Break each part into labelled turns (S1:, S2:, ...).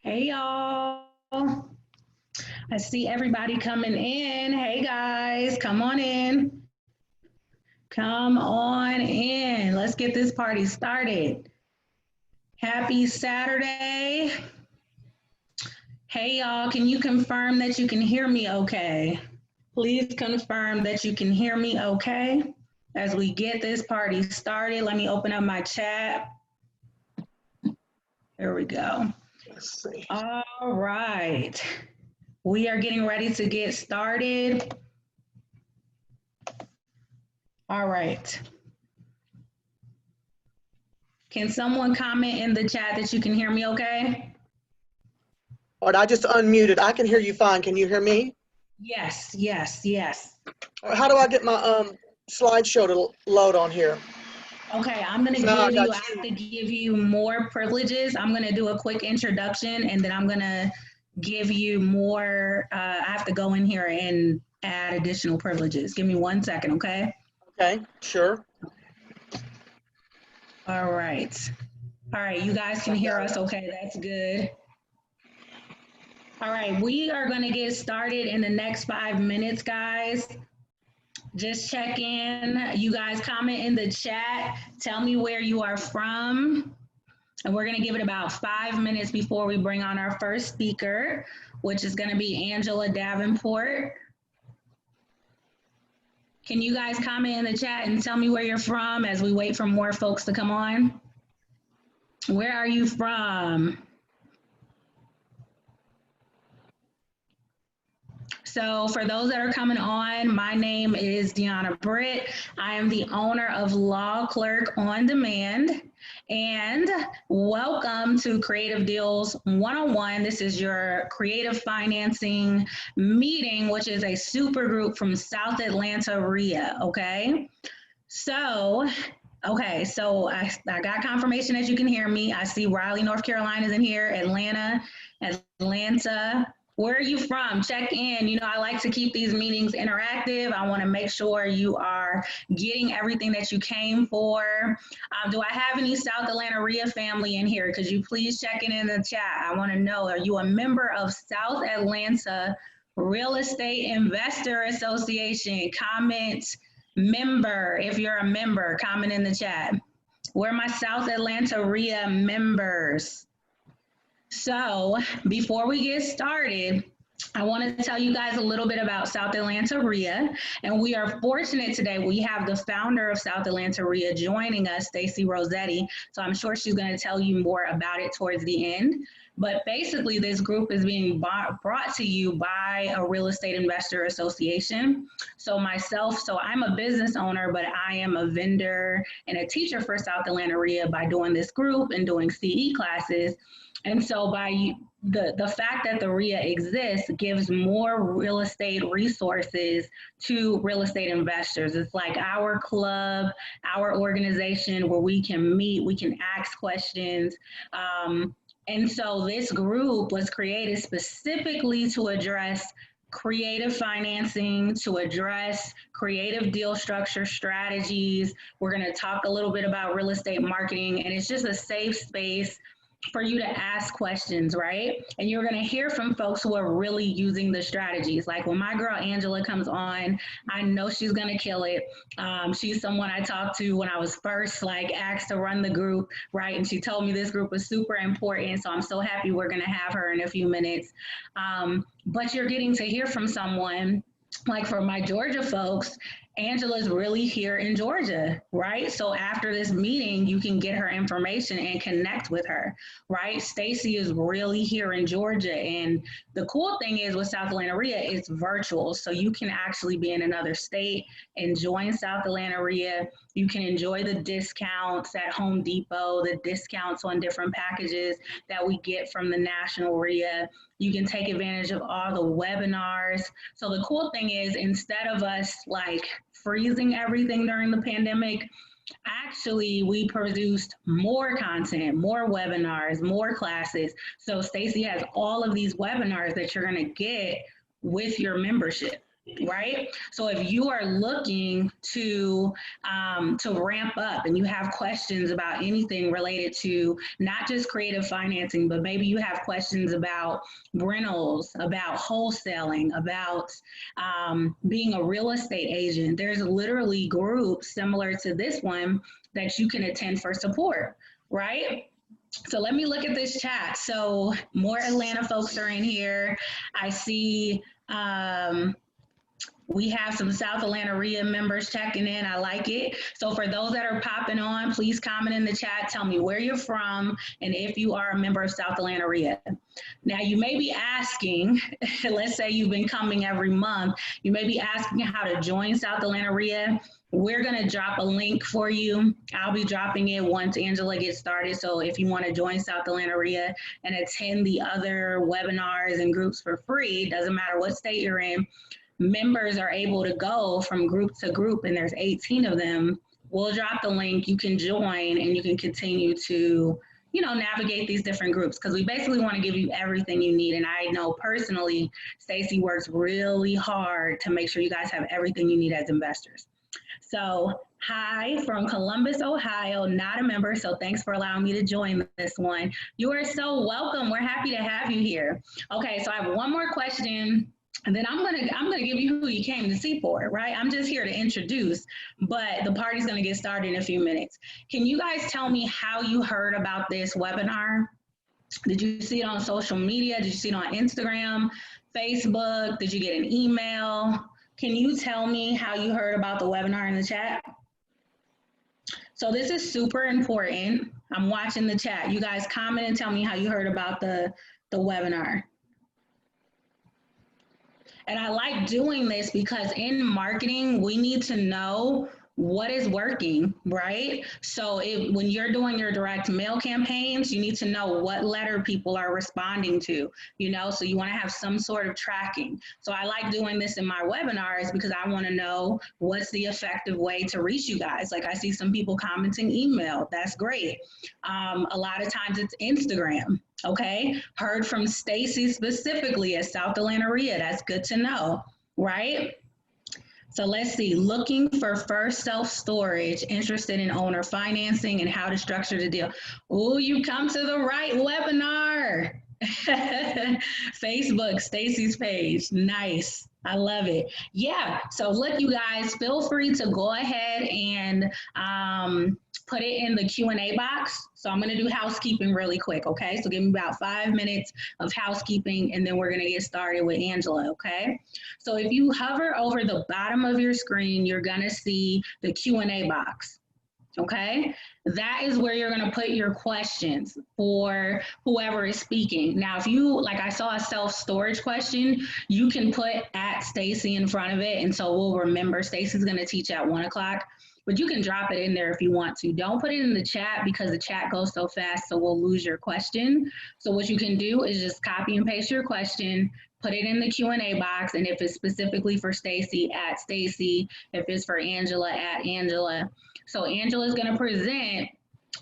S1: Hey y'all. I see everybody coming in. Hey guys, come on in. Come on in. Let's get this party started. Happy Saturday. Hey y'all, can you confirm that you can hear me okay? Please confirm that you can hear me okay. As we get this party started, let me open up my chat. There we go.
S2: Let's see.
S1: All right. We are getting ready to get started. All right. Can someone comment in the chat that you can hear me okay?
S2: All right, I just unmuted. I can hear you fine. Can you hear me?
S1: Yes, yes, yes.
S2: How do I get my slideshow to load on here?
S1: Okay, I'm gonna
S2: Now I
S1: give you,
S2: got
S1: I have
S2: you.
S1: to give you more privileges. I'm gonna do a quick introduction and then I'm gonna give you more, I have to go in here and add additional privileges. Give me 1 second, okay?
S2: Okay, sure.
S1: All right. All right, you guys can
S2: I
S1: hear
S2: got
S1: us
S2: it.
S1: okay, that's good. All right, we are gonna get started in the next 5 minutes, guys. Just check in. You guys comment in the chat. Tell me where you are from. And we're going to give it about 5 minutes before we bring on our first speaker, which is going to be Angela Davenport. Can you guys comment in the chat and tell me where you're from as we wait for more folks to come on? Where are you from? So for those that are coming on, my name is Deanna Britt. I am the owner of Law Clerk On Demand. And welcome to Creative Deals 101. This is your creative financing meeting, which is a super group from South Atlanta RIA, okay? So I got confirmation that you can hear me. I see Raleigh, North Carolina is in here, Atlanta. Where are you from? Check in. You know, I like to keep these meetings interactive. I want to make sure you are getting everything that you came for. Do I have any South Atlanta RIA family in here? Could you please check in the chat? I want to know, are you a member of South Atlanta Real Estate Investor Association? Comment member. If you're a member, comment in the chat. Where are my South Atlanta RIA members? So before we get started, I want to tell you guys a little bit about South Atlanta RIA, and we are fortunate today. We have the founder of South Atlanta RIA joining us, Stacy Rossetti. So I'm sure she's going to tell you more about it towards the end. But basically, this group is being brought to you by a real estate investor association. So I'm a business owner, but I am a vendor and a teacher for South Atlanta RIA by doing this group and doing CE classes. And so by the fact that the RIA exists gives more real estate resources to real estate investors. It's like our club, our organization where we can meet, we can ask questions. And so this group was created specifically to address creative financing, to address creative deal structure strategies. We're going to talk a little bit about real estate marketing, and it's just a safe space for you to ask questions, right? And you're going to hear from folks who are really using the strategies. Like when my girl Angela comes on, I know she's going to kill it. She's someone I talked to when I was first asked to run the group, right? And she told me this group was super important. So I'm so happy we're going to have her in a few minutes. But you're getting to hear from someone like for my Georgia folks. Angela's really here in Georgia, right? So after this meeting, you can get her information and connect with her, right? Stacy is really here in Georgia. And the cool thing is with South Atlanta RIA, it's virtual. So you can actually be in another state and join South Atlanta RIA. You can enjoy the discounts at Home Depot, the discounts on different packages that we get from the National RIA. You can take advantage of all the webinars. So the cool thing is instead of us freezing everything during the pandemic, actually we produced more content, more webinars, more classes. So Stacy has all of these webinars that you're going to get with your membership. right? So if you are looking to ramp up and you have questions about anything related to not just creative financing, but maybe you have questions about rentals, about wholesaling, about being a real estate agent, there's literally groups similar to this one that you can attend for support, right? So let me look at this chat. So more Atlanta folks are in here. I see we have some South Atlanta RIA members checking in. I like it. So for those that are popping on, please comment in the chat. Tell me where you're from and if you are a member of South Atlanta RIA. Now you may be asking, let's say you've been coming every month, you may be asking how to join South Atlanta RIA. We're going to drop a link for you. I'll be dropping it once Angela gets started. So if you want to join South Atlanta RIA and attend the other webinars and groups for free, doesn't matter what state you're in, members are able to go from group to group, and there's 18 of them. We'll drop the link. You can join and you can continue to, navigate these different groups, because we basically want to give you everything you need. And I know personally, Stacy works really hard to make sure you guys have everything you need as investors. So hi from Columbus, Ohio, not a member, so thanks for allowing me to join this one. You are so welcome. We're happy to have you here. Okay, so I have one more question, and then I'm gonna give you who you came to see for, right? I'm just here to introduce, but the party's gonna get started in a few minutes. Can you guys tell me how you heard about this webinar? Did you see it on social media? Did you see it on Instagram, Facebook? Did you get an email? Can you tell me how you heard about the webinar in the chat? So this is super important. I'm watching the chat. You guys comment and tell me how you heard about the webinar. And I like doing this because in marketing, we need to know what is working, right? So when you're doing your direct mail campaigns, you need to know what letter people are responding to, so you want to have some sort of tracking. So I like doing this in my webinars because I want to know what's the effective way to reach you guys. Like I see some people commenting email. That's great. A lot of times it's Instagram. Okay. Heard from Stacy specifically at South Atlanta RIA. That's good to know, right? So let's see, looking for first self-storage, interested in owner financing and how to structure the deal. Oh, you come to the right webinar. Facebook, Stacy's page, nice. I love it. Yeah, so look, you guys, feel free to go ahead and put it in the Q&A box. So I'm gonna do housekeeping really quick, okay? So give me about 5 minutes of housekeeping and then we're gonna get started with Angela, okay? So if you hover over the bottom of your screen, you're gonna see the Q&A box, okay? That is where you're gonna put your questions for whoever is speaking. Now, if you, like I saw a self-storage question, you can put at Stacy in front of it, and so we'll remember Stacy's gonna teach at 1 o'clock. But you can drop it in there if you want to. Don't put it in the chat because the chat goes so fast, so we'll lose your question. So what you can do is just copy and paste your question, put it in the Q&A box, and if it's specifically for Stacy, at Stacy. If it's for Angela, at Angela. So Angela's gonna present,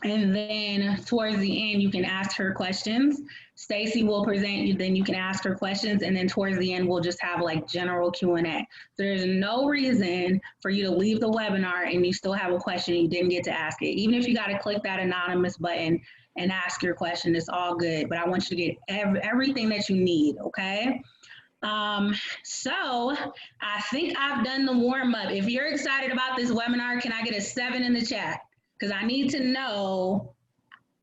S1: and then towards the end, you can ask her questions. Stacy will present you, then you can ask her questions, and then towards the end, we'll just have like general Q&A. So there's no reason for you to leave the webinar and you still have a question and you didn't get to ask it. Even if you got to click that anonymous button and ask your question, it's all good. But I want you to get everything that you need, okay? So I think I've done the warm up. If you're excited about this webinar, can I get a 7 in the chat? Because I need to know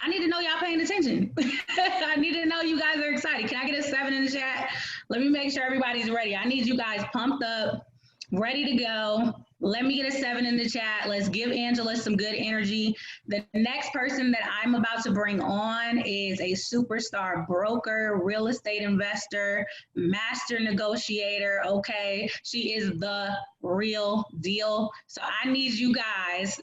S1: y'all paying attention. I need to know you guys are excited. Can I get a 7 in the chat? Let me make sure everybody's ready. I need you guys pumped up, ready to go. Let me get a 7 in the chat. Let's give Angela some good energy. The next person that I'm about to bring on is a superstar broker, real estate investor, master negotiator, okay? She is the real deal. So I need you guys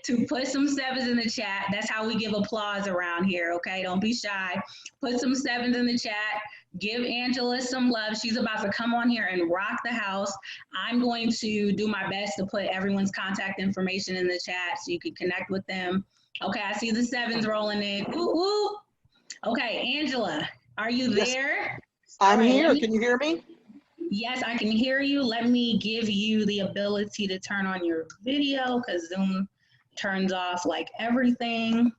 S1: to put some 7s in the chat. That's how we give applause around here, okay? Don't be shy. Put some 7s in the chat. Give Angela some love. She's about to come on here and rock the house. I'm going to do my best to put everyone's contact information in the chat so you can connect with them. Okay, I see the 7s rolling in. Ooh, ooh. Okay, Angela, are you there?
S2: I'm here. Can you hear me?
S1: Yes, I can hear you. Let me give you the ability to turn on your video because Zoom turns off like everything.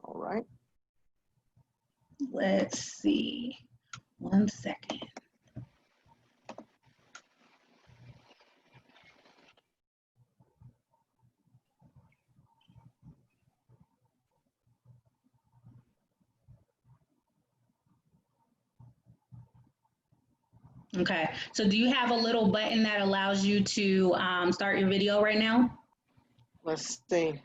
S2: All right.
S1: Let's see. 1 second. Okay, so do you have a little button that allows you to start your video right now?
S2: Let's see.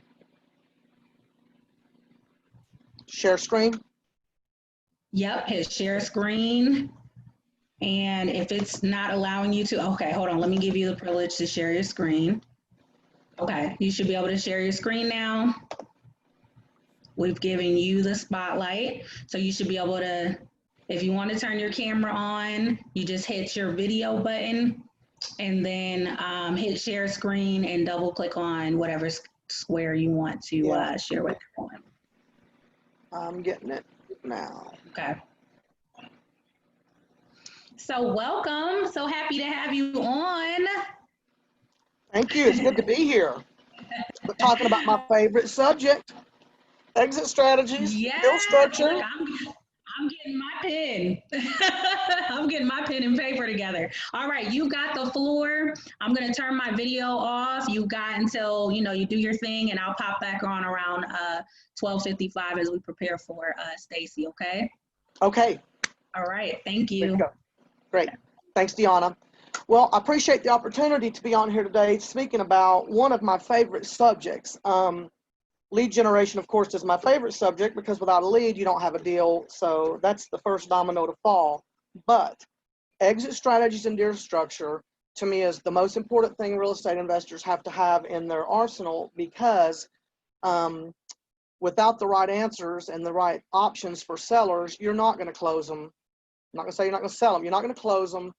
S2: Share screen.
S1: Yep, hit share screen. And if it's not allowing you to, okay, hold on, let me give you the privilege to share your screen. Okay, you should be able to share your screen now. We've given you the spotlight, so you should be able to, if you want to turn your camera on, you just hit your video button and then hit share screen and double click on whatever square you want to share with everyone.
S2: I'm getting it now.
S1: Okay. So welcome. So happy to have you on.
S2: Thank you. It's good to be here. We're talking about my favorite subject, exit strategies,
S1: Yeah,
S2: deal structure.
S1: look, I'm getting my pen. I'm getting my pen and paper together. All right, you got the floor. I'm gonna turn my video off. You got until you do your thing, and I'll pop back on around 12:55 as we prepare for Stacy. Okay.
S2: Okay.
S1: All right. Thank
S2: There you
S1: you.
S2: go. Great. Thanks, Deanna. Well, I appreciate the opportunity to be on here today speaking about one of my favorite subjects. Lead generation, of course, is my favorite subject because without a lead, you don't have a deal. So that's the first domino to fall. But exit strategies and deal structure, to me, is the most important thing real estate investors have to have in their arsenal because without the right answers and the right options for sellers, you're not going to close them. I'm not going to say you're not going to sell them. You're not going to close them,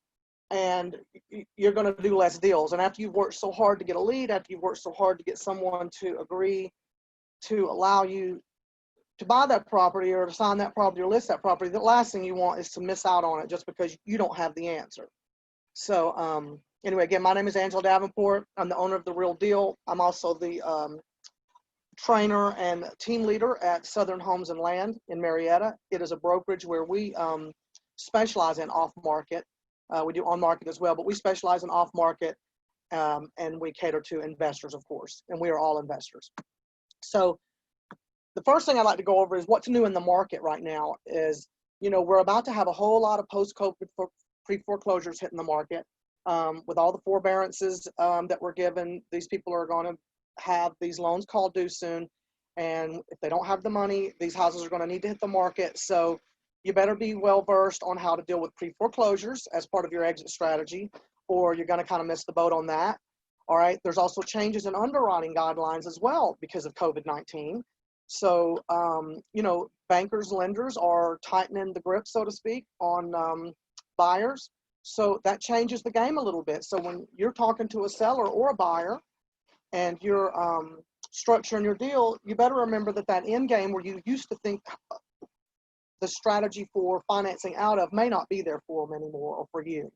S2: and you're going to do less deals. And after you've worked so hard to get a lead, after you've worked so hard to get someone to agree to allow you to buy that property or to sign that property or list that property, the last thing you want is to miss out on it just because you don't have the answer. So anyway, again, my name is Angela Davenport. I'm the owner of The Real Deal. I'm also the trainer and team leader at Southern Homes and Land in Marietta. It is a brokerage where we specialize in off-market. We do on-market as well, but we specialize in off-market, and we cater to investors, of course, and we are all investors. So the first thing I'd like to go over is what's new in the market right now is, we're about to have a whole lot of post-COVID pre-foreclosures hitting the market. With all the forbearances that were given, these people are going to have these loans called due soon. And if they don't have the money, these houses are going to need to hit the market. So you better be well-versed on how to deal with pre-foreclosures as part of your exit strategy, or you're going to kind of miss the boat on that. All right. There's also changes in underwriting guidelines as well because of COVID-19. So, bankers, lenders are tightening the grip, so to speak, on buyers. So that changes the game a little bit. So when you're talking to a seller or a buyer and you're structuring your deal, you better remember that end game where you used to think the strategy for financing out of may not be there for them anymore or for you.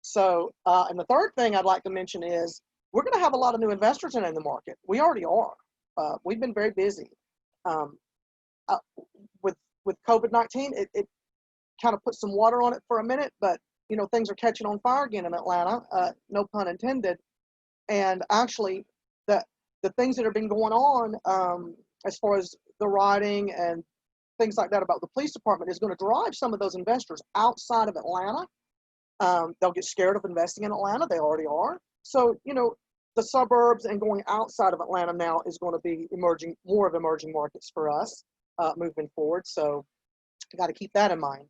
S2: So, and the third thing I'd like to mention is we're going to have a lot of new investors in the market. We already are. We've been very busy. With COVID-19, it kind of put some water on it for a minute, but things are catching on fire again in Atlanta, no pun intended. And actually, the things that have been going on as far as the rioting and things like that about the police department is going to drive some of those investors outside of Atlanta. They'll get scared of investing in Atlanta. They already are. So, the suburbs and going outside of Atlanta now is going to be more of emerging markets for us moving forward. So you got to keep that in mind.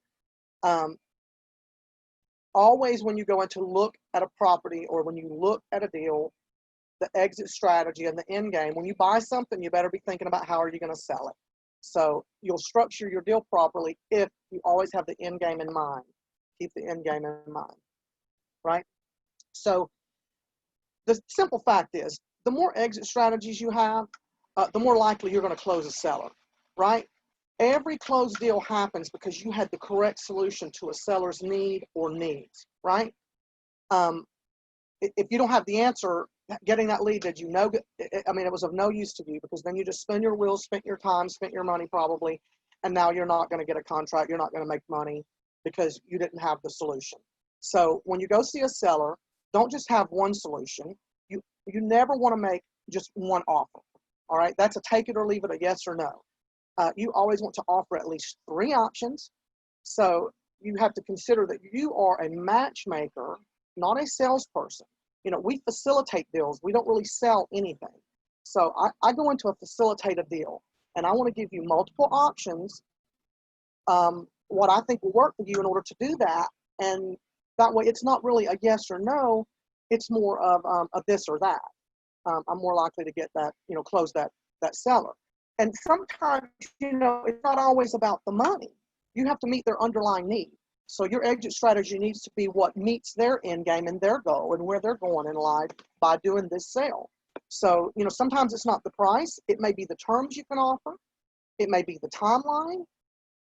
S2: Always when you go in to look at a property or when you look at a deal, the exit strategy and the end game, when you buy something, you better be thinking about how are you going to sell it. So you'll structure your deal properly if you always have the end game in mind. Keep the end game in mind, right? So the simple fact is, the more exit strategies you have, the more likely you're going to close a seller, right? Every closed deal happens because you had the correct solution to a seller's need or needs, right? If you don't have the answer, getting that lead, did you know? I mean, it was of no use to you, because then you just spin your wheels, spent your time, spent your money probably, and now you're not going to get a contract. You're not going to make money because you didn't have the solution. So when you go see a seller, don't just have one solution. You never want to make just one offer. All right, that's a take it or leave it, a yes or no. You always want to offer at least 3 options. So you have to consider that you are a matchmaker, not a salesperson. You know, we facilitate deals. We don't really sell anything. So I go into a facilitated deal, and I want to give you multiple options, what I think will work for you in order to do that. And that way it's not really a yes or no, it's more of a this or that. I'm more likely to get that, you know, close that seller. And sometimes, you know, it's not always about the money. You have to meet their underlying need. So your exit strategy needs to be what meets their end game and their goal and where they're going in life by doing this sale. So, you know, sometimes it's not the price. It may be the terms you can offer. It may be the timeline,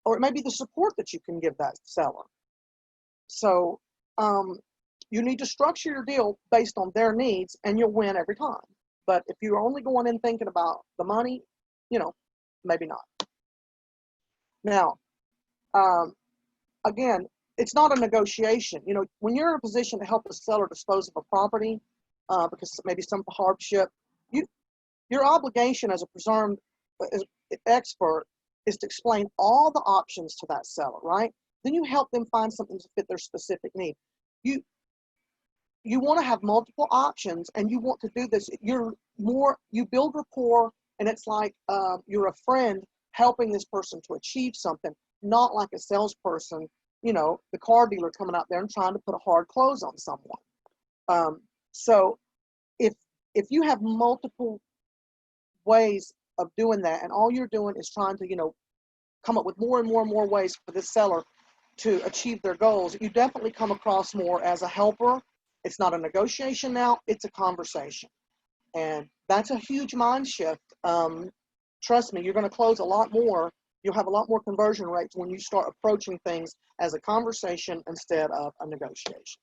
S2: or it may be the support that you can give that seller. So you need to structure your deal based on their needs, and you'll win every time. But if you're only going in thinking about the money, you know, maybe not. Now, again, it's not a negotiation. You know, when you're in a position to help a seller dispose of a property because maybe some hardship, your obligation as a presumed expert is to explain all the options to that seller, right? Then you help them find something to fit their specific need. You want to have multiple options, and you want to do this. You build rapport, and it's like you're a friend helping this person to achieve something, not like a salesperson, you know, the car dealer coming out there and trying to put a hard close on someone. So if you have multiple ways of doing that, and all you're doing is trying to, you know, come up with more and more and more ways for this seller to achieve their goals, you definitely come across more as a helper. It's not a negotiation now, it's a conversation. And that's a huge mind shift. Trust me, you're going to close a lot more. You'll have a lot more conversion rates when you start approaching things as a conversation instead of a negotiation.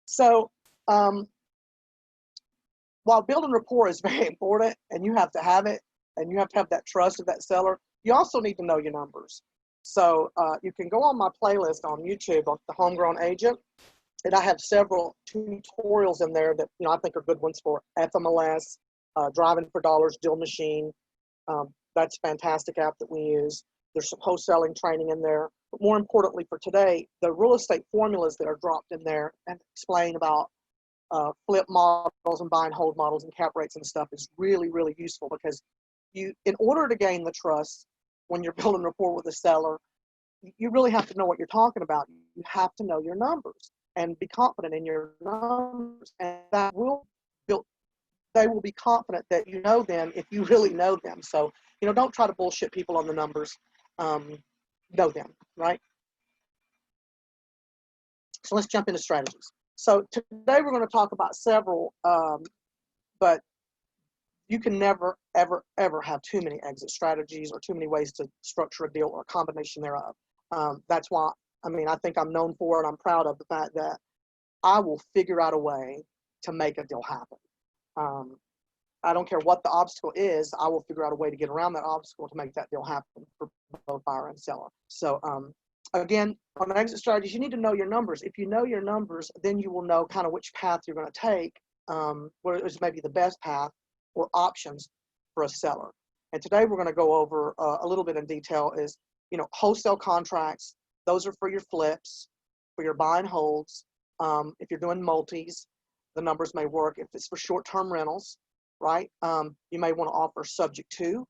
S2: So while building rapport is very important, and you have to have it, and you have to have that trust of that seller, you also need to know your numbers. So you can go on my playlist on YouTube on The Homegrown Agent, and I have several tutorials in there that, you know, I think are good ones for FMLS, Driving for Dollars, Deal Machine. That's a fantastic app that we use. There's some wholesaling training in there. But more importantly for today, the real estate formulas that are dropped in there and explain about flip models and buy and hold models and cap rates and stuff is really, really useful, because in order to gain the trust when you're building rapport with a seller, you really have to know what you're talking about. You have to know your numbers and be confident in your numbers, and that will build. They will be confident that you know them if you really know them. So, you know, don't try to bullshit people on the numbers. Know them, right? So let's jump into strategies. So today we're going to talk about several, but you can never, ever, ever have too many exit strategies or too many ways to structure a deal or a combination thereof. That's why, I mean, I think I'm known for, and I'm proud of the fact that I will figure out a way to make a deal happen. I don't care what the obstacle is, I will figure out a way to get around that obstacle to make that deal happen for both buyer and seller. So again, on exit strategies, you need to know your numbers. If you know your numbers, then you will know kind of which path you're going to take, where is maybe the best path or options for a seller. And today we're going to go over a little bit in detail is, you know, wholesale contracts. Those are for your flips, for your buy and holds. If you're doing multis, the numbers may work. If it's for short-term rentals, right? You may want to offer subject to.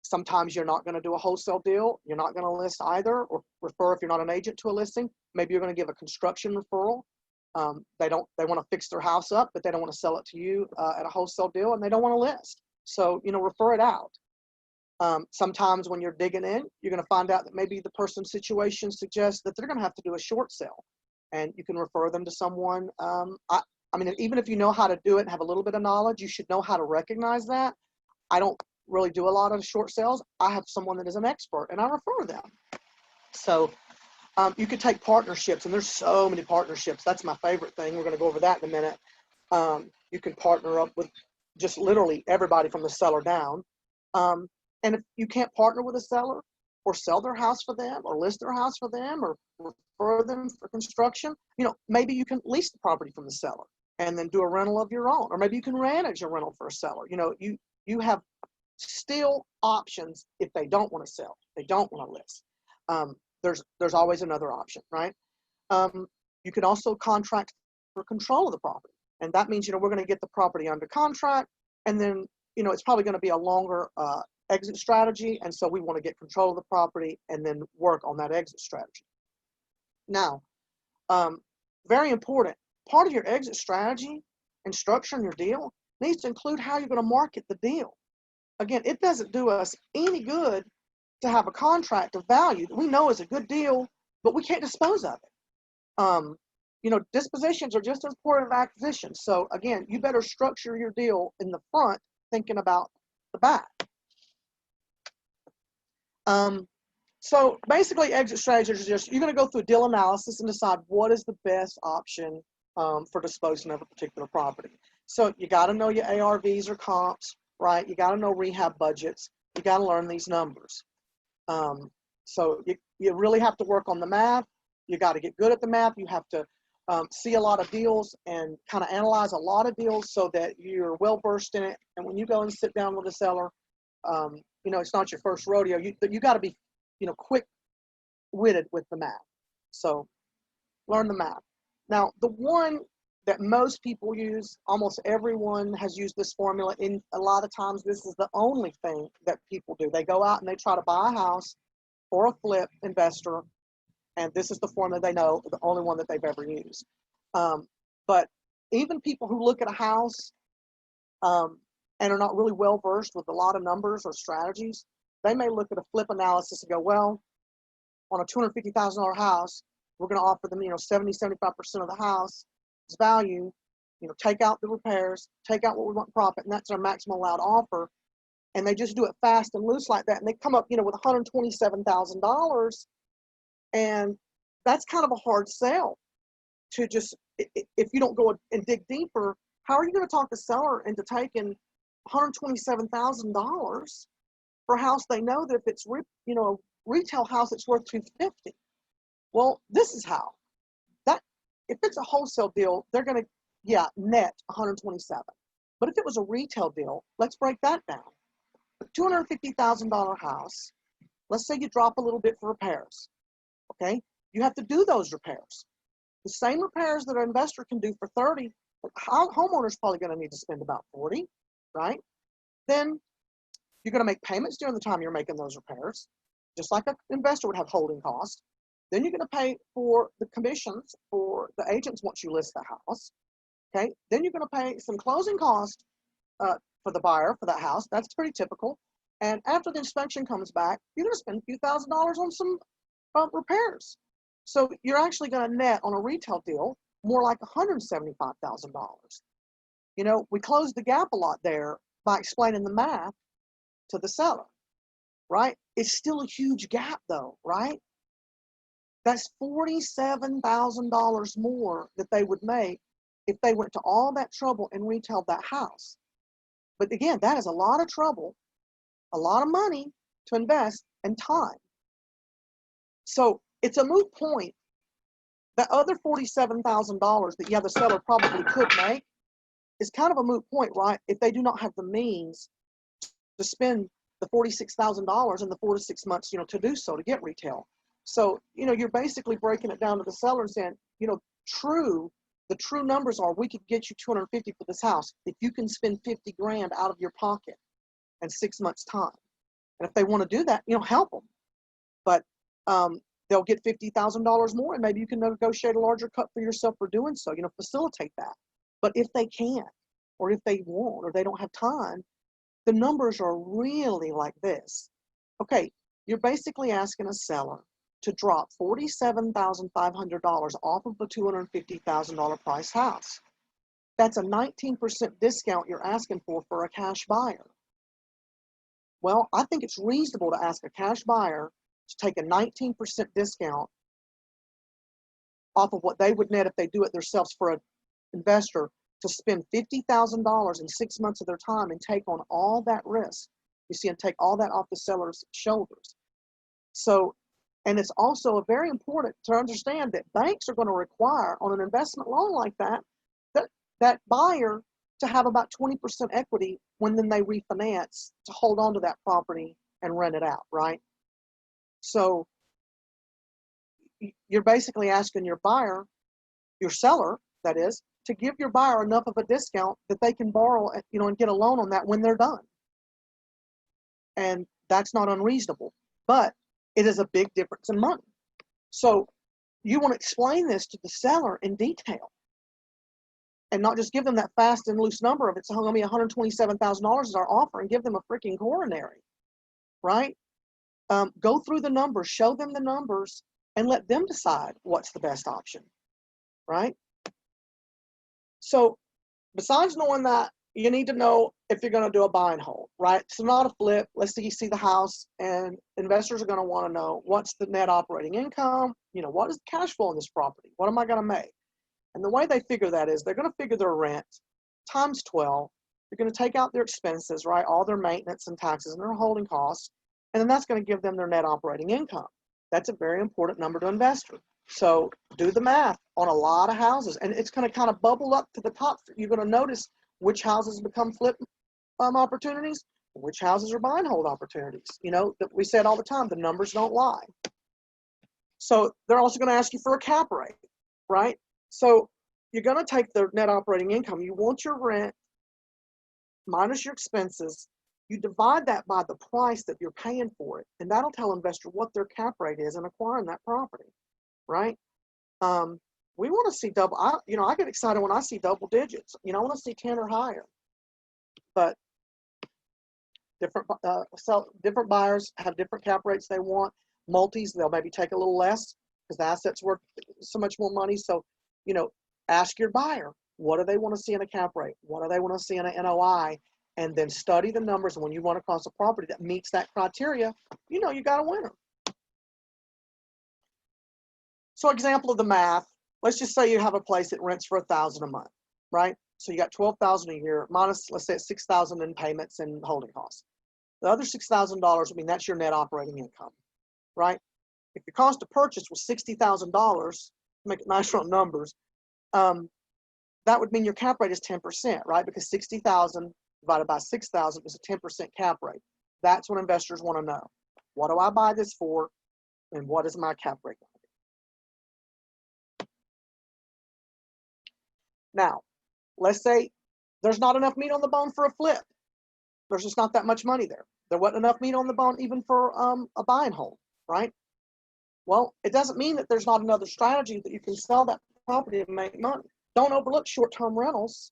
S2: Sometimes you're not going to do a wholesale deal. You're not going to list either, or refer if you're not an agent to a listing. Maybe you're going to give a construction referral. They want to fix their house up, but they don't want to sell it to you at a wholesale deal, and they don't want to list. So, you know, refer it out. Sometimes when you're digging in, you're going to find out that maybe the person's situation suggests that they're going to have to do a short sale, and you can refer them to someone. I mean, even if you know how to do it and have a little bit of knowledge, you should know how to recognize that. I don't really do a lot of short sales, I have someone that is an expert and I refer them. So you could take partnerships, and there's so many partnerships. That's my favorite thing. We're going to go over that in a minute. You can partner up with just literally everybody from the seller down. And if you can't partner with a seller or sell their house for them or list their house for them or refer them for construction, maybe you can lease the property from the seller and then do a rental of your own, or maybe you can manage a rental for a seller. You have still options if they don't want to sell, they don't want to list. There's always another option, right? You can also contract for control of the property. And that means, we're going to get the property under contract, and then, it's probably going to be a longer exit strategy. And so we want to get control of the property and then work on that exit strategy. Now, very important, part of your exit strategy and structuring your deal needs to include how you're going to market the deal. Again, it doesn't do us any good to have a contract of value that we know is a good deal, but we can't dispose of it. Dispositions are just as important as acquisitions. So again, you better structure your deal in the front, thinking about the back. So basically, exit strategies are just, you're going to go through a deal analysis and decide what is the best option for disposing of a particular property. So you got to know your ARVs or comps, right? You got to know rehab budgets. You got to learn these numbers. So you really have to work on the math. You got to get good at the math. You have to see a lot of deals and kind of analyze a lot of deals so that you're well versed in it. And when you go and sit down with a seller, it's not your first rodeo. You got to be, quick-witted with the math. So learn the math. Now, the one that most people use, almost everyone has used this formula. In a lot of times, this is the only thing that people do. They go out and they try to buy a house for a flip investor, and this is the formula they know, the only one that they've ever used. But even people who look at a house and are not really well versed with a lot of numbers or strategies, they may look at a flip analysis and go, well, on a $250,000 house, we're going to offer them, 70, 75% of the house is value, take out the repairs, take out what we want profit, and that's our maximum allowed offer. And they just do it fast and loose like that. And they come up, with $127,000. And that's kind of a hard sell to just, if you don't go and dig deeper, how are you going to talk the seller into taking $127,000 for a house they know that if it's, a retail house, it's worth $250? Well, this is how. If it's a wholesale deal, they're going to, net 127. But if it was a retail deal, let's break that down. A $250,000 house, let's say you drop a little bit for repairs, okay? You have to do those repairs. The same repairs that an investor can do for 30, the homeowner's probably going to need to spend about 40, right? Then you're going to make payments during the time you're making those repairs, just like an investor would have holding costs. Then you're going to pay for the commissions for the agents once you list the house, okay? Then you're going to pay some closing costs for the buyer for that house. That's pretty typical. And after the inspection comes back, you're going to spend a few $1,000s on some repairs. So you're actually going to net on a retail deal more like $175,000. We closed the gap a lot there by explaining the math to the seller, right? It's still a huge gap though, right? That's $47,000 more that they would make if they went to all that trouble and retailed that house. But again, that is a lot of trouble, a lot of money to invest, and time. So it's a moot point. That other $47,000 that, the seller probably could make is kind of a moot point, right? If they do not have the means to spend the $46,000 in the 4 to 6 months, to do so, to get retail. So, you're basically breaking it down to the seller and saying, the true numbers are, we could get you 250 for this house if you can spend 50 grand out of your pocket in 6 months time. And if they want to do that, help them. But they'll get $50,000 more, and maybe you can negotiate a larger cut for yourself for doing so, facilitate that. But if they can't, or if they won't, or they don't have time, the numbers are really like this. Okay, you're basically asking a seller to drop $47,500 off of a $250,000 price house. That's a 19% discount you're asking for a cash buyer. Well, I think it's reasonable to ask a cash buyer to take a 19% discount off of what they would net if they do it themselves for an investor to spend $50,000 in 6 months of their time and take on all that risk, you see, and take all that off the seller's shoulders. So, and it's also very important to understand that banks are going to require on an investment loan like that, that buyer to have about 20% equity when then they refinance to hold on to that property and rent it out, right? So you're basically asking your buyer, your seller, that is, to give your buyer enough of a discount that they can borrow, and get a loan on that when they're done. And that's not unreasonable, but it is a big difference in money. So you want to explain this to the seller in detail and not just give them that fast and loose number of it's going to be $127,000 is our offer and give them a freaking coronary, right? Go through the numbers, show them the numbers, and let them decide what's the best option, right? So besides knowing that, you need to know if you're going to do a buy and hold, right? So not a flip. Let's say you see the house, and investors are going to want to know what's the net operating income, what is the cash flow on this property? What am I going to make? And the way they figure that is they're going to figure their rent times 12. They're going to take out their expenses, right? All their maintenance and taxes and their holding costs. And then that's going to give them their net operating income. That's a very important number to investor. So do the math on a lot of houses, and it's going to kind of bubble up to the top. You're going to notice which houses become flip opportunities, which houses are buy and hold opportunities. That we said all the time, the numbers don't lie. So they're also going to ask you for a cap rate, right? So you're going to take the net operating income. You want your rent minus your expenses. You divide that by the price that you're paying for it, and that'll tell investor what their cap rate is in acquiring that property, right? We want to see double. I get excited when I see double digits. I want to see 10 or higher. But different buyers have different cap rates they want. Multis, they'll maybe take a little less because the asset's worth so much more money. So, ask your buyer, what do they want to see in a cap rate? What do they want to see in an NOI? And then study the numbers. And when you run across a property that meets that criteria, you got a winner. So example of the math, let's just say you have a place that rents for $1,000 a month, right? So you got $12,000 a year minus, let's say, $6,000 in payments and holding costs. The other $6,000, that's your net operating income, right? If your cost of purchase was $60,000, make it nice round numbers, that would mean your cap rate is 10%, right? Because 60,000 divided by 6,000 is a 10% cap rate. That's what investors want to know. What do I buy this for, and what is my cap rate? Now, let's say there's not enough meat on the bone for a flip. There's just not that much money there. There wasn't enough meat on the bone even for a buy and hold, right? Well, it doesn't mean that there's not another strategy that you can sell that property and make money. Don't overlook short-term rentals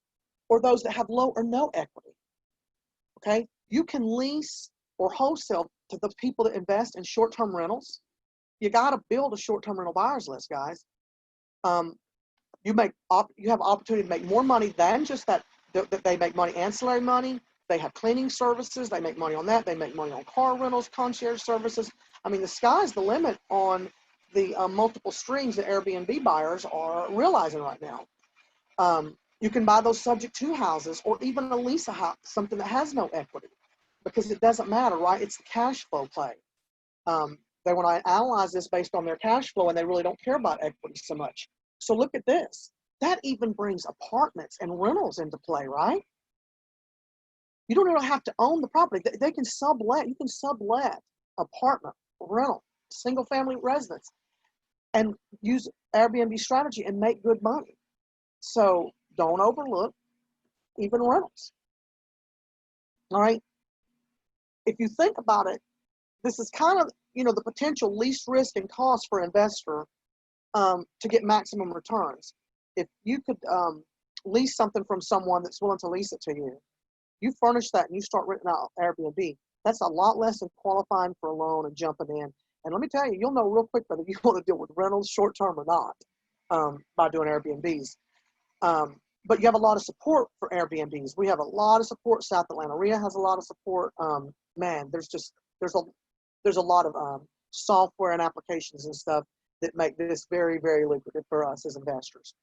S2: or those that have low or no equity, okay? You can lease or wholesale to the people that invest in short-term rentals. You got to build a short-term rental buyers list, guys. You have opportunity to make more money than just that they make money, ancillary money. They have cleaning services. They make money on that. They make money on car rentals, concierge services. The sky's the limit on the multiple streams that Airbnb buyers are realizing right now. You can buy those subject to houses or even lease a house, something that has no equity, because it doesn't matter, right? It's the cash flow play. They want to analyze this based on their cash flow, and they really don't care about equity so much. So look at this. That even brings apartments and rentals into play, right? You don't even have to own the property. They can sublet. You can sublet apartment, rental, single family residence, and use Airbnb strategy and make good money. So don't overlook even rentals. All right. If you think about it, this is kind of, the potential least risk and cost for investor to get maximum returns. If you could lease something from someone that's willing to lease it to you, you furnish that and you start renting out Airbnb, that's a lot less than qualifying for a loan and jumping in. And let me tell you, you'll know real quick whether you want to deal with rentals short-term or not by doing Airbnbs. But you have a lot of support for Airbnbs. We have a lot of support. South Atlanta REIA has a lot of support. man, there's a lot of software and applications and stuff that make this very, very lucrative for us as investors.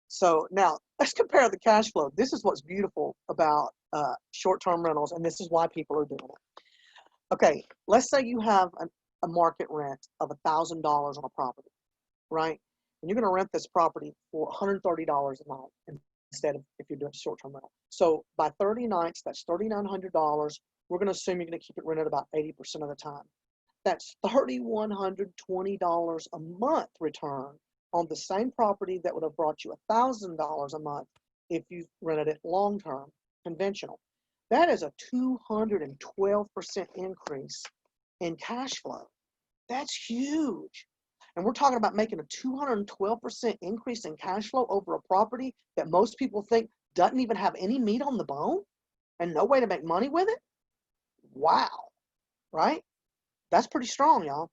S2: So now let's compare the cash flow. This is what's beautiful about short-term rentals, and this is why people are doing it. Okay, let's say you have a market rent of $1,000 on a property, right? And you're going to rent this property for $130 a night instead of if you're doing short-term rental. So by 30 nights, that's $3,900. We're going to assume you're going to keep it rented about 80% of the time. That's $3,120 a month return on the same property that would have brought you $1,000 a month if you rented it long-term, conventional. That is a 212% increase in cash flow. That's huge. And we're talking about making a 212% increase in cash flow over a property that most people think doesn't even have any meat on the bone and no way to make money with it. Wow, right? That's pretty strong, y'all.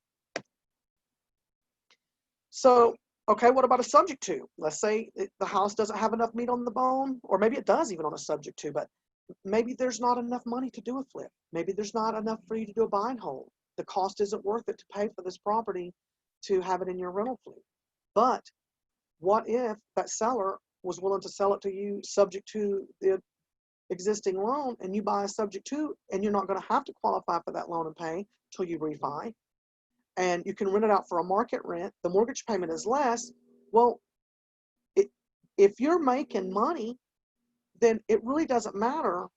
S2: So, okay, what about a subject to? Let's say the house doesn't have enough meat on the bone, or maybe it does even on a subject to, but maybe there's not enough money to do a flip. Maybe there's not enough for you to do a buy and hold. The cost isn't worth it to pay for this property to have it in your rental fleet. But what if that seller was willing to sell it to you subject to the existing loan, and you buy a subject to, and you're not going to have to qualify for that loan and pay till you refi, and you can rent it out for a market rent, the mortgage payment is less. Well, if you're making money, then it really doesn't matter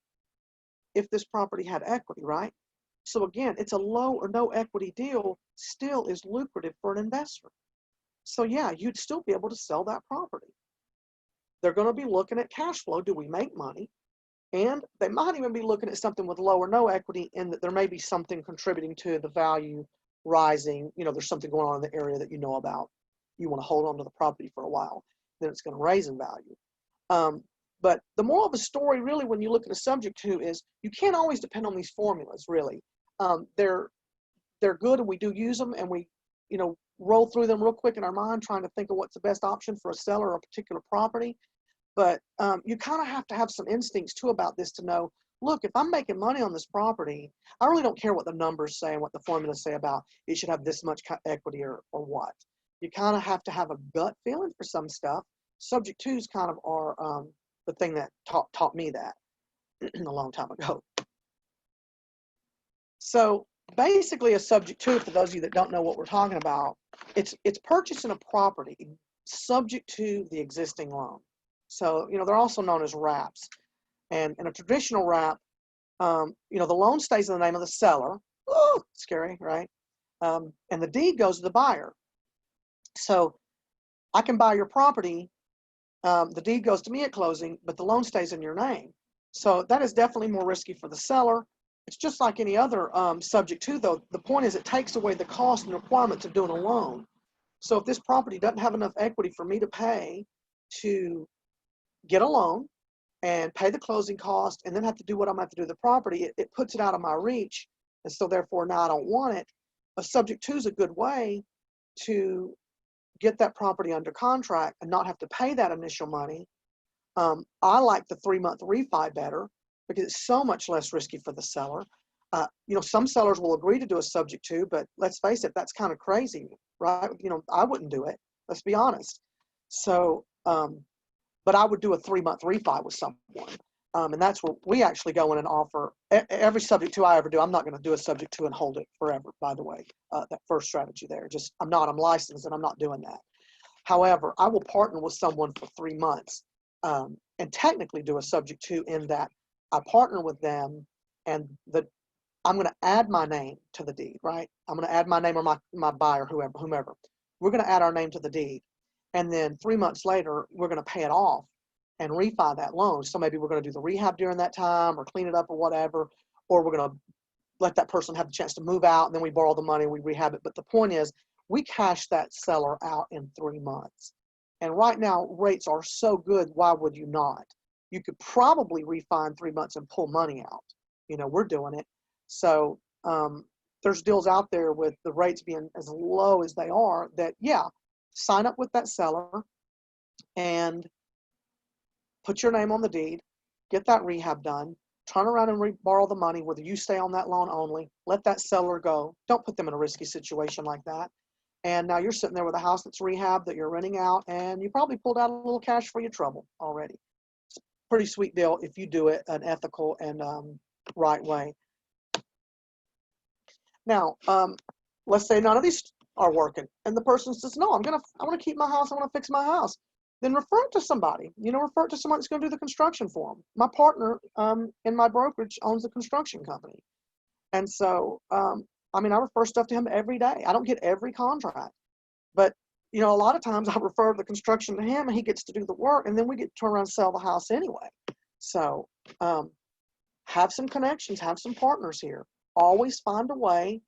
S2: if this property had equity, right? So again, it's a low or no equity deal, still is lucrative for an investor. So yeah, you'd still be able to sell that property. They're going to be looking at cash flow. Do we make money? And they might even be looking at something with low or no equity, in that there may be something contributing to the value rising. You know, there's something going on in the area that you know about. You want to hold on to the property for a while, then it's going to raise in value. But the moral of the story, really, when you look at a subject to, is you can't always depend on these formulas, really. They're good, and we do use them, and we, you know, roll through them real quick in our mind, trying to think of what's the best option for a seller or a particular property. But you kind of have to have some instincts too about this to know, look, if I'm making money on this property, I really don't care what the numbers say and what the formulas say about it should have this much equity or what. You kind of have to have a gut feeling for some stuff. Subject twos kind of are the thing that taught me that a long time ago. So basically, a subject to, for those of you that don't know what we're talking about, it's purchasing a property subject to the existing loan. So, you know, they're also known as wraps. And in a traditional wrap, you know, the loan stays in the name of the seller. Ooh, scary, right? And the deed goes to the buyer. So I can buy your property. The deed goes to me at closing, but the loan stays in your name. So that is definitely more risky for the seller. It's just like any other subject to, though. The point is, it takes away the cost and requirements of doing a loan. So if this property doesn't have enough equity for me to pay to get a loan and pay the closing cost and then have to do what I'm going to have to do to the property, it puts it out of my reach. And so therefore now I don't want it. A subject to is a good way to get that property under contract and not have to pay that initial money. I like the 3-month refi better because it's so much less risky for the seller. You know, some sellers will agree to do a subject to, but let's face it, that's kind of crazy, right? You know, I wouldn't do it. Let's be honest. So, but I would do a 3-month refi with someone. And that's where we actually go in and offer every subject to I ever do. I'm not going to do a subject to and hold it forever, by the way, that first strategy there. I'm licensed and I'm not doing that. However, I will partner with someone for 3 months and technically do a subject to, in that I partner with them and I'm going to add my name to the deed, right? I'm going to add my name, or my buyer, whomever. We're going to add our name to the deed. And then 3 months later, we're going to pay it off and refi that loan. So maybe we're going to do the rehab during that time, or clean it up or whatever, or we're going to let that person have the chance to move out, and then we borrow the money and we rehab it. But the point is, we cash that seller out in 3 months. And right now, rates are so good, why would you not? You could probably refi in 3 months and pull money out. You know, we're doing it. So there's deals out there with the rates being as low as they are that, yeah, sign up with that seller and put your name on the deed, get that rehab done, turn around and borrow the money, whether you stay on that loan only, let that seller go. Don't put them in a risky situation like that. And now you're sitting there with a house that's rehabbed that you're renting out, and you probably pulled out a little cash for your trouble already. It's a pretty sweet deal if you do it an ethical and right way. Now, let's say none of these are working, and the person says, "No, I want to keep my house. I want to fix my house." Then refer it to somebody. Refer it to someone that's going to do the construction for them. My partner in my brokerage owns a construction company, and so I refer stuff to him every day. I don't get every contract, but a lot of times I refer the construction to him, and he gets to do the work, and then we get to turn around and sell the house anyway. So have some connections, have some partners here. Always find a way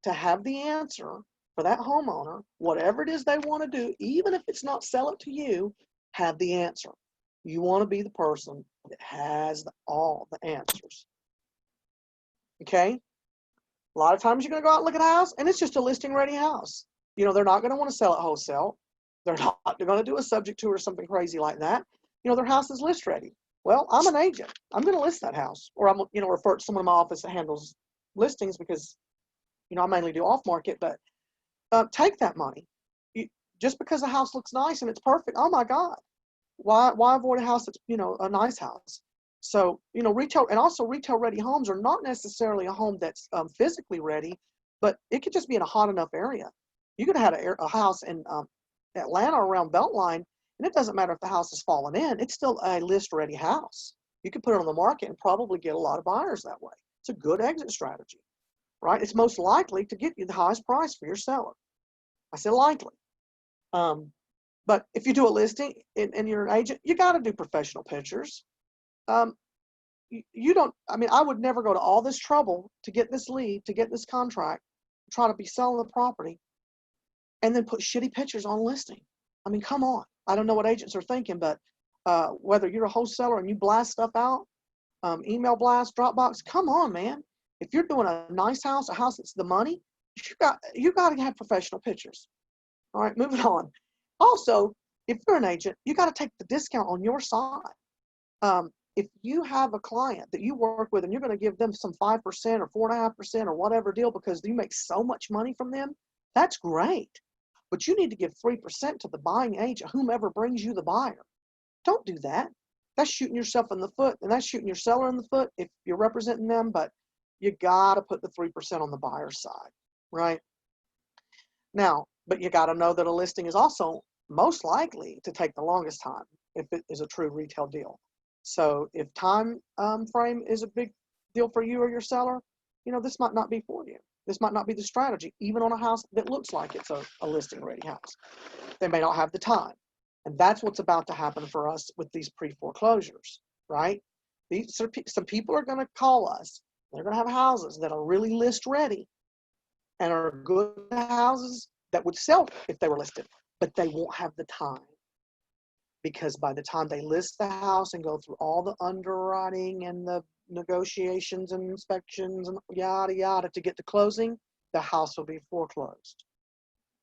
S2: to have the answer for that homeowner, whatever it is they want to do, even if it's not sell it to you, have the answer. You want to be the person that has all the answers. Okay? A lot of times you're going to go out and look at a house, and it's just a listing ready house. They're not going to want to sell it wholesale. They're going to do a subject to or something crazy like that. Their house is list ready. Well, I'm an agent. I'm going to list that house, or I'm refer to someone in my office that handles listings because I mainly do off market. But take that money. Just because a house looks nice and it's perfect, oh my God, why avoid a house that's a nice house? So retail, and also retail ready homes are not necessarily a home that's physically ready, but it could just be in a hot enough area. You could have had a house in Atlanta around Beltline, and it doesn't matter if the house has fallen in, it's still a list ready house. You could put it on the market and probably get a lot of buyers that way. It's a good exit strategy, right? It's most likely to get you the highest price for your seller. I said likely. But if you do a listing and you're an agent, you got to do professional pictures. You don't, I would never go to all this trouble to get this lead, to get this contract, try to be selling the property, and then put shitty pictures on listing. Come on. I don't know what agents are thinking, but whether you're a wholesaler and you blast stuff out, email blast, Dropbox, come on, man. If you're doing a nice house, a house that's the money, you got to have professional pictures. All right, moving on. Also, if you're an agent, you got to take the discount on your side. If you have a client that you work with and you're going to give them some 5% or 4.5% or whatever deal because you make so much money from them, that's great. But you need to give 3% to the buying agent, whomever brings you the buyer. Don't do that. That's shooting yourself in the foot, and that's shooting your seller in the foot if you're representing them, but you got to put the 3% on the buyer's side, right? Now, but you got to know that a listing is also most likely to take the longest time if it is a true retail deal. So if time frame is a big deal for you or your seller, this might not be for you. This might not be the strategy, even on a house that looks like it's a listing ready house. They may not have the time. And that's what's about to happen for us with these pre-foreclosures, right? Some people are going to call us. They're going to have houses that are really list ready and are good houses that would sell if they were listed, but they won't have the time. Because by the time they list the house and go through all the underwriting and the negotiations and inspections and yada, yada to get to closing, the house will be foreclosed.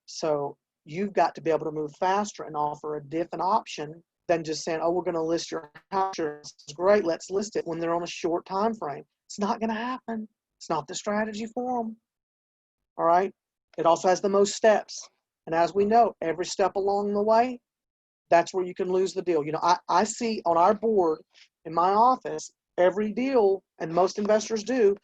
S2: So you've got to be able to move faster and offer a different option than just saying, oh, we're going to list your house. It's great. Let's list it when they're on a short time frame. It's not going to happen. It's not the strategy for them. All right. It also has the most steps. And as we know, every step along the way, that's where you can lose the deal. I see on our board in my office, every deal, and most investors do,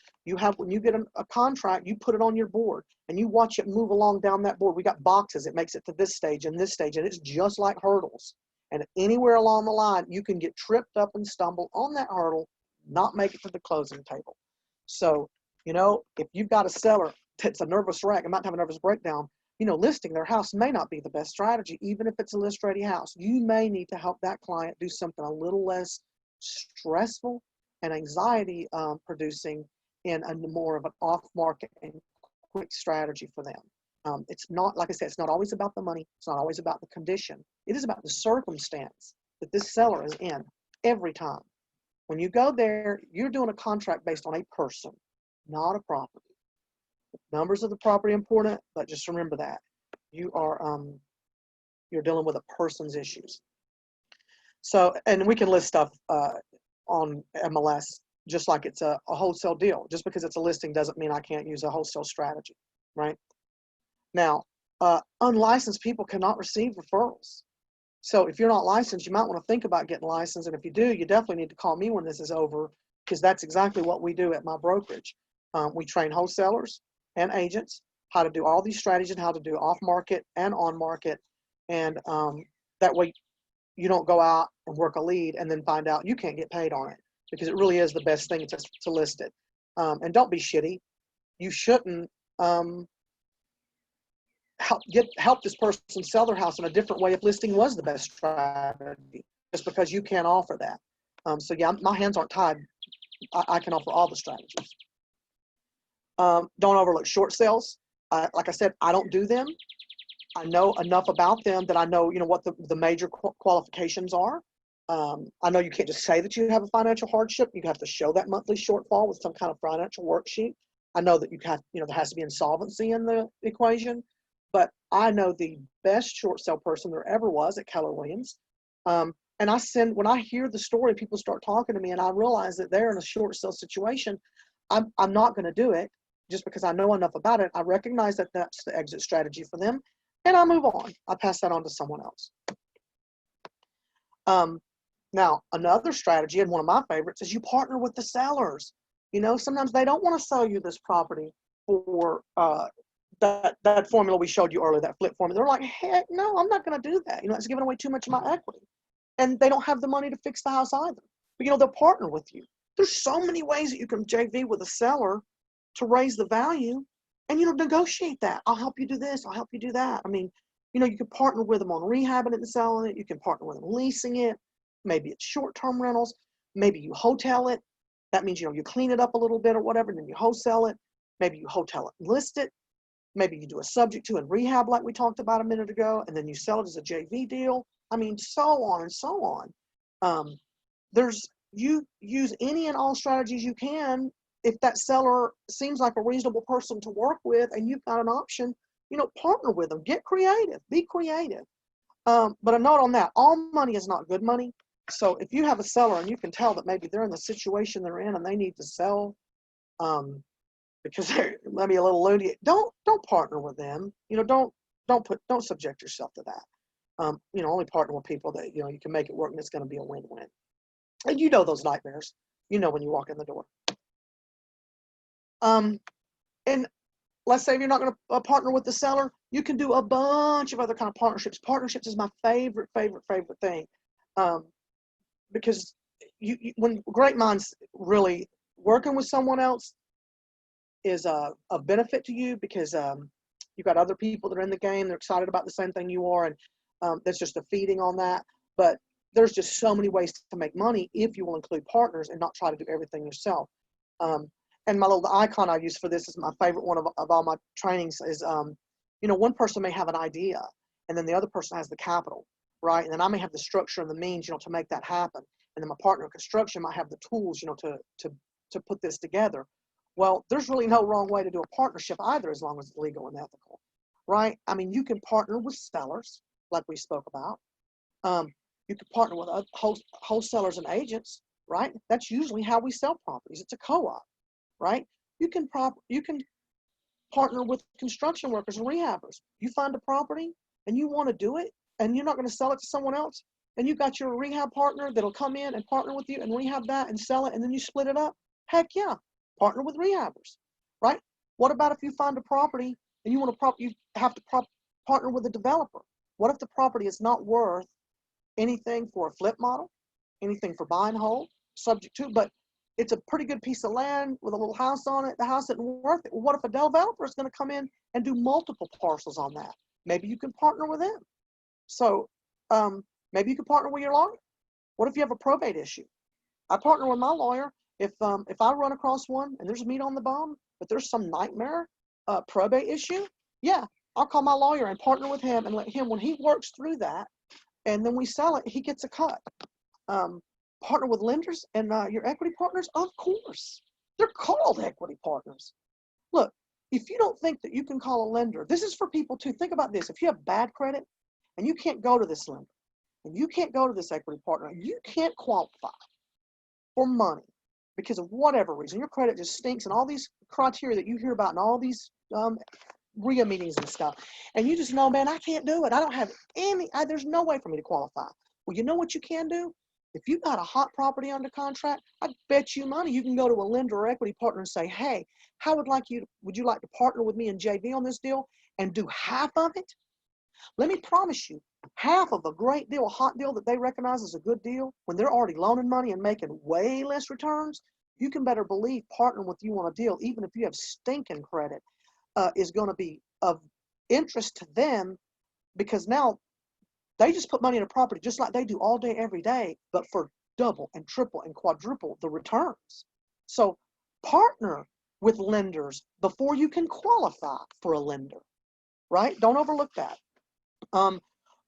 S2: when you get a contract, you put it on your board and you watch it move along down that board. We got boxes. It makes it to this stage and this stage, and it's just like hurdles. And anywhere along the line, you can get tripped up and stumble on that hurdle, not make it to the closing table. So, if you've got a seller that's a nervous wreck, about to have a nervous breakdown, listing their house may not be the best strategy, even if it's a list ready house. You may need to help that client do something a little less stressful and anxiety producing in a more of an off market and quick strategy for them. It's not, like I said, it's not always about the money. It's not always about the condition. It is about the circumstance that this seller is in every time. When you go there, you're doing a contract based on a person, not a property. Numbers of the property important, but just remember that you are you're dealing with a person's issues. So, and we can list stuff on MLS just like it's a wholesale deal. Just because it's a listing doesn't mean I can't use a wholesale strategy, right? Now, unlicensed people cannot receive referrals. So if you're not licensed, you might want to think about getting licensed. And if you do, you definitely need to call me when this is over, because that's exactly what we do at my brokerage. We train wholesalers and agents how to do all these strategies and how to do off market and on market. And that way you don't go out and work a lead and then find out you can't get paid on it, because it really is the best thing to list it. And don't be shitty. You shouldn't help this person sell their house in a different way if listing was the best strategy, just because you can't offer that. So yeah, my hands aren't tied. I can offer all the strategies. Don't overlook short sales. Like I said, I don't do them. I know enough about them that I know, what the major qualifications are. I know you can't just say that you have a financial hardship. You have to show that monthly shortfall with some kind of financial worksheet. I know that there has to be insolvency in the equation, but I know the best short sale person there ever was at Keller Williams. And when I hear the story, people start talking to me and I realize that they're in a short sale situation, I'm not going to do it just because I know enough about it. I recognize that that's the exit strategy for them, and I move on. I pass that on to someone else. Now, another strategy, and one of my favorites, is you partner with the sellers. Sometimes they don't want to sell you this property for that formula we showed you earlier, that flip formula. They're like, heck no, I'm not going to do that. It's giving away too much of my equity. And they don't have the money to fix the house either. But, they'll partner with you. There's so many ways that you can JV with a seller to raise the value and, negotiate that. I'll help you do this. I'll help you do that. I mean, you can partner with them on rehabbing it and selling it. You can partner with them leasing it. Maybe it's short-term rentals. Maybe you hotel it. That means, you clean it up a little bit or whatever, and then you wholesale it. Maybe you hotel it and list it. Maybe you do a subject to and rehab like we talked about a minute ago, and then you sell it as a JV deal. I mean, so on and so on. You use any and all strategies you can. If that seller seems like a reasonable person to work with and you've got an option, partner with them. Get creative. Be creative. But a note on that, all money is not good money. So if you have a seller and you can tell that maybe they're in the situation they're in and they need to sell because they're maybe a little loony, don't partner with them. Don't subject yourself to that. Only partner with people that, you can make it work and it's going to be a win-win. And those nightmares, when you walk in the door. And let's say if you're not going to partner with the seller, you can do a bunch of other kind of partnerships. Partnerships is my favorite thing. Because when great minds really working with someone else is of benefit to you, because you've got other people that are in the game, they're excited about the same thing you are, and there's just a feeding on that. But there's just so many ways to make money if you will include partners and not try to do everything yourself. And my little icon I use for this is my favorite one of all my trainings is, one person may have an idea and then the other person has the capital, right? And then I may have the structure and the means, to make that happen. And then my partner in construction might have the tools, to put this together. Well, there's really no wrong way to do a partnership either, as long as it's legal and ethical, right? I mean, you can partner with sellers, like we spoke about. You can partner with wholesalers and agents, right? That's usually how we sell properties. It's a co-op, right? You can partner with construction workers and rehabbers. You find a property and you want to do it, and you're not going to sell it to someone else, and you got your rehab partner that'll come in and partner with you and rehab that and sell it, and then you split it up. Heck yeah, partner with rehabbers, right? What about if you find a property and you have to partner with a developer? What if the property is not worth anything for a flip model, anything for buy and hold, subject to, but it's a pretty good piece of land with a little house on it. The house isn't worth it. Well, what if a developer is going to come in and do multiple parcels on that? Maybe you can partner with them. So maybe you can partner with your lawyer. What if you have a probate issue? I partner with my lawyer. If I run across one and there's meat on the bone, but there's some nightmare probate issue, yeah, I'll call my lawyer and partner with him and let him, when he works through that, and then we sell it, he gets a cut. Partner with lenders and your equity partners, of course. They're called equity partners. Look, if you don't think that you can call a lender, this is for people too. Think about this. If you have bad credit and you can't go to this lender and you can't go to this equity partner, you can't qualify for money because of whatever reason, your credit just stinks, and all these criteria that you hear about and all these RIA meetings and stuff, and you just know, man, I can't do it. I don't have there's no way for me to qualify. Well, you know what you can do? If you've got a hot property under contract, I bet you money you can go to a lender or equity partner and say, hey, would you like to partner with me and JV on this deal and do half of it? Let me promise you, half of a great deal, a hot deal that they recognize as a good deal, when they're already loaning money and making way less returns, you can better believe partnering with you on a deal, even if you have stinking credit, is going to be of interest to them, because now they just put money in a property just like they do all day, every day, but for double and triple and quadruple the returns. So partner with lenders before you can qualify for a lender, right? Don't overlook that.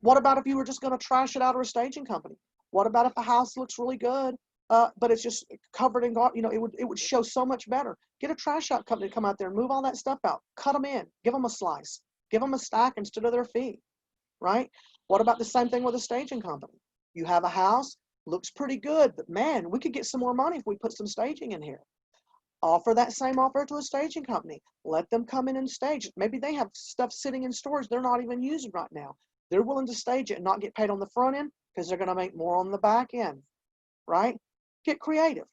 S2: What about if you were just going to trash it out of a staging company? What about if a house looks really good, but it's just covered in, it would show so much better. Get a trash out company to come out there and move all that stuff out. Cut them in. Give them a slice. Give them a stack instead of their fee, right? What about the same thing with a staging company? You have a house, looks pretty good, but man, we could get some more money if we put some staging in here. Offer that same offer to a staging company. Let them come in and stage it. Maybe they have stuff sitting in storage they're not even using right now. They're willing to stage it and not get paid on the front end because they're going to make more on the back end, right? Get creative.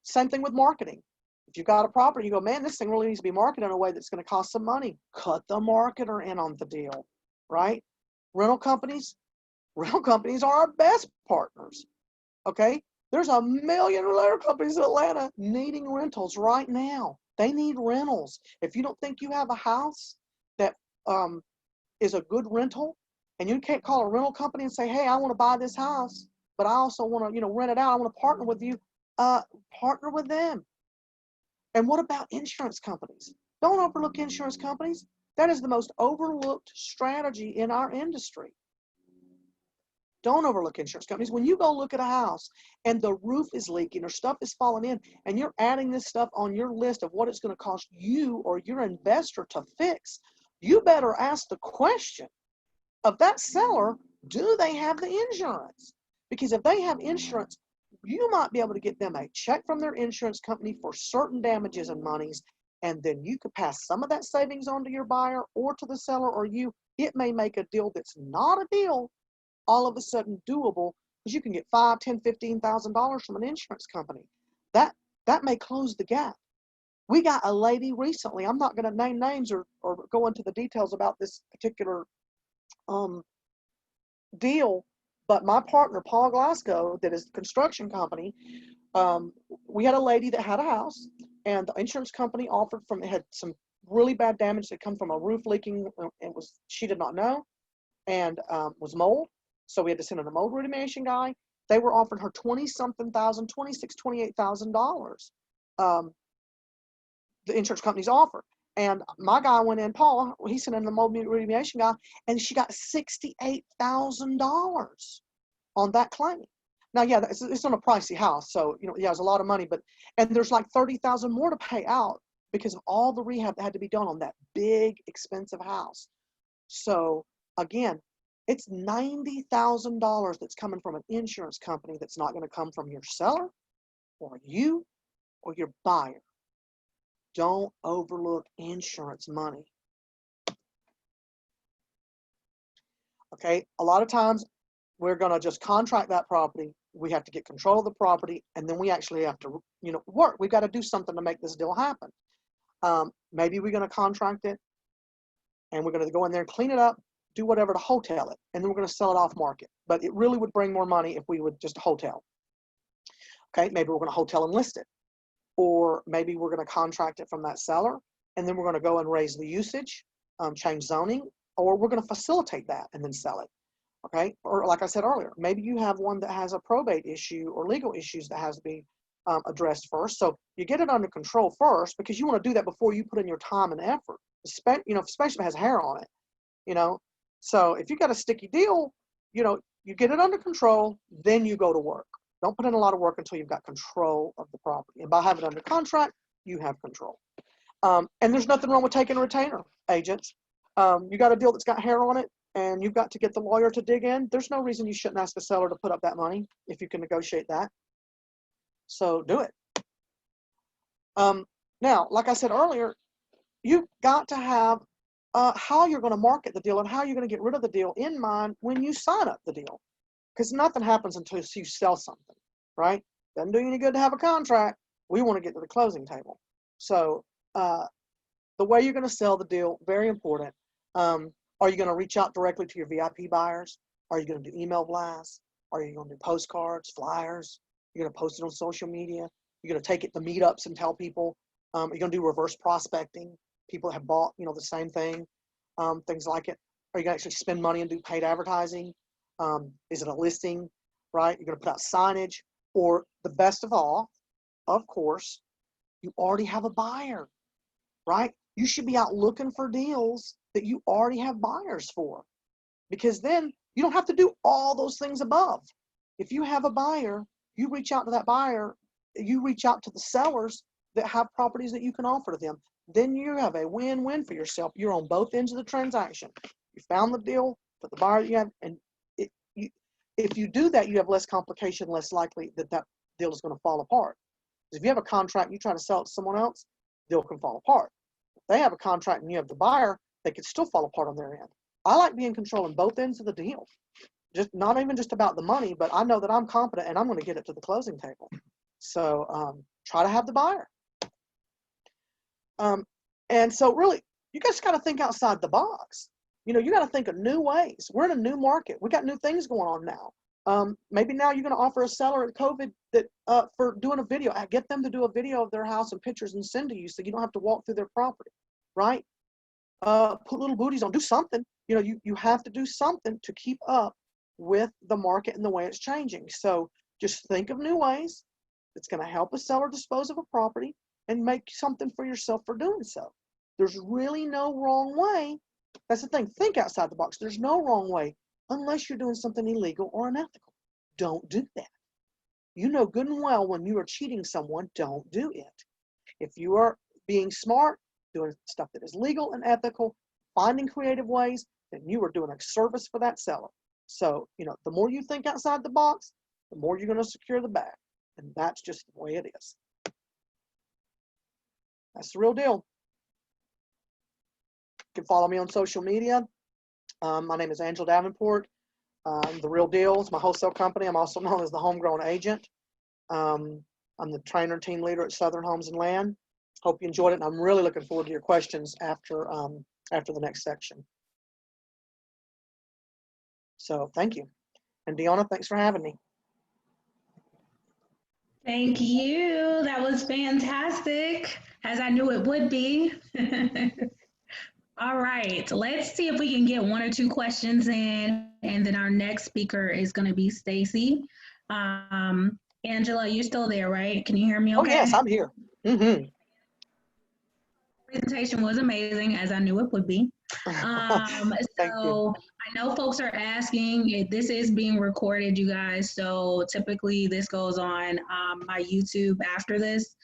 S2: Same thing with marketing. If you've got a property, you go, man, this thing really needs to be marketed in a way that's going to cost some money. Cut the marketer in on the deal, right? Rental companies are our best partners, okay? There's a million rental companies in Atlanta needing rentals right now. They need rentals. If you don't think you have a house that is a good rental, and you can't call a rental company and say, hey, I want to buy this house, but I also want to, rent it out. I want to partner with you. Partner with them. And what about insurance companies? Don't overlook insurance companies. That is the most overlooked strategy in our industry. Don't overlook insurance companies. When you go look at a house and the roof is leaking or stuff is falling in, and you're adding this stuff on your list of what it's going to cost you or your investor to fix, you better ask the question of that seller, do they have the insurance? Because if they have insurance, you might be able to get them a check from their insurance company for certain damages and monies, and then you could pass some of that savings on to your buyer or to the seller or you. It may make a deal that's not a deal all of a sudden doable, because you can get $5,000, $10,000, $15,000 from an insurance company. That may close the gap. We got a lady recently, I'm not going to name names or go into the details about this particular deal, but my partner, Paul Glasgow, that is the construction company, we had a lady that had a house, and the insurance company offered it had some really bad damage that come from a roof leaking. She did not know, and was mold. So we had to send in a mold remediation guy. They were offering her $20-something thousand, $26,000, $28,000. The insurance companies offered. And my guy went in, Paul, he sent in the mold remediation guy, and she got $68,000 on that claim. Now, yeah, it's on a pricey house. So, yeah, it's a lot of money, and there's like $30,000 more to pay out because of all the rehab that had to be done on that big, expensive house. So again, it's $90,000 that's coming from an insurance company that's not going to come from your seller or you or your buyer. Don't overlook insurance money. Okay, a lot of times we're going to just contract that property. We have to get control of the property, and then we actually have to, work. We've got to do something to make this deal happen. Maybe we're going to contract it, and we're going to go in there and clean it up, do whatever to hotel it, and then we're going to sell it off market. But it really would bring more money if we would just hotel. Okay, maybe we're going to hotel and list it, or maybe we're going to contract it from that seller, and then we're going to go and raise the usage, change zoning, or we're going to facilitate that and then sell it. Okay, or like I said earlier, maybe you have one that has a probate issue or legal issues that has to be addressed first. So you get it under control first, because you want to do that before you put in your time and effort, especially if it has hair on it. So if you got a sticky deal, you get it under control, then you go to work. Don't put in a lot of work until you've got control of the property. And by having it under contract, you have control. And there's nothing wrong with taking a retainer, agents. You got a deal that's got hair on it, and you've got to get the lawyer to dig in. There's no reason you shouldn't ask the seller to put up that money if you can negotiate that. So do it. Now, like I said earlier, you've got to have how you're going to market the deal and how you're going to get rid of the deal in mind when you sign up the deal. Because nothing happens until you sell something, right? Doesn't do you any good to have a contract. We want to get to the closing table. So the way you're going to sell the deal, very important. Are you going to reach out directly to your VIP buyers? Are you going to do email blasts? Are you going to do postcards, flyers? You're going to post it on social media? You're going to take it to meetups and tell people? You're going to do reverse prospecting. People have bought, the same thing, things like it. Are you going to actually spend money and do paid advertising? Is it a listing, right? You're going to put out signage, or the best of all, of course, you already have a buyer, right? You should be out looking for deals that you already have buyers for, because then you don't have to do all those things above. If you have a buyer, you reach out to that buyer, you reach out to the sellers that have properties that you can offer to them. Then you have a win-win for yourself. You're on both ends of the transaction. You found the deal for the buyer you have, and if you do that, you have less complication, less likely that that deal is going to fall apart. If you have a contract, you try to sell it to someone else, deal can fall apart. If they have a contract and you have the buyer, they could still fall apart on their end. I like being in control on both ends of the deal. Just not even just about the money, but I know that I'm competent and I'm going to get it to the closing table. So try to have the buyer. And so really, you guys got to think outside the box. You got to think of new ways. We're in a new market. We got new things going on now. Maybe now you're going to offer a seller at COVID that for doing a video, get them to do a video of their house and pictures and send to you so you don't have to walk through their property, right? Put little booties on, do something. You have to do something to keep up with the market and the way it's changing. So just think of new ways that's going to help a seller dispose of a property and make something for yourself for doing so. There's really no wrong way. That's the thing. Think outside the box. There's no wrong way unless you're doing something illegal or unethical. Don't do that. You know good and well when you are cheating someone, don't do it. If you are being smart, doing stuff that is legal and ethical, finding creative ways, then you are doing a service for that seller. So, the more you think outside the box, the more you're going to secure the bag. And that's just the way it is. That's the real deal. You can follow me on social media. My name is Angela Davenport. The Real Deal is my wholesale company. I'm also known as the Homegrown Agent. I'm the trainer team leader at Southern Homes and Land. Hope you enjoyed it, and I'm really looking forward to your questions after the next section. So thank you. And Deanna, thanks for having me.
S1: Thank you. That was fantastic, as I knew it would be. All right, let's see if we can get one or two questions in, and then our next speaker is going to be Stacy. Angela, you're still there, right? Can you hear me okay?
S2: Oh, yes, I'm here. Mm-hmm.
S1: Presentation was amazing, as I knew it would be. So I know folks are asking, this is being recorded, you guys. So typically this goes on my YouTube after this.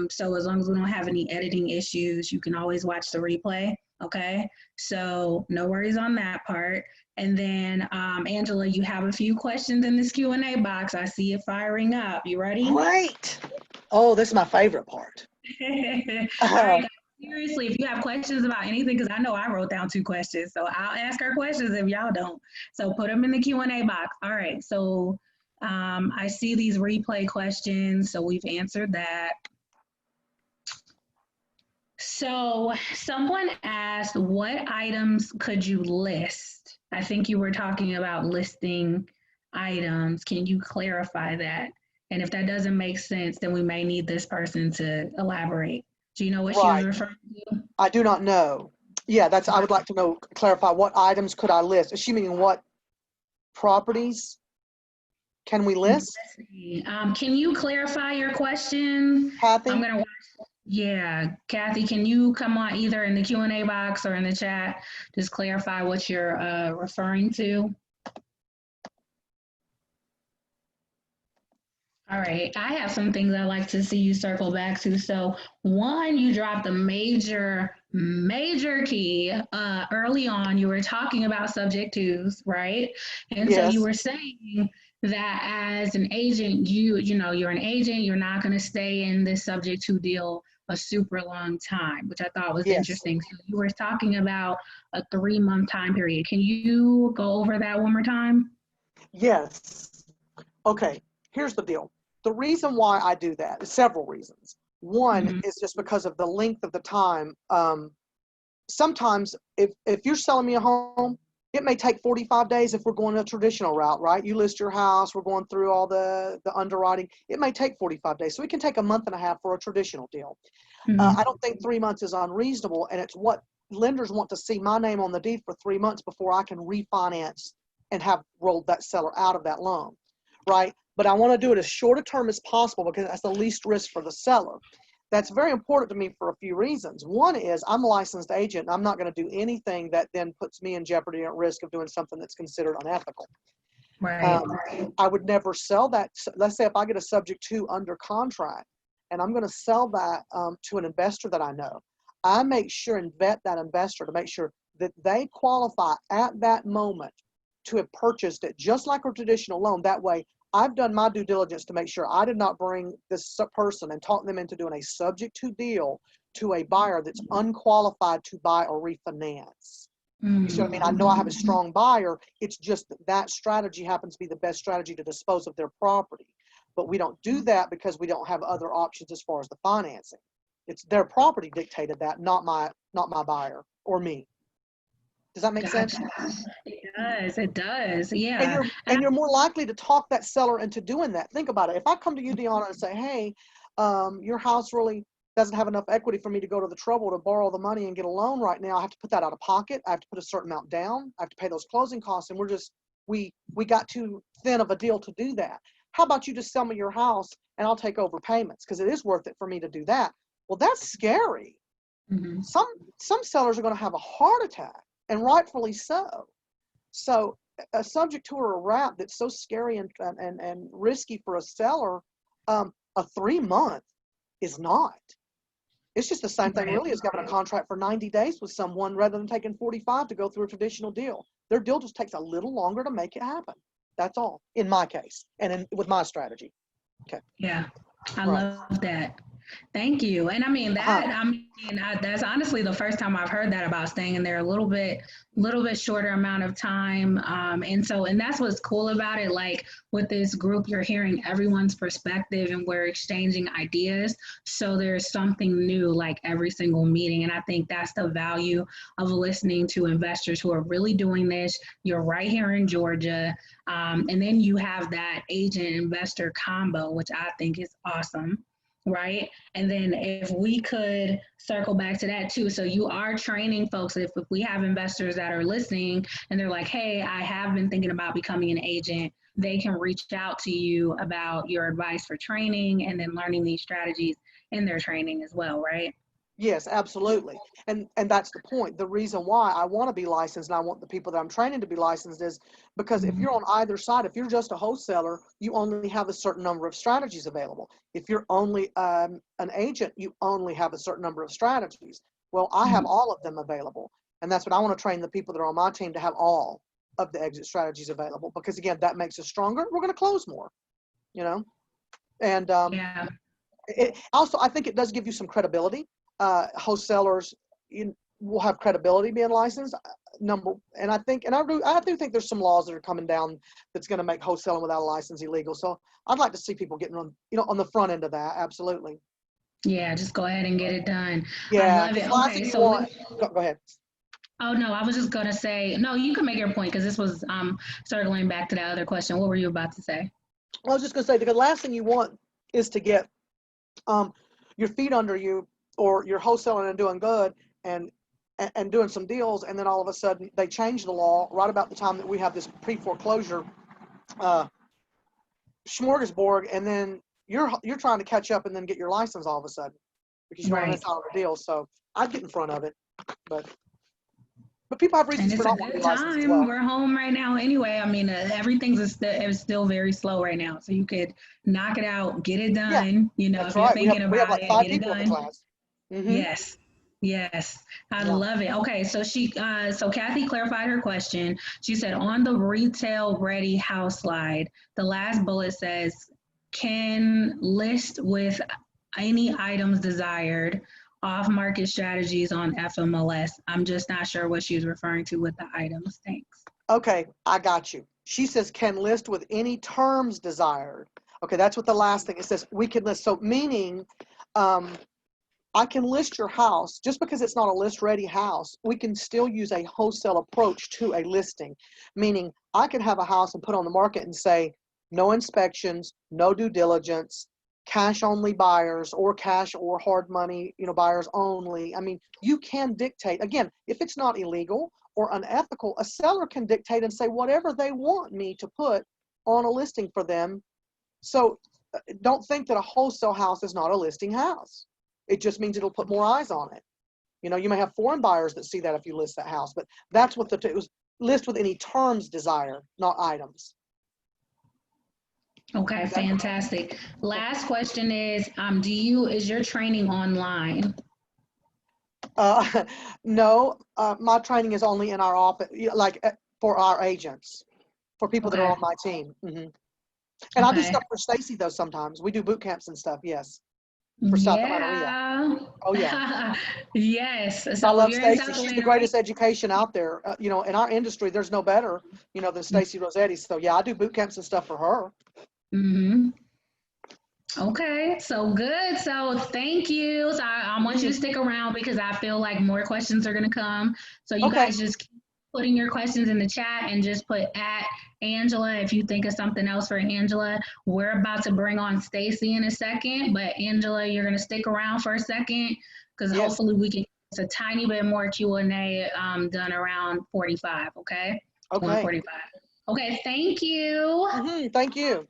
S1: So as long as we don't have any editing issues, you can always watch the replay. Okay, so no worries on that part. And then Angela, you have a few questions in this Q&A box. I see it firing up. You ready?
S2: Great. Oh, this is my favorite part.
S1: All right, seriously, if you have questions about anything, because I know I wrote down 2 questions, so I'll ask her questions if y'all don't. So put them in the Q&A box. All right, so I see these replay questions, so we've answered that. So someone asked, what items could you list? I think you were talking about listing items. Can you clarify that? And if that doesn't make sense, then we may need this person to elaborate. Do you know what she was referring to?
S2: I do not know. Yeah, I would like to know, clarify, what items could I list? Is she meaning what properties can we list?
S1: Can you clarify your question?
S2: Kathy?
S1: I'm going to watch. Yeah, Kathy, can you come on either in the Q&A box or in the chat? Just clarify what you're referring to. All right, I have some things I'd like to see you circle back to. So one, you dropped a major key early on. You were talking about subject twos, right? And yes. So you were saying that as an agent, you know, you're an agent, you're not going to stay in this subject to deal a super long time, which I thought was
S2: Yes.
S1: interesting. So you were talking about a 3 month time period. Can you go over that one more time?
S2: Yes. Okay. Here's the deal. The reason why I do that is several reasons. One
S1: Mm-hmm.
S2: is just because of the length of the time. Sometimes if you're selling me a home, it may take 45 days if we're going a traditional route, right? You list your house, we're going through all the underwriting. It may take 45 days. So we can take a month and a half for a traditional deal. I
S1: Mm-hmm.
S2: don't think 3 months is unreasonable, and it's what lenders want to see my name on the deed for 3 months before I can refinance and have rolled that seller out of that loan, right? But I want to do it as short a term as possible because that's the least risk for the seller. That's very important to me for a few reasons. One is I'm a licensed agent, and I'm not going to do anything that then puts me in jeopardy and at risk of doing something that's considered unethical.
S1: Right.
S2: Um, I would never sell that. Let's say if I get a subject to under contract and I'm going to sell that to an investor that I know, I make sure and vet that investor to make sure that they qualify at that moment to have purchased it just like a traditional loan. That way, I've done my due diligence to make sure I did not bring this person and talk them into doing a subject to deal to a buyer that's unqualified to buy or refinance. You see what I mean? I know I have a
S1: Mm-hmm.
S2: strong buyer. It's just that that strategy happens to be the best strategy to dispose of their property. But we don't do that because we don't have other options as far as the financing. It's their property dictated that, not my buyer or me. Does that make sense?
S1: Gotcha. It does. It does.
S2: And
S1: Yeah.
S2: you're
S1: And
S2: and you're more likely to talk that seller into doing that. Think about it. If I come to you, Deanna, and say, "Hey, your house really doesn't have enough equity for me to go to the trouble to borrow the money and get a loan right now. I have to put that out of pocket. I have to put a certain amount down. I have to pay those closing costs, and we got too thin of a deal to do that. How about you just sell me your house and I'll take over payments because it is worth it for me to do that." Well, that's scary.
S1: mhm.
S2: Some some sellers are going to have a heart attack, and rightfully so. So a subject to or a wrap that's so scary and risky for a seller, a 3 month is not. It's just the same thing
S1: Right.
S2: really as having a contract for 90 days with someone rather than taking 45 to go through a traditional deal. Their deal just takes a little longer to make it happen. That's all in my case and with my strategy. Okay.
S1: Yeah. I
S2: Right.
S1: love that. Thank you. And I mean
S2: Uh-huh.
S1: that's honestly the first time I've heard that about staying in there little bit shorter amount of time. And that's what's cool about it. Like with this group, you're hearing everyone's perspective and we're exchanging ideas. So there's something new like every single meeting. And I think that's the value of listening to investors who are really doing this. You're right here in Georgia. And then you have that agent investor combo, which I think is awesome, right? And then if we could circle back to that too. So you are training folks. If we have investors that are listening and they're like, hey, I have been thinking about becoming an agent, they can reach out to you about your advice for training and then learning these strategies in their training as well, right?
S2: Yes, absolutely. And that's the point. The reason why I want to be licensed and I want the people that I'm training to be licensed is because if
S1: Mm-hmm.
S2: you're on either side, if you're just a wholesaler, you only have a certain number of strategies available. If you're only an agent, you only have a certain number of strategies. Well, I have all of them available. And that's what I want to train the people that are on my team to have all of the exit strategies available because again, that makes us stronger. We're going to close more, you know? And
S1: Yeah.
S2: also, I think it does give you some credibility. Wholesalers will have credibility being licensed. And I do think there's some laws that are coming down that's going to make wholesaling without a license illegal. So I'd like to see people getting on the front end of that. Absolutely.
S1: Yeah, just go ahead and get it done. I
S2: Yeah,
S1: love
S2: because
S1: it.
S2: the last
S1: Okay,
S2: thing you
S1: so
S2: want. Go ahead.
S1: oh no, I was just gonna say no. You can make your point because this was circling back to that other question. What were you about to say?
S2: I was just going to say because the last thing you want is to get um, your feet under you or you're wholesaling and doing good and doing some deals, and then all of a sudden they change the law right about the time that we have this pre-foreclosure uh, smorgasbord, and then you're trying to catch up and then get your license all of a sudden because you don't
S1: Right.
S2: understand the deal. So I'd get in front of it, but people have
S1: And
S2: reasons for
S1: it's a
S2: not wanting to
S1: good
S2: be licensed as
S1: time.
S2: well.
S1: We're home right now anyway. I mean, is still very slow right now. So you could knock it out, get it
S2: Yeah,
S1: done. You know,
S2: that's
S1: if you're
S2: right.
S1: thinking
S2: We have
S1: about
S2: like
S1: it,
S2: five
S1: get it
S2: people in the
S1: done.
S2: class. Hmm.
S1: Yes. Yes, I
S2: Yeah.
S1: love it. Okay, so Kathy clarified her question. She said on the retail ready house slide, the last bullet says, can list with any items desired, off market strategies on FMLS. I'm just not sure what she was referring to with the items. Thanks.
S2: Okay, I got you. She says can list with any terms desired. Okay, that's what the last thing it says. We can list. So meaning, um, I can list your house just because it's not a list ready house. We can still use a wholesale approach to a listing, meaning I can have a house and put on the market and say no inspections, no due diligence, cash only buyers or cash or hard money, buyers only. I mean, you can dictate again, if it's not illegal or unethical, a seller can dictate and say whatever they want me to put on a listing for them. So don't think that a wholesale house is not a listing house. It just means it'll put more eyes on it. You may have foreign buyers that see that if you list that house, but that's what it was, list with any terms desired, not items.
S1: Okay, fantastic. Last question is, is your training online?
S2: No, my training is only in our office, like for our agents, for people that are
S1: Okay.
S2: on my team. And I do
S1: Okay.
S2: stuff for Stacy though sometimes. We do boot camps and stuff, yes, for South Atlanta RIA.
S1: Yeah.
S2: Oh yeah.
S1: Yes.
S2: I
S1: So if
S2: love
S1: you're in
S2: Stacy.
S1: South
S2: She's the
S1: Atlanta,
S2: greatest education out there. In our industry, there's no better, than Stacy Rossetti. So yeah, I do boot camps and stuff for her.
S1: mm-hmm. Okay, so good. So thank you. So I want you to stick around because I feel like more questions are going to come. So you
S2: Okay.
S1: guys just keep putting your questions in the chat and just put at Angela if you think of something else for Angela. We're about to bring on Stacy in a second, but Angela, you're going to stick around for a second because
S2: Yes.
S1: hopefully we can get a tiny bit more Q&A done around 45. Okay.
S2: Okay.
S1: 145. Okay. Thank you.
S2: Thank you.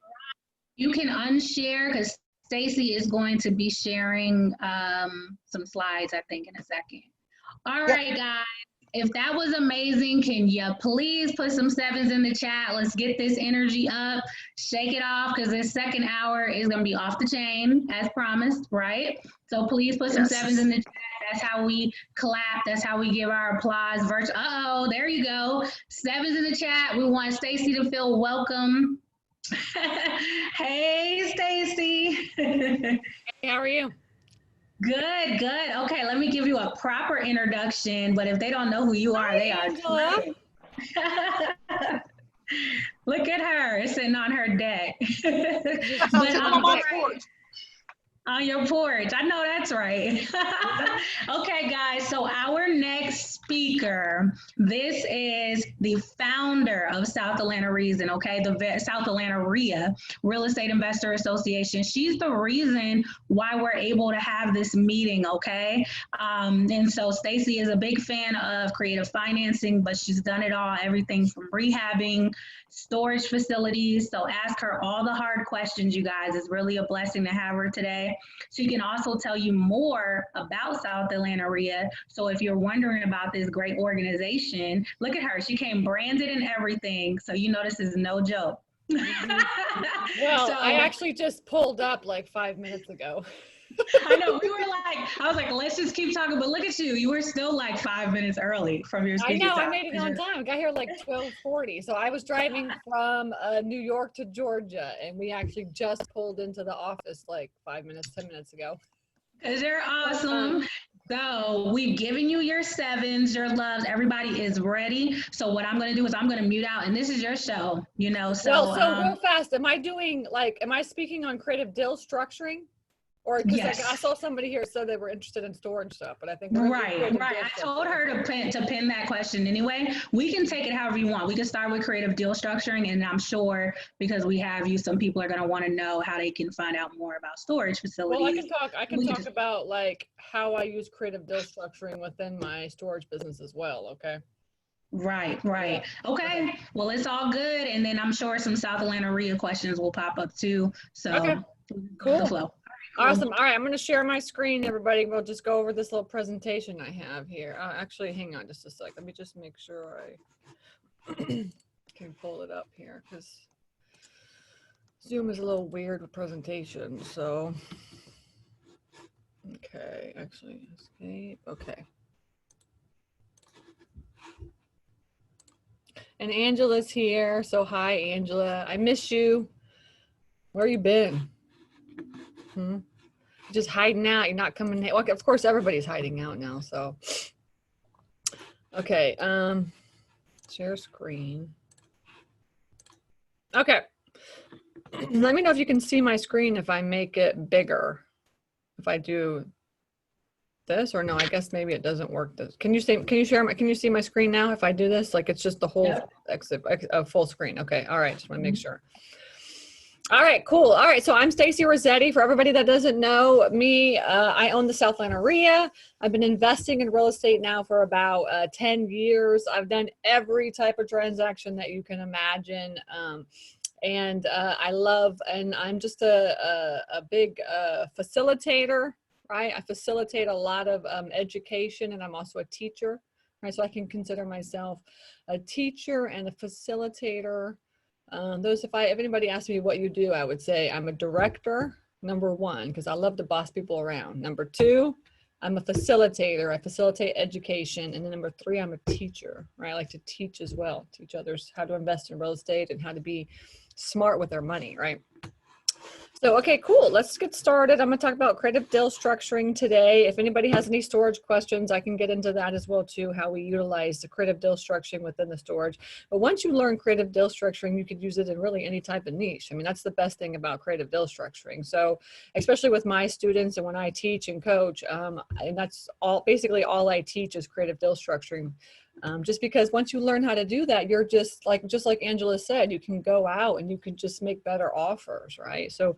S1: You can unshare because Stacy is going to be sharing some slides, I think, in a second. All right, guys. If that was amazing, can you please put some sevens in the chat? Let's get this energy up, shake it off, because this second hour is going to be off the chain, as promised, right? So please put some sevens in the chat. That's how we clap. That's how we give our applause. Uh-oh, there you go. Sevens in the chat. We want Stacy to feel welcome. Hey, Stacy.
S3: Hey, how are you?
S1: Good, good. Okay, let me give you a proper introduction, but if they don't know who you are, they
S3: Angela.
S1: are. Look at her sitting on her deck. On your porch. I know that's right. Okay, guys. So our next speaker, this is the founder of South Atlanta Reason, okay? The South Atlanta RIA, Real Estate Investor Association. She's the reason why we're able to have this meeting, okay? And so Stacy is a big fan of creative financing, but she's done it all, everything from rehabbing, storage facilities. So ask her all the hard questions, you guys. It's really a blessing to have her today. She can also tell you more about South Atlanta RIA. So if you're wondering about this great organization, look at her. She came branded and everything. So you know this is no joke.
S3: Well, so, I actually just pulled up like 5 minutes ago.
S1: I know, I was like, let's just keep talking, but look at you. You were still like 5 minutes early from your speaking time.
S3: I made it on time. I got here like 12:40. So I was driving from New York to Georgia, and we actually just pulled into the office like 5 minutes, 10 minutes ago.
S1: Because you're awesome. So we've given you your sevens, your loves. Everybody is ready. So what I'm going to do is I'm going to mute out, and this is your show, So,
S3: real fast, am I speaking on creative deal structuring? Or because
S1: yes.
S3: I saw somebody here said they were interested in storage stuff, but I think
S1: right. I told her to pin that question anyway. We can take it however you want. We can start with creative deal structuring, and I'm sure because we have you, some people are going to want to know how they can find out more about storage facilities.
S3: Well, I can talk about like how I use creative deal structuring within my storage business as well. Okay.
S1: Right. Yeah. Okay. Well, it's all good, and then I'm sure some South Atlanta RIA questions will pop up too. So
S3: okay. Cool.
S1: The flow.
S3: Awesome. All right, I'm going to share my screen, everybody. We'll just go over this little presentation I have here. Actually, hang on just a sec. Let me just make sure I can pull it up here because Zoom is a little weird with presentation. So Okay, actually, escape. Okay. And Angela's here. So hi, Angela. I miss you. Where you been? Hmm? Just hiding out. You're not coming. Well, of course, everybody's hiding out now. So, okay. Share screen. Okay. Let me know if you can see my screen if I make it bigger. If I do this or no, I guess maybe it doesn't work. This. Can you see my screen now if I do this? Like it's just the whole full screen. Okay. All right. Just want to make sure. All right, cool. All right, so I'm Stacy Rossetti. For everybody that doesn't know me, I own the South Atlanta RIA. I've been investing in real estate now for about 10 years. I've done every type of transaction that you can imagine. And I love, and I'm just a big facilitator, right? I facilitate a lot of education, and I'm also a teacher, right? So I can consider myself a teacher and a facilitator. If anybody asks me what you do, I would say I'm a director, number one, because I love to boss people around. Number two, I'm a facilitator. I facilitate education. And then number three, I'm a teacher, right? I like to teach as well, teach others how to invest in real estate and how to be smart with their money, right? So, okay, cool. Let's get started. I'm going to talk about creative deal structuring today. If anybody has any storage questions, I can get into that as well too, how we utilize the creative deal structuring within the storage. But once you learn creative deal structuring, you could use it in really any type of niche. I mean, that's the best thing about creative deal structuring. So, especially with my students and when I teach and coach, and that's basically all I teach is creative deal structuring. Just because once you learn how to do that, you're just like Angela said, you can go out and you can just make better offers, right? So,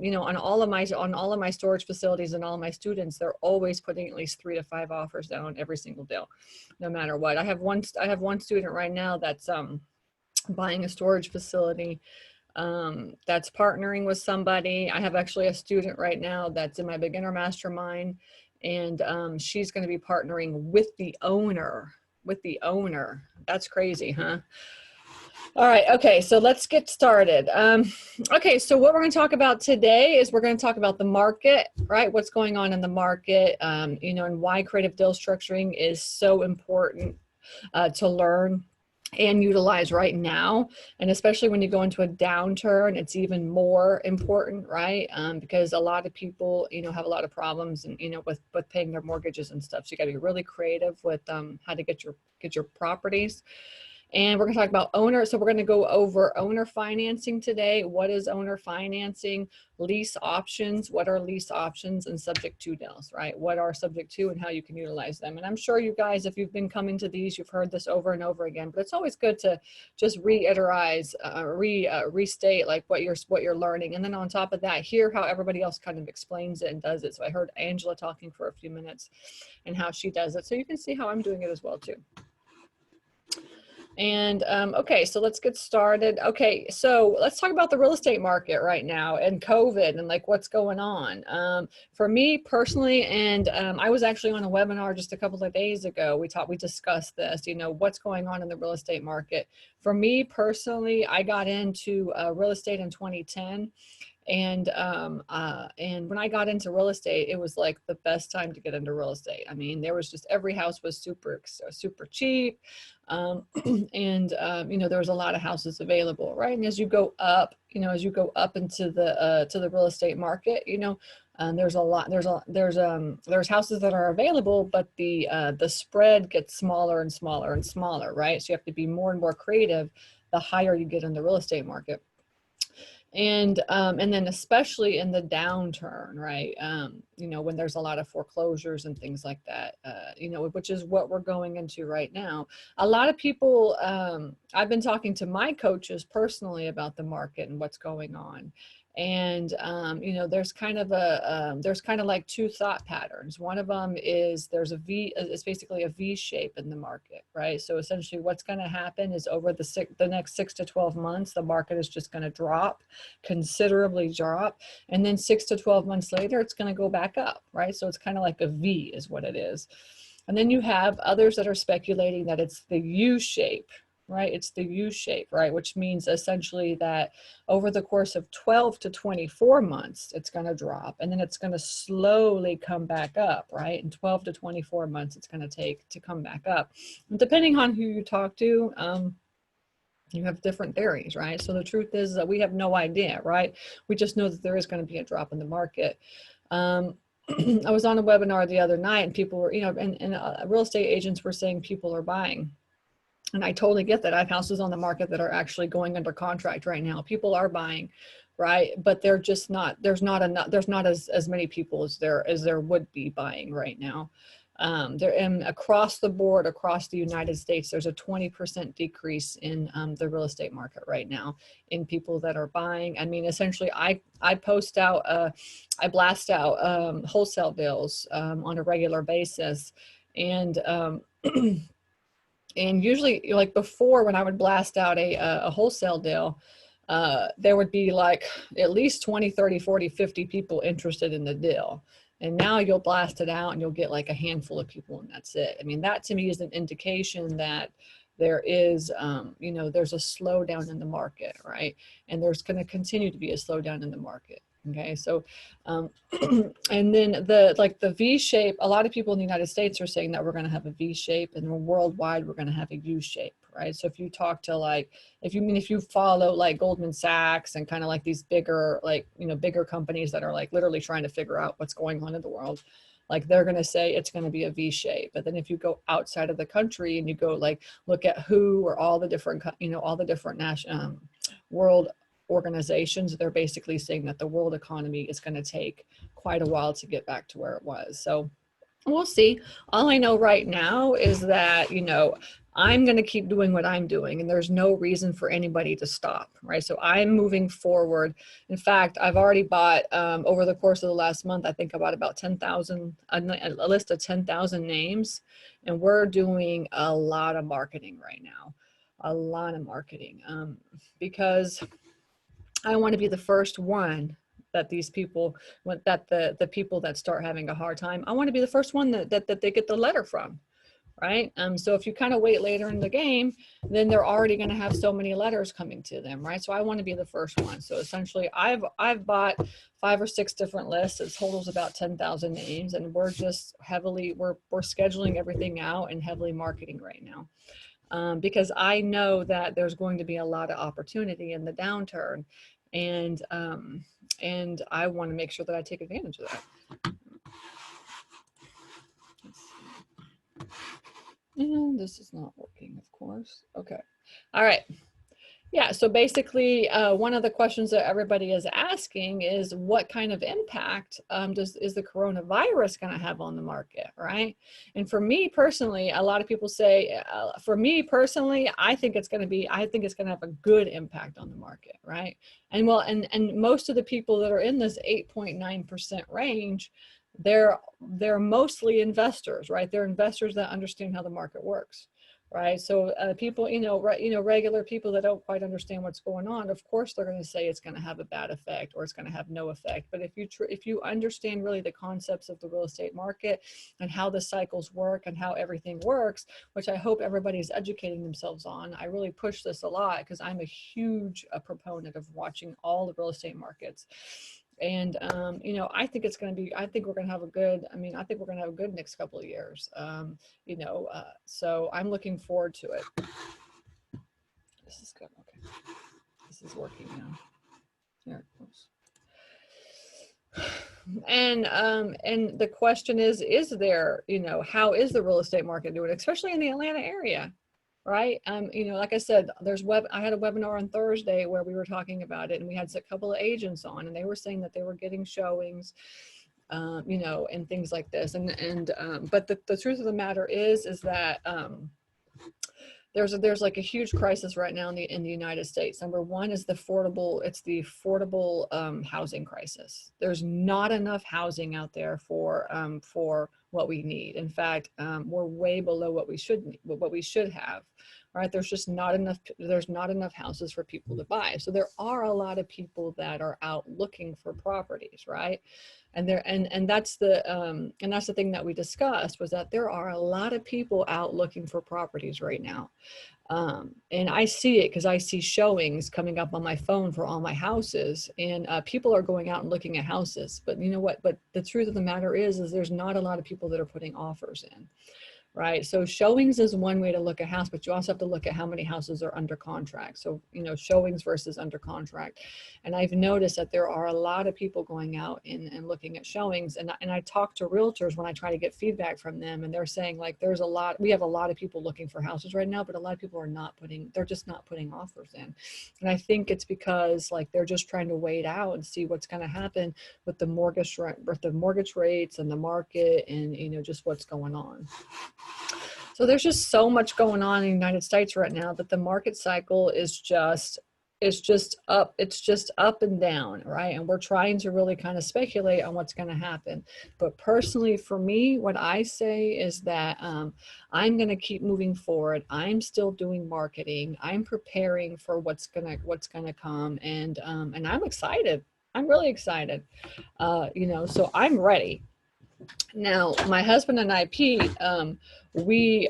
S3: you know, on all of my storage facilities and all of my students, they're always putting at least 3 to 5 offers down on every single deal, no matter what. I have one student right now that's buying a storage facility that's partnering with somebody. I have actually a student right now that's in my beginner mastermind, and she's going to be partnering with the owner. That's crazy, huh? All right, okay, so let's get started. Okay, so what we're going to talk about today is we're going to talk about the market, right? What's going on in the market, you know, and why creative deal structuring is so important to learn and utilize right now. And especially when you go into a downturn, it's even more important, right? Because a lot of people, you know, have a lot of problems and, you know, with paying their mortgages and stuff. So you got to be really creative with how to get your properties. And we're going to talk about owner. So we're going to go over owner financing today. What is owner financing? Lease options. What are lease options? And subject to deals, right? What are subject to and how you can utilize them. And I'm sure you guys, if you've been coming to these, you've heard this over and over again, but it's always good to just restate like what you're learning. And then on top of that, hear how everybody else kind of explains it and does it. So I heard Angela talking for a few minutes and how she does it. So you can see how I'm doing it as well too. And okay, so let's get started. Okay, so let's talk about the real estate market right now and COVID and like what's going on. For me personally, and I was actually on a webinar just a couple of days ago. We discussed this, you know, what's going on in the real estate market. For me personally, I got into real estate in 2010. And when I got into real estate, it was like the best time to get into real estate. I mean, there was just every house was super cheap. And you know, there was a lot of houses available, right? And as you go up, you know, into the to the real estate market, you know, there's houses that are available, but the spread gets smaller and smaller and smaller, right? So you have to be more and more creative the higher you get in the real estate market. And then especially in the downturn, right? You know, when there's a lot of foreclosures and things like that, you know, which is what we're going into right now. A lot of people, I've been talking to my coaches personally about the market and what's going on. And, you know, there's kind of like two thought patterns. One of them is it's basically a V shape in the market, right? So essentially what's going to happen is over the next 6 to 12 months, the market is just going to considerably drop. And then 6 to 12 months later, it's going to go back up, right? So it's kind of like a V is what it is. And then you have others that are speculating that it's the U shape, right? It's the U shape, right? Which means essentially that over the course of 12 to 24 months, it's going to drop, and then it's going to slowly come back up, right? In 12 to 24 months, it's going to take to come back up. And depending on who you talk to, you have different theories, right? So the truth is that we have no idea, right? We just know that there is going to be a drop in the market. I was on a webinar the other night, and people were, and real estate agents were saying people are buying. And I totally get that. I have houses on the market that are actually going under contract right now. People are buying, right? But they're just not, there's not as many people as there would be buying right now. And across the board, across the United States, there's a 20% decrease in the real estate market right now in people that are buying. I mean, essentially, I blast out wholesale deals on a regular basis. And and usually, like before, when I would blast out a wholesale deal, there would be like at least 20, 30, 40, 50 people interested in the deal. And now you'll blast it out and you'll get like a handful of people, and that's it. I mean, that to me is an indication that there is, there's a slowdown in the market, right? And there's going to continue to be a slowdown in the market. Okay, so, and then the V shape, a lot of people in the United States are saying that we're going to have a V shape, and worldwide we're going to have a U shape, right? So if you talk to if you follow like Goldman Sachs and kind of like these bigger, bigger companies that are like literally trying to figure out what's going on in the world, like they're going to say it's going to be a V shape. But then if you go outside of the country and you go like look at who or all the different, all the different national world organizations, they're basically saying that the world economy is going to take quite a while to get back to where it was. So we'll see. All I know right now is that, I'm going to keep doing what I'm doing, and there's no reason for anybody to stop, right? So I'm moving forward. In fact, I've already bought, over the course of the last month, I think I bought about 10,000, a list of 10,000 names, and we're doing a lot of marketing right now, a lot of marketing, because I want to be the first one that these people, that the people that start having a hard time, I want to be the first one that they get the letter from, right? So if you kind of wait later in the game, then they're already going to have so many letters coming to them, right? So I want to be the first one. So essentially, I've bought 5 or 6 different lists. It totals about 10,000 names, and we're just we're scheduling everything out and heavily marketing right now. Because I know that there's going to be a lot of opportunity in the downturn, and I want to make sure that I take advantage of that. And this is not working, of course. Okay. All right. Yeah, so basically, one of the questions that everybody is asking is what kind of impact is the coronavirus going to have on the market, right? And for me personally, a lot of people say, for me personally, I think it's going to have a good impact on the market, right? And and most of the people that are in this 8.9% range, they're mostly investors, right? They're investors that understand how the market works. Right. So people, regular people that don't quite understand what's going on, of course, they're going to say it's going to have a bad effect or it's going to have no effect. But if you understand really the concepts of the real estate market and how the cycles work and how everything works, which I hope everybody's educating themselves on, I really push this a lot because I'm a huge proponent of watching all the real estate markets. And, I think we're going to have a good, next couple of years, so I'm looking forward to it. This is good. Okay. This is working now. There it goes. And the question is there, how is the real estate market doing, especially in the Atlanta area? Right. Like I said, I had a webinar on Thursday where we were talking about it, and we had a couple of agents on, and they were saying that they were getting showings, and things like this. But the truth of the matter is that, there's like a huge crisis right now in the United States. Number one is the affordable housing crisis. There's not enough housing out there for what we need. In fact, we're way below what we should have, right? There's just not enough houses for people to buy. So there are a lot of people that are out looking for properties, right? And that's the thing that we discussed, was that there are a lot of people out looking for properties right now. And I see it because I see showings coming up on my phone for all my houses, and people are going out and looking at houses. But you know what? But the truth of the matter is there's not a lot of people that are putting offers in. Right. So showings is one way to look at house, but you also have to look at how many houses are under contract. So, you know, showings versus under contract. And I've noticed that there are a lot of people going out and looking at showings. And I talk to realtors when I try to get feedback from them, and they're saying like, we have a lot of people looking for houses right now, but a lot of people are they're just not putting offers in. And I think it's because like, they're just trying to wait out and see what's going to happen with the mortgage rates and the market, and, you know, just what's going on. So there's just so much going on in the United States right now that the market cycle is just up. It's just up and down, right? And we're trying to really kind of speculate on what's going to happen. But personally, for me, what I say is that I'm going to keep moving forward. I'm still doing marketing. I'm preparing for what's gonna come, and I'm excited. I'm really excited. You know, so I'm ready. Now, my husband and I, Pete, we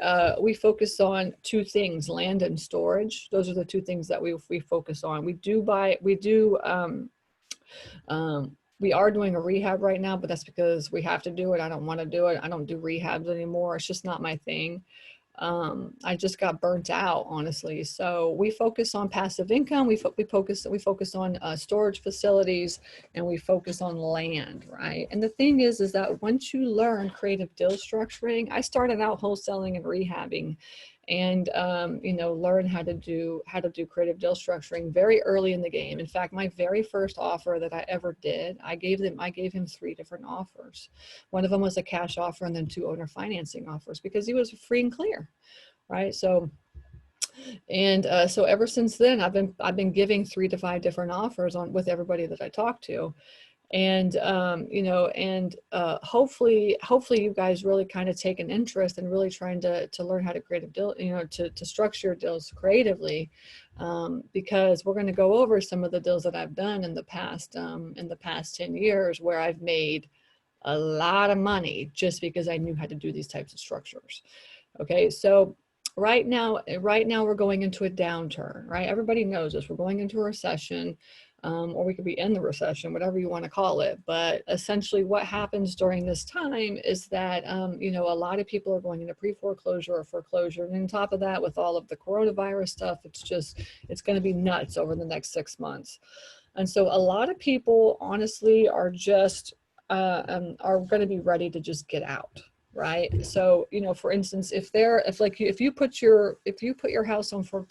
S3: focus on two things: land and storage. Those are the two things that we focus on. We are doing a rehab right now, but that's because we have to do it. I don't want to do it. I don't do rehabs anymore. It's just not my thing. I just got burnt out, honestly. So we focus on passive income. We focus on storage facilities, and we focus on land, right? And the thing is that once you learn creative deal structuring, I started out wholesaling and rehabbing, and you know, learn how to do creative deal structuring very early in the game. In fact, my very first offer that I ever did, I gave him 3 different offers. One of them was a cash offer, and then 2 owner financing offers, because he was free and clear, right? So ever since then, I've been giving 3 to 5 different offers with everybody that I talk to. And, you know, and hopefully you guys really kind of take an interest in really trying to learn how to create a deal, you know, to structure your deals creatively, because we're going to go over some of the deals that I've done in the past 10 years, where I've made a lot of money just because I knew how to do these types of structures. Okay, so right now we're going into a downturn, right? Everybody knows this. We're going into a recession. Or we could be in the recession, whatever you want to call it. But essentially what happens during this time is that, you know, a lot of people are going into pre-foreclosure or foreclosure. And on top of that, with all of the coronavirus stuff, it's going to be nuts over the next 6 months. And so a lot of people honestly are just, are going to be ready to just get out. Right. So, you know, for instance, if you put your house on for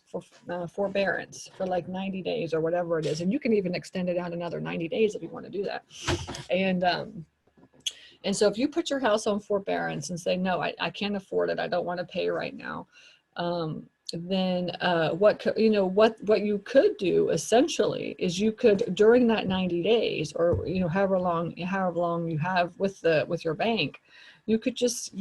S3: forbearance for like 90 days or whatever it is, and you can even extend it out another 90 days if you want to do that. And so if you put your house on forbearance and say, no, I can't afford it, I don't want to pay right now. Then what you could do essentially is you could, during that 90 days, or, you know, however long you have with your bank, you could just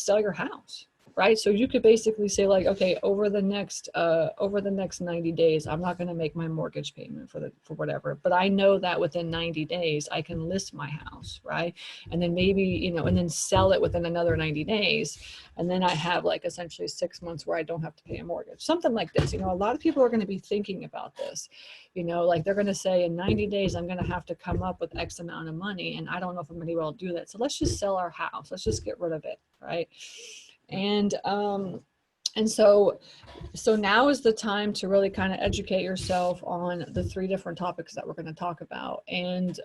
S3: sell your house, right? So you could basically say like, okay, over the next 90 days, I'm not going to make my mortgage payment for whatever, but I know that within 90 days I can list my house, right? And then maybe, you know, and then sell it within another 90 days. And then I have like essentially 6 months where I don't have to pay a mortgage, something like this. You know, a lot of people are going to be thinking about this, you know, like they're going to say in 90 days, I'm going to have to come up with X amount of money. And I don't know if I'm going to be able to do that. So let's just sell our house. Let's just get rid of it. Right. And so now is the time to really kind of educate yourself on the 3 different topics that we're going to talk about, and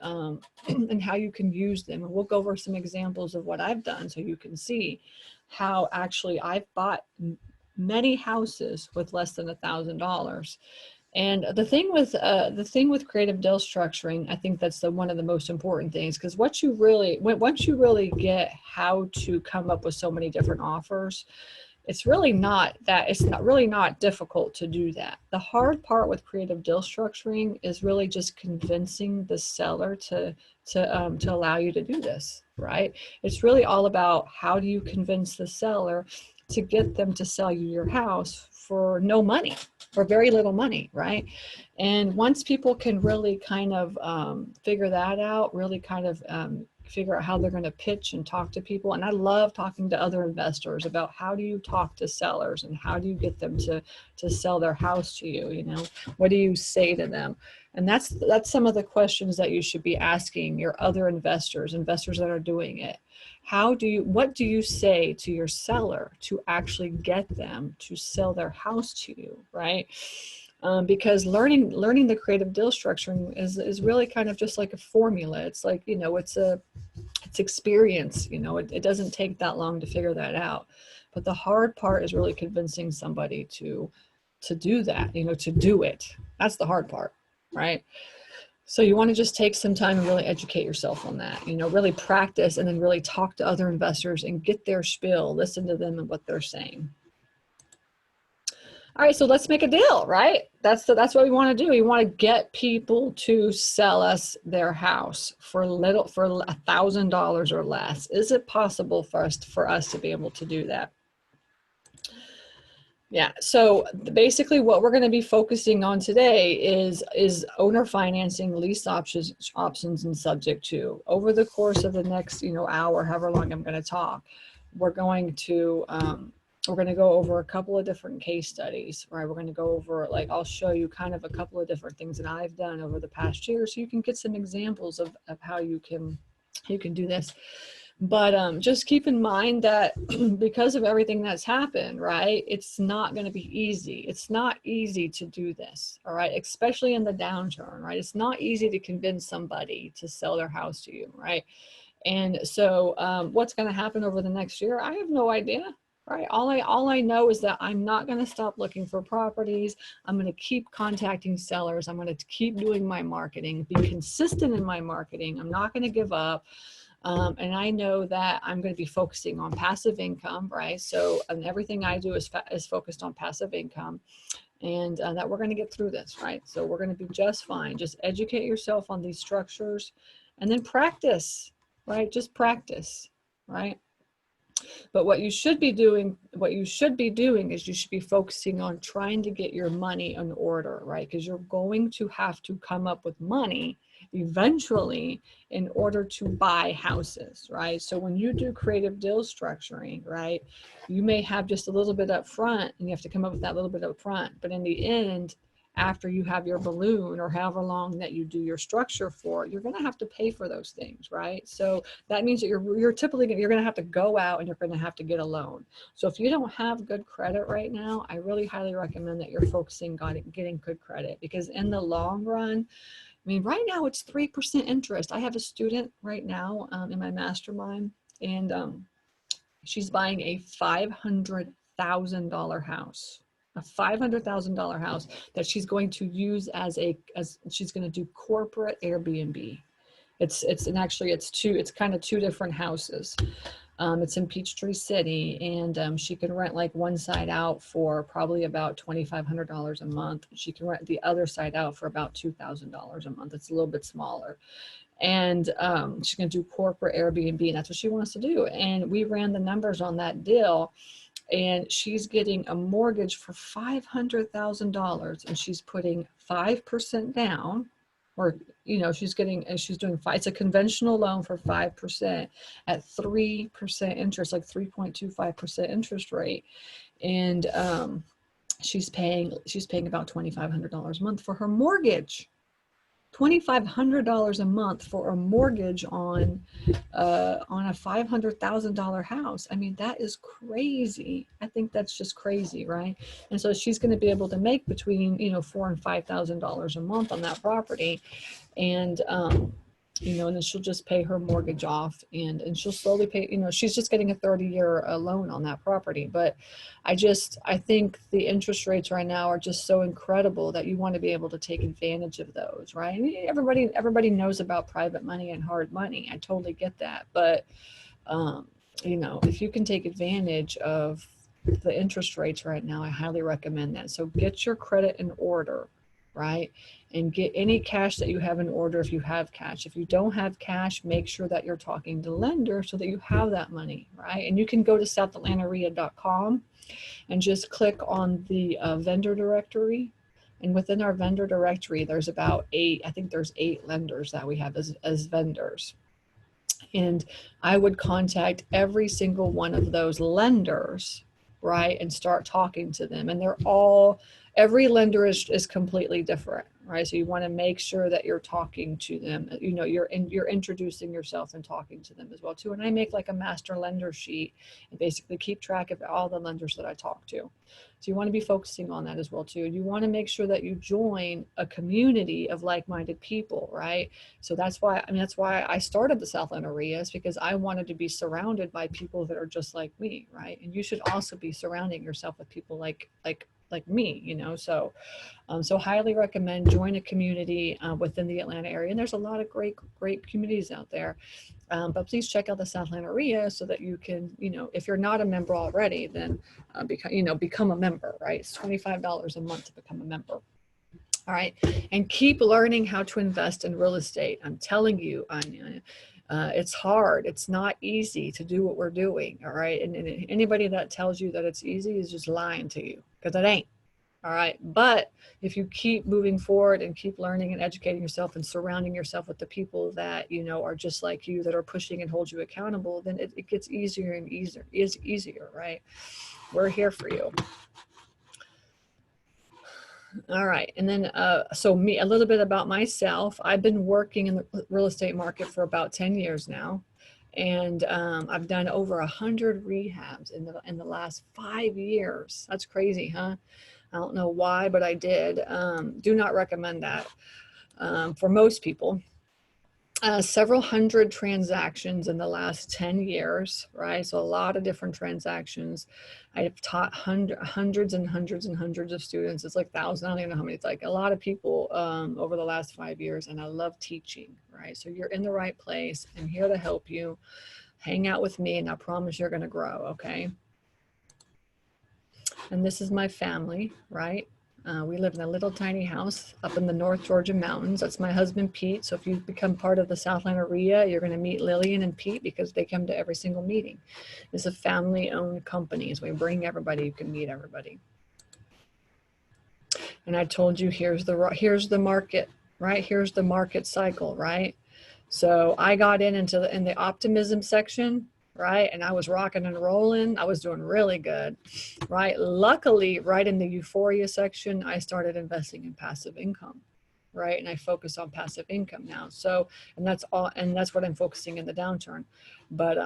S3: how you can use them. And we'll go over some examples of what I've done so you can see how actually I've bought many houses with less than $1,000. And the thing with creative deal structuring, I think that's one of the most important things, because once you really get how to come up with so many different offers, it's really not that, it's not really not difficult to do that. The hard part with creative deal structuring is really just convincing the seller to allow you to do this, right? It's really all about how do you convince the seller to get them to sell you your house for no money, for very little money, right? And once people can really kind of figure that out, really kind of figure out how they're going to pitch and talk to people. And I love talking to other investors about how do you talk to sellers and how do you get them to sell their house to you, you know, what do you say to them? And that's some of the questions that you should be asking your other investors that are doing it. What do you say to your seller to actually get them to sell their house to you, right? Because learning the creative deal structuring is really kind of just like a formula. It's like, you know, it's experience, you know, it doesn't take that long to figure that out. But the hard part is really convincing somebody to do that, you know, to do it. That's the hard part, right? So you want to just take some time and really educate yourself on that, you know, really practice and then really talk to other investors and get their spiel, listen to them and what they're saying. All right, so let's make a deal, right? That's what we want to do. We want to get people to sell us their house for $1,000 or less. Is it possible for us to be able to do that? Yeah, so basically what we're going to be focusing on today is owner financing, lease options and subject to. Over the course of the next, you know, hour, however long I'm going to talk, we're going to go over a couple of different case studies, right? We're going to go over, like, I'll show you kind of a couple of different things that I've done over the past year so you can get some examples of how you can do this. But just keep in mind that because of everything that's happened, right, it's not going to be easy. It's not easy to do this, all right, especially in the downturn, right? It's not easy to convince somebody to sell their house to you, right? And so what's going to happen over the next year, I have no idea. Right. All I know is that I'm not going to stop looking for properties. I'm going to keep contacting sellers. I'm going to keep doing my marketing, be consistent in my marketing. I'm not going to give up. And I know that I'm going to be focusing on passive income, right? So, and everything I do is focused on passive income, and that we're going to get through this, right? So we're going to be just fine. Just educate yourself on these structures, and then practice, right? Just practice, right? But what you should be doing is you should be focusing on trying to get your money in order, right? Because you're going to have to come up with money eventually in order to buy houses, right? So when you do creative deal structuring, right, you may have just a little bit up front and you have to come up with that little bit up front. But in the end, after you have your balloon or however long that you do your structure for, you're going to have to pay for those things, right? So that means that you're typically going to have to go out and you're going to have to get a loan. So if you don't have good credit right now, I really highly recommend that you're focusing on getting good credit, because in the long run, I mean, right now it's 3% interest. I have a student right now in my mastermind, and she's buying a $500,000 house. A $500,000 house that she's going to use as she's going to do corporate Airbnb. It's kind of two different houses. It's in Peachtree City, and she can rent like one side out for probably about $2,500 a month. She can rent the other side out for about $2,000 a month. It's a little bit smaller. And she's going to do corporate Airbnb, and that's what she wants to do. And we ran the numbers on that deal, and she's getting a mortgage for $500,000, and she's putting 5% down, or, you know, she's doing it's a conventional loan for 5% at 3% interest, like 3.25% interest rate. And she's paying about $2,500 a month for her mortgage. $2,500 a month for a mortgage on a $500,000 house. I mean, that is crazy. I think that's just crazy, right? And so she's going to be able to make between, you know, $4,000 and $5,000 a month on that property, and you know, and then she'll just pay her mortgage off, and she'll slowly pay, you know, she's just getting a 30-year loan on that property. But I think the interest rates right now are just so incredible that you want to be able to take advantage of those, right? I mean, everybody knows about private money and hard money. I totally get that. But, you know, if you can take advantage of the interest rates right now, I highly recommend that. So get your credit in order, right? And get any cash that you have in order if you have cash. If you don't have cash, make sure that you're talking to lender so that you have that money, right? And you can go to southatlantaria.com and just click on the vendor directory. And within our vendor directory, there's about 8, I think there's 8 lenders that we have as vendors. And I would contact every single one of those lenders, right, and start talking to them. And they're all, every lender is completely different, right? So you want to make sure that you're talking to them. You know, you're introducing yourself and talking to them as well too. And I make like a master lender sheet and basically keep track of all the lenders that I talk to. So you want to be focusing on that as well too. You want to make sure that you join a community of like-minded people, right? So that's why, I mean, that's why I started the Southland RIAs, because I wanted to be surrounded by people that are just like me, right? And you should also be surrounding yourself with people like me, you know. So so highly recommend join a community within the Atlanta area. And there's a lot of great communities out there. But please check out the Southland RIA so that you can, you know, if you're not a member already, then become a member, right? It's $25 a month to become a member. All right. And keep learning how to invest in real estate. I'm telling you, it's hard. It's not easy to do what we're doing. All right. And anybody that tells you that it's easy is just lying to you, because it ain't. All right. But if you keep moving forward and keep learning and educating yourself and surrounding yourself with the people that, you know, are just like you, that are pushing and hold you accountable, then it gets easier and easier, right? We're here for you. All right. And then, so a little bit about myself. I've been working in the real estate market for about 10 years now. And I've done over 100 rehabs in the last 5 years. That's crazy, huh? I don't know why, but I did. Do not recommend that for most people. Several hundred transactions in the last 10 years, right? So a lot of different transactions. I have taught hundreds and hundreds and hundreds of students. It's like thousands. I don't even know how many. It's like a lot of people over the last 5 years. And I love teaching, right? So you're in the right place. I'm here to help you. Hang out with me and I promise you're going to grow, okay? And this is my family, right? We live in a little tiny house up in the North Georgia mountains. That's my husband, Pete. So if you become part of the Southland RIA, you're going to meet Lillian and Pete because they come to every single meeting. It's a family-owned company. So we bring everybody. You can meet everybody. And I told you, here's the market, right? Here's the market cycle, right? So I got in the optimism section, right? And I was rocking and rolling. I was doing really good, right? Luckily, right in the euphoria section, I started investing in passive income, right? And I focus on passive income now. So, and that's what I'm focusing in the downturn. But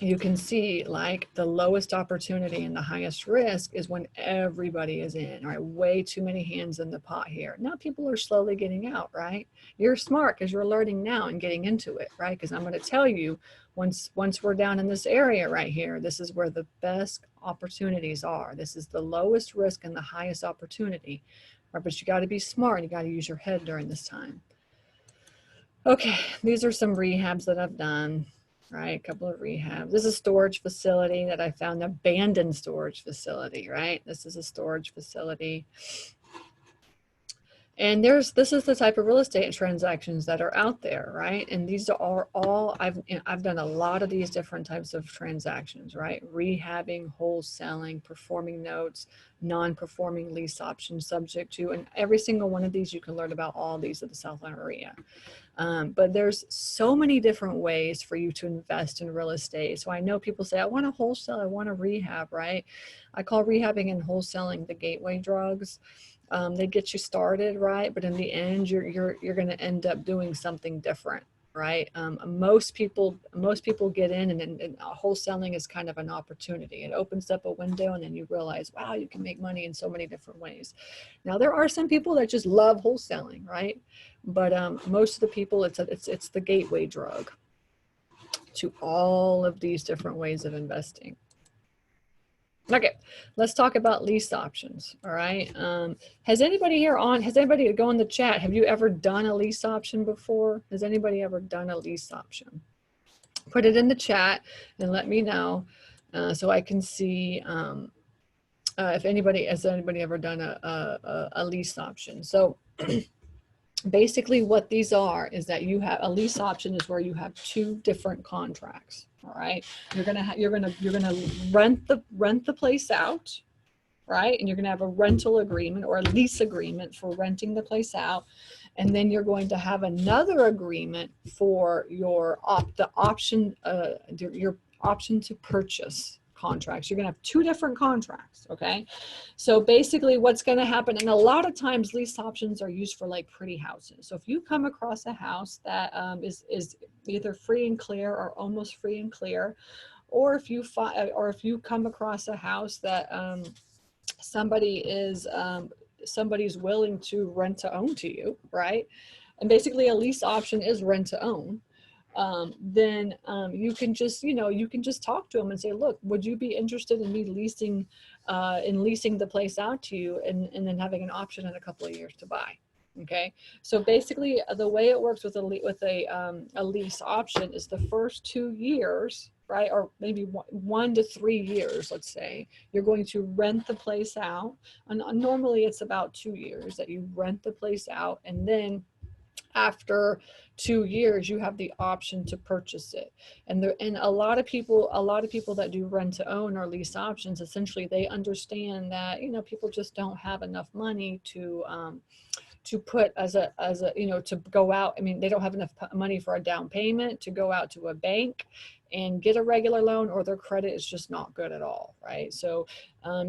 S3: you can see like the lowest opportunity and the highest risk is when everybody is in, right? Way too many hands in the pot here. Now people are slowly getting out, right? You're smart because you're learning now and getting into it, right? Because I'm going to tell you, once we're down in this area right here, this is where the best opportunities are. This is the lowest risk and the highest opportunity, right? But you got to be smart and you got to use your head during this time. Okay, these are some rehabs that I've done. Right, a couple of rehabs. This is a storage facility that I found, an abandoned storage facility, right? This is a storage facility. And this is the type of real estate transactions that are out there, right? And these are all, I've done a lot of these different types of transactions, right? Rehabbing, wholesaling, performing notes, non-performing lease options subject to, and every single one of these, you can learn about all these at the Southland RIA. But there's so many different ways for you to invest in real estate. So I know people say, I want to wholesale, I want to rehab, right? I call rehabbing and wholesaling the gateway drugs. They get you started, right? But in the end, you're going to end up doing something different, right? Most people get in and wholesaling is kind of an opportunity. It opens up a window and then you realize, wow, you can make money in so many different ways. Now, there are some people that just love wholesaling, right? But most of the people, it's the gateway drug to all of these different ways of investing. Okay, let's talk about lease options. All right. Has anybody go in the chat? Have you ever done a lease option before? Has anybody ever done a lease option? Put it in the chat and let me know. So I can see if anybody, has anybody ever done a lease option? So basically what these are is that you have a lease option is where you have two different contracts. All right. You're going to, you're going to rent the place out, right? And you're going to have a rental agreement or a lease agreement for renting the place out. And then you're going to have another agreement for your option to purchase contracts. You're going to have two different contracts. Okay. So basically what's going to happen, and a lot of times lease options are used for like pretty houses. So if you come across a house that is either free and clear or almost free and clear, or if you come across a house that somebody's willing to rent to own to you, right? And basically a lease option is rent to own. Then you can just, you can just talk to them and say, look, would you be interested in me leasing the place out to you and then having an option in a couple of years to buy? Okay. So basically the way it works with a lease option is the first 2 years, right? Or maybe 1 to 3 years, let's say, you're going to rent the place out. And normally it's about 2 years that you rent the place out. And then after 2 years, you have the option to purchase it. And a lot of people that do rent to own or lease options, essentially they understand that, people just don't have enough money to put to go out. I mean, they don't have enough money for a down payment to go out to a bank and get a regular loan, or their credit is just not good at all, right? So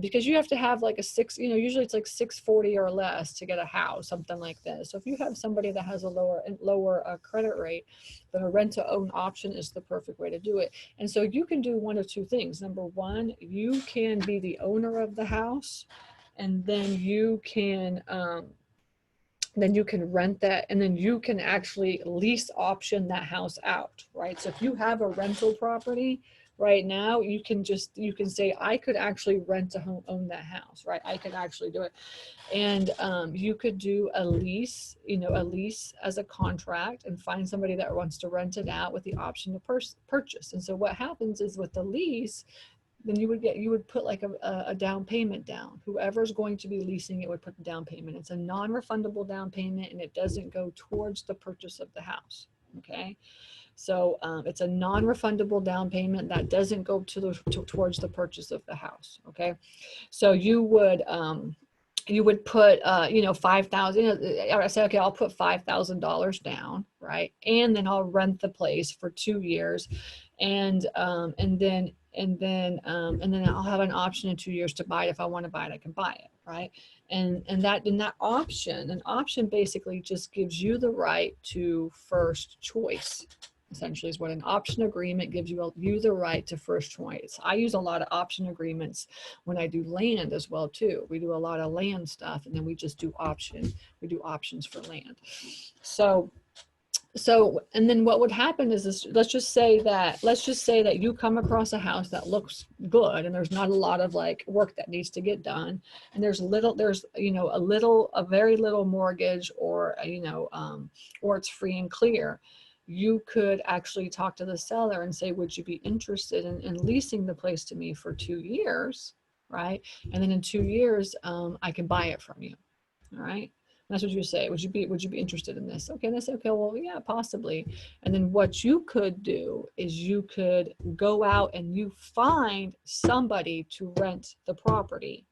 S3: because you have to have like usually it's like 640 or less to get a house, something like this. So if you have somebody that has a lower credit rate, then a rent to own option is the perfect way to do it. And so you can do one of two things. Number one, you can be the owner of the house, and then you can rent that, and then you can actually lease option that house out, right? So if you have a rental property right now, you can say, I could actually rent to own that house, right? I could actually do it. And you could do a lease as a contract and find somebody that wants to rent it out with the option to purchase. And so what happens is with the lease, then you would put like a down payment down. Whoever's going to be leasing it would put the down payment. It's a non-refundable down payment, and it doesn't go towards the purchase of the house. Okay. So it's a non-refundable down payment that doesn't go towards the purchase of the house. Okay. So you would put, 5,000, I say, okay, I'll put $5,000 down, right? And then I'll rent the place for 2 years. And then I'll have an option in 2 years to buy it. If I want to buy it, I can buy it, right? And an option basically just gives you the right to first choice. Essentially is what an option agreement gives you the right to first choice. I use a lot of option agreements when I do land as well too. We do a lot of land stuff, and then we just do we do options for land. So and then what would happen is this, let's just say that you come across a house that looks good and there's not a lot of like work that needs to get done, and there's a very little mortgage, or or it's free and clear. You could actually talk to the seller and say, would you be interested in leasing the place to me for 2 years, right? And then in 2 years, I can buy it from you, all right? That's what you say. Would you be interested in this? Okay, and I say, okay, well, yeah, possibly. And then what you could do is you could go out and you find somebody to rent the property,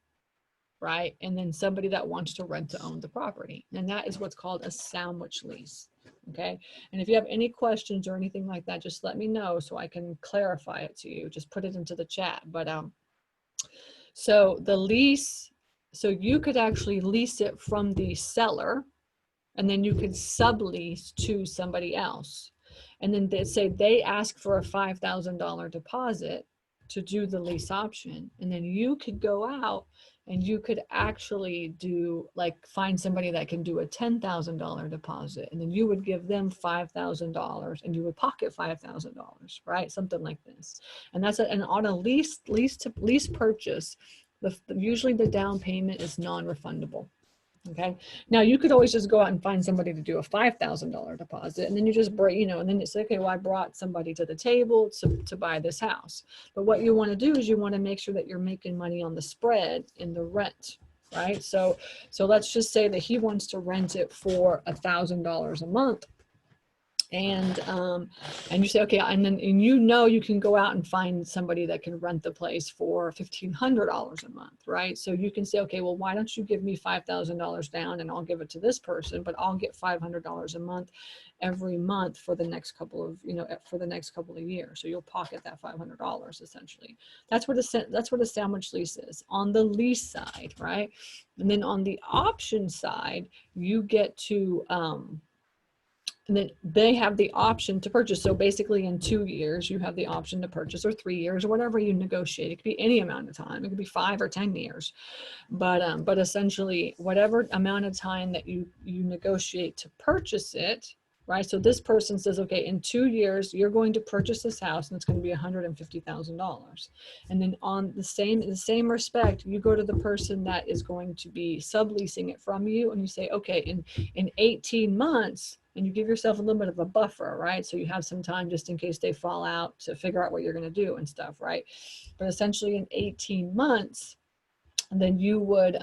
S3: right? And then somebody that wants to rent to own the property. And that is what's called a sandwich lease. Okay. And if you have any questions or anything like that, just let me know so I can clarify it to you. Just put it into the chat. But so the lease, so you could actually lease it from the seller, and then you could sublease to somebody else. And then they ask for a $5,000 deposit to do the lease option. And then you could go out and you could actually find somebody that can do a $10,000 deposit. And then you would give them $5,000 and you would pocket $5,000, right? Something like this. And and on a lease purchase, usually the down payment is non-refundable. Okay. Now you could always just go out and find somebody to do a $5,000 deposit, and then you just break, and then you say, okay, well, I brought somebody to the table to buy this house. But what you want to do is you want to make sure that you're making money on the spread in the rent, right? So let's just say that he wants to rent it for $1,000 a month. And you say, okay, and you can go out and find somebody that can rent the place for $1,500 a month, right? So you can say, okay, well, why don't you give me $5,000 down and I'll give it to this person, but I'll get $500 a month every month for the next couple of, for the next couple of years. So you'll pocket that $500 essentially. That's what a sandwich lease is on the lease side, right? And then on the option side, you get to, and then they have the option to purchase. So basically in 2 years, you have the option to purchase, or 3 years, or whatever you negotiate. It could be any amount of time. It could be 5 or 10 years. But essentially whatever amount of time that you negotiate to purchase it, right? So this person says, okay, in 2 years, you're going to purchase this house and it's going to be $150,000. And then on the same respect, you go to the person that is going to be subleasing it from you and you say, okay, in 18 months, and you give yourself a little bit of a buffer, right? So you have some time just in case they fall out to figure out what you're going to do and stuff, right? But essentially in 18 months, then you would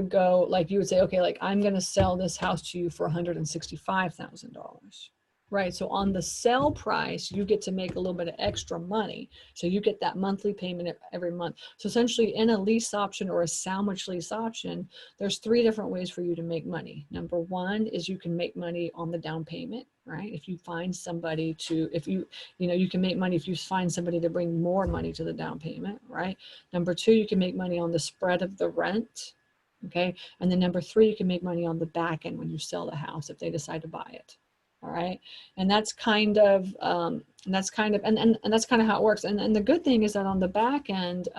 S3: go, like, you would say, okay, like, I'm going to sell this house to you for $165,000. Right. So on the sell price, you get to make a little bit of extra money. So you get that monthly payment every month. So essentially in a lease option or a sandwich lease option, there's 3 different ways for you to make money. Number 1 is you can make money on the down payment, right? If you find somebody you can make money if you find somebody to bring more money to the down payment, right? Number 2, you can make money on the spread of the rent. Okay. And then number 3, you can make money on the back end when you sell the house, if they decide to buy it. All right. And that's kind of, and that's kind of how it works. And the good thing is that on the back end,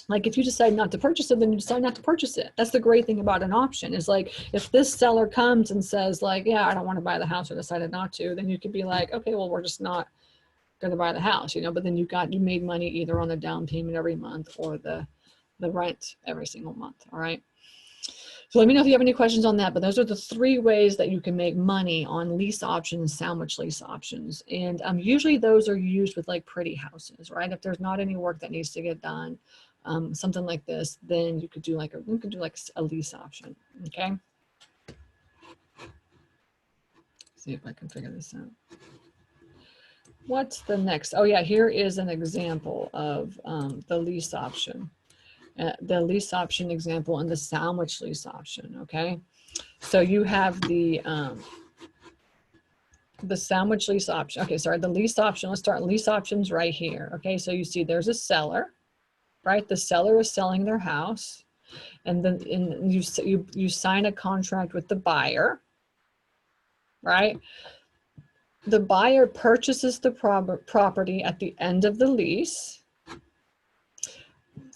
S3: like if you decide not to purchase it, then you decide not to purchase it. That's the great thing about an option is, like, if this seller comes and says, like, yeah, I don't want to buy the house, or decided not to, then you could be like, okay, well, we're just not going to buy the house, but then you made money either on the down payment every month or the rent every single month. All right. So let me know if you have any questions on that, but those are the 3 ways that you can make money on lease options, sandwich lease options. And usually those are used with like pretty houses, right? If there's not any work that needs to get done, something like this, then you could do like a lease option. Okay. See if I can figure this out. What's the next? Oh yeah, here is an example of the lease option. The lease option example and the sandwich lease option. Okay, so you have the sandwich lease option. Okay, sorry, the lease option. Let's start lease options right here. Okay, so you see there's a seller, right? The seller is selling their house, and then you sign a contract with the buyer, right? The buyer purchases the property at the end of the lease.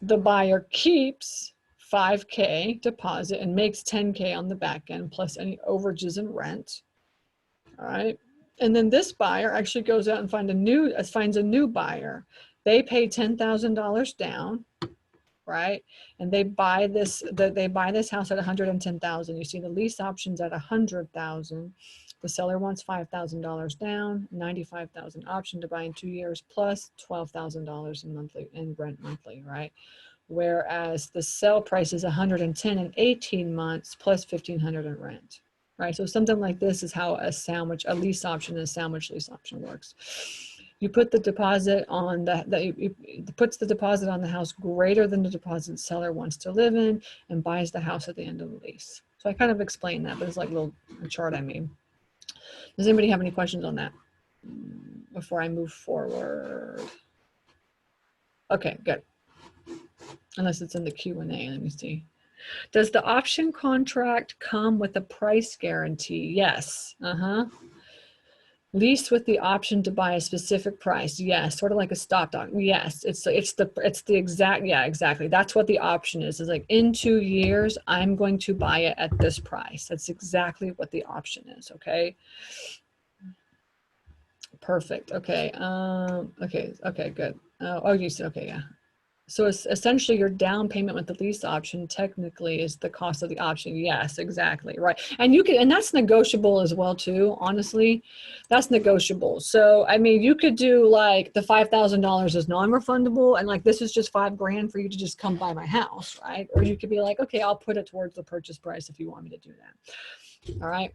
S3: The buyer keeps $5K deposit and makes $10K on the back end plus any overages and rent. All right. And then this buyer actually goes out and finds a new buyer. They pay $10,000 down, right? And they buy this house at $110,000. You see the lease options at $100,000. The seller wants $5,000 down, $95,000 option to buy in 2 years plus $12,000 in rent monthly, right? Whereas the sell price is $110,000 in 18 months plus $1,500 in rent, right? So something like this is how a lease option and a sandwich lease option works. You put the deposit on it puts the deposit on the house greater than the deposit the seller wants to live in and buys the house at the end of the lease. So I kind of explained that, but it's like a little chart I made. Does anybody have any questions on that before I move forward? Okay, good. Unless it's in the Q&A, let me see. Does the option contract come with a price guarantee? Yes. Lease with the option to buy a specific price. Yes. Sort of like a stop doc. Yes. It's the exact, yeah, exactly. That's what the option is. It's like, in 2 years, I'm going to buy it at this price. That's exactly what the option is. Okay. Perfect. Okay. Okay, good. Oh, you said, okay, yeah. So it's essentially your down payment with the lease option technically is the cost of the option. Yes, exactly. Right. And you can, and that's negotiable as well too. Honestly, that's negotiable. So, I mean, you could do like the $5,000 is non-refundable and like, this is just $5,000 for you to just come buy my house. Right. Or you could be like, okay, I'll put it towards the purchase price if you want me to do that. All right.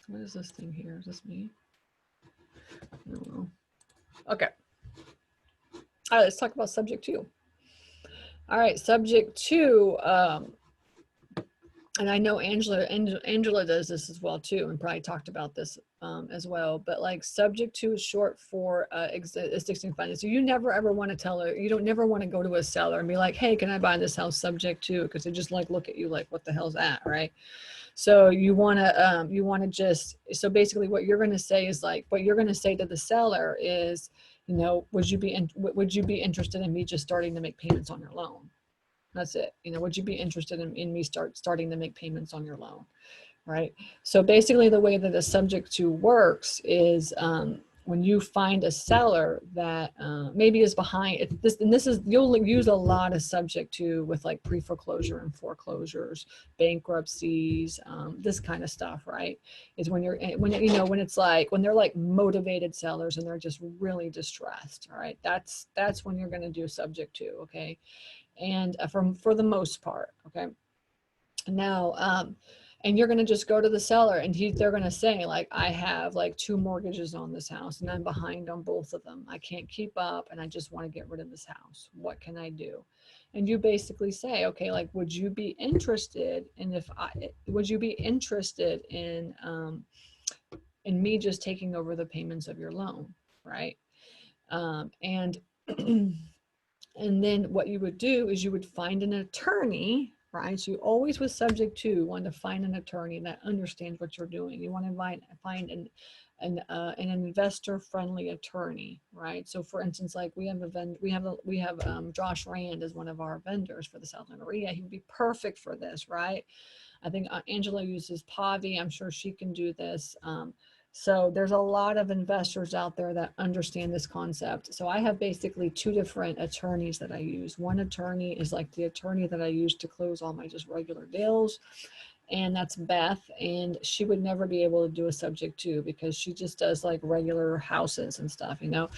S3: What is this thing here? Is this me? I don't know. Okay. All right, let's talk about subject 2. All right, subject 2, and I know Angela does this as well too, and probably talked about this as well, but like subject 2 is short for existing finance. So you never ever want to tell her, you don't never want to go to a seller and be like, hey, can I buy this house subject to? Because they just like look at you like, what the hell's that, right? So you want to just, so basically what you're going to say is like, what you're going to say to the seller is, you know, would you be interested in me just starting to make payments on your loan? That's it. You know, would you be interested in me starting to make payments on your loan? Right. So basically the way that a subject to works is when you find a seller that maybe is behind it, this is, you'll use a lot of subject to with like pre-foreclosure and foreclosures, bankruptcies, this kind of stuff, right? Is when you know, when it's like, when they're like motivated sellers and they're just really distressed, all right? That's when you're going to do subject to, okay? And for the most part, okay? Now, and you're going to just go to the seller and they're going to say like, I have like 2 mortgages on this house and I'm behind on both of them. I can't keep up and I just want to get rid of this house. What can I do? And you basically say, okay, like, would you be interested in would you be interested in me just taking over the payments of your loan, right? And and then what you would do is you would find an attorney, right? So you always with subject to want to find an attorney that understands what you're doing. You want to find an investor-friendly attorney, right? So for instance, like we have Josh Rand as one of our vendors for the South Atlanta REIA. He would be perfect for this, right? I think Angela uses Pavi. I'm sure she can do this. So there's a lot of investors out there that understand this concept. So I have basically 2 different attorneys that I use. One attorney is like the attorney that I use to close all my just regular deals. And that's Beth, and she would never be able to do a subject to because she just does like regular houses and stuff, you know.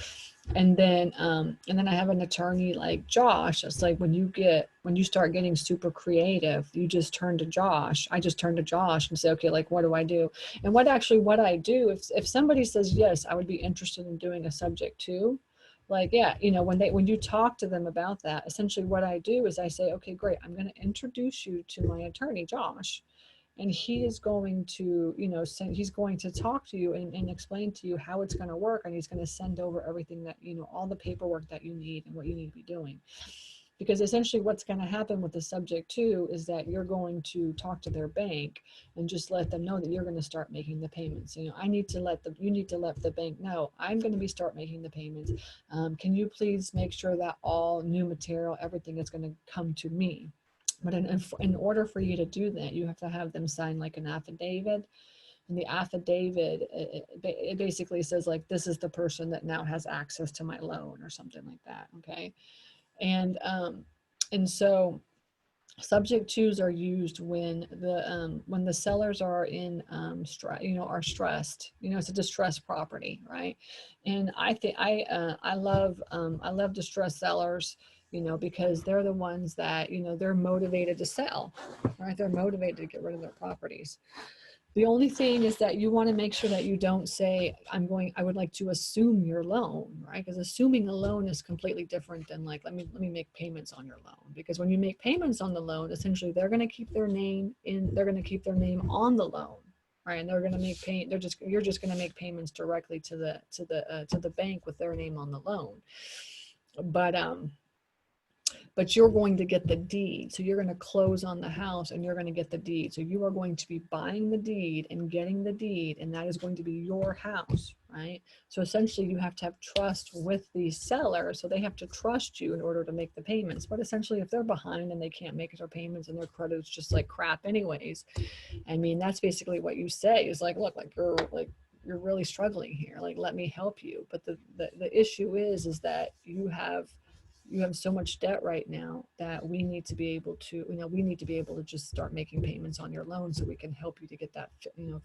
S3: And then I have an attorney like Josh. It's like when you start getting super creative, you just turn to Josh. I just turn to Josh and say, okay, like, what do I do? And what I do, if somebody says, yes, I would be interested in doing a subject to, like, yeah, you know, when you talk to them about that, essentially what I do is I say, okay, great. I'm going to introduce you to my attorney, Josh. And he is going to, you know, he's going to talk to you and explain to you how it's going to work. And he's going to send over everything that, you know, all the paperwork that you need and what you need to be doing. Because essentially what's going to happen with the subject to is that you're going to talk to their bank and just let them know that you're going to start making the payments. You know, you need to let the bank know I'm going to start making the payments. Can you please make sure that all new material, everything is going to come to me? But in order for you to do that, you have to have them sign like an affidavit. And the affidavit, it basically says like, this is the person that now has access to my loan or something like that, okay? And so subject tos are used when the sellers are in are stressed. You know, it's a distressed property, right? And I think I love distressed sellers, you know, because they're the ones that, you know, they're motivated to sell, right? They're motivated to get rid of their properties. The only thing is that you want to make sure that you don't say, I would like to assume your loan, right? Because assuming a loan is completely different than like, let me make payments on your loan. Because when you make payments on the loan, essentially they're going to keep their name on the loan, right? And they're going to you're just going to make payments directly to the bank with their name on the loan. But you're going to get the deed. So you're going to close on the house and you're going to get the deed. So you are going to be buying the deed and getting the deed, and that is going to be your house, right? So essentially you have to have trust with the seller. So they have to trust you in order to make the payments. But essentially if they're behind and they can't make their payments and their credit is just like crap anyways, I mean, that's basically what you say is like, look, like you're like, you're really struggling here. Like, let me help you. But the issue is that you have so much debt right now that we need to be able to, we need to be able to just start making payments on your loan so we can help you to get that,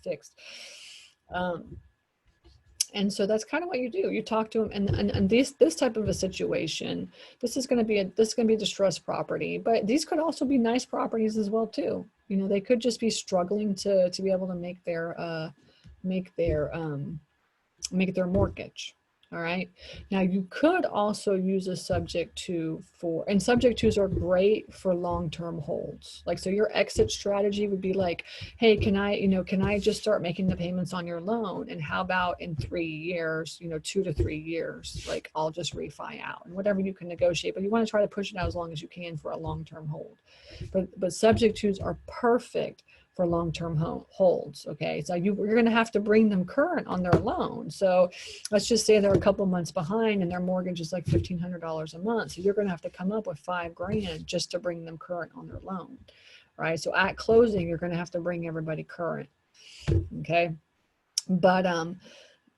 S3: fixed. And so that's kind of what you do. You talk to them, and this type of a situation, this is going to be a distressed property, but these could also be nice properties as well too. They could just be struggling to be able to make their mortgage. All right. Now you could also use a subject to and subject twos are great for long-term holds. Like, so your exit strategy would be like, hey, can I just start making the payments on your loan? And how about in 3 years, 2 to 3 years, like I'll just refi out, and whatever you can negotiate, but you want to try to push it out as long as you can for a long-term hold. But subject twos are perfect for long-term holds. Okay, so you're going to have to bring them current on their loan. So let's just say they're a couple months behind and their mortgage is like $1,500 a month. So you're going to have to come up with $5,000 just to bring them current on their loan, right? So at closing, you're going to have to bring everybody current. Okay, but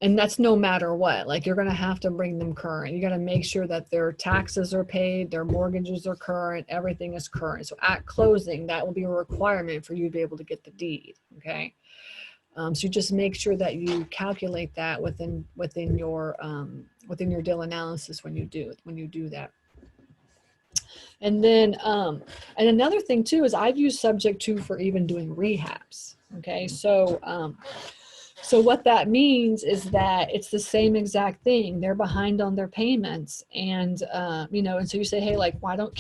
S3: and that's no matter what. Like, you're going to have to bring them current. You got to make sure that their taxes are paid, their mortgages are current, everything is current. So at closing, that will be a requirement for you to be able to get the deed. Okay. So you just make sure that you calculate that within your deal analysis when you do that. And then and another thing too is I've used subject to for even doing rehabs. Okay, so what that means is that it's the same exact thing. They're behind on their payments, and and so you say, hey, like, why don't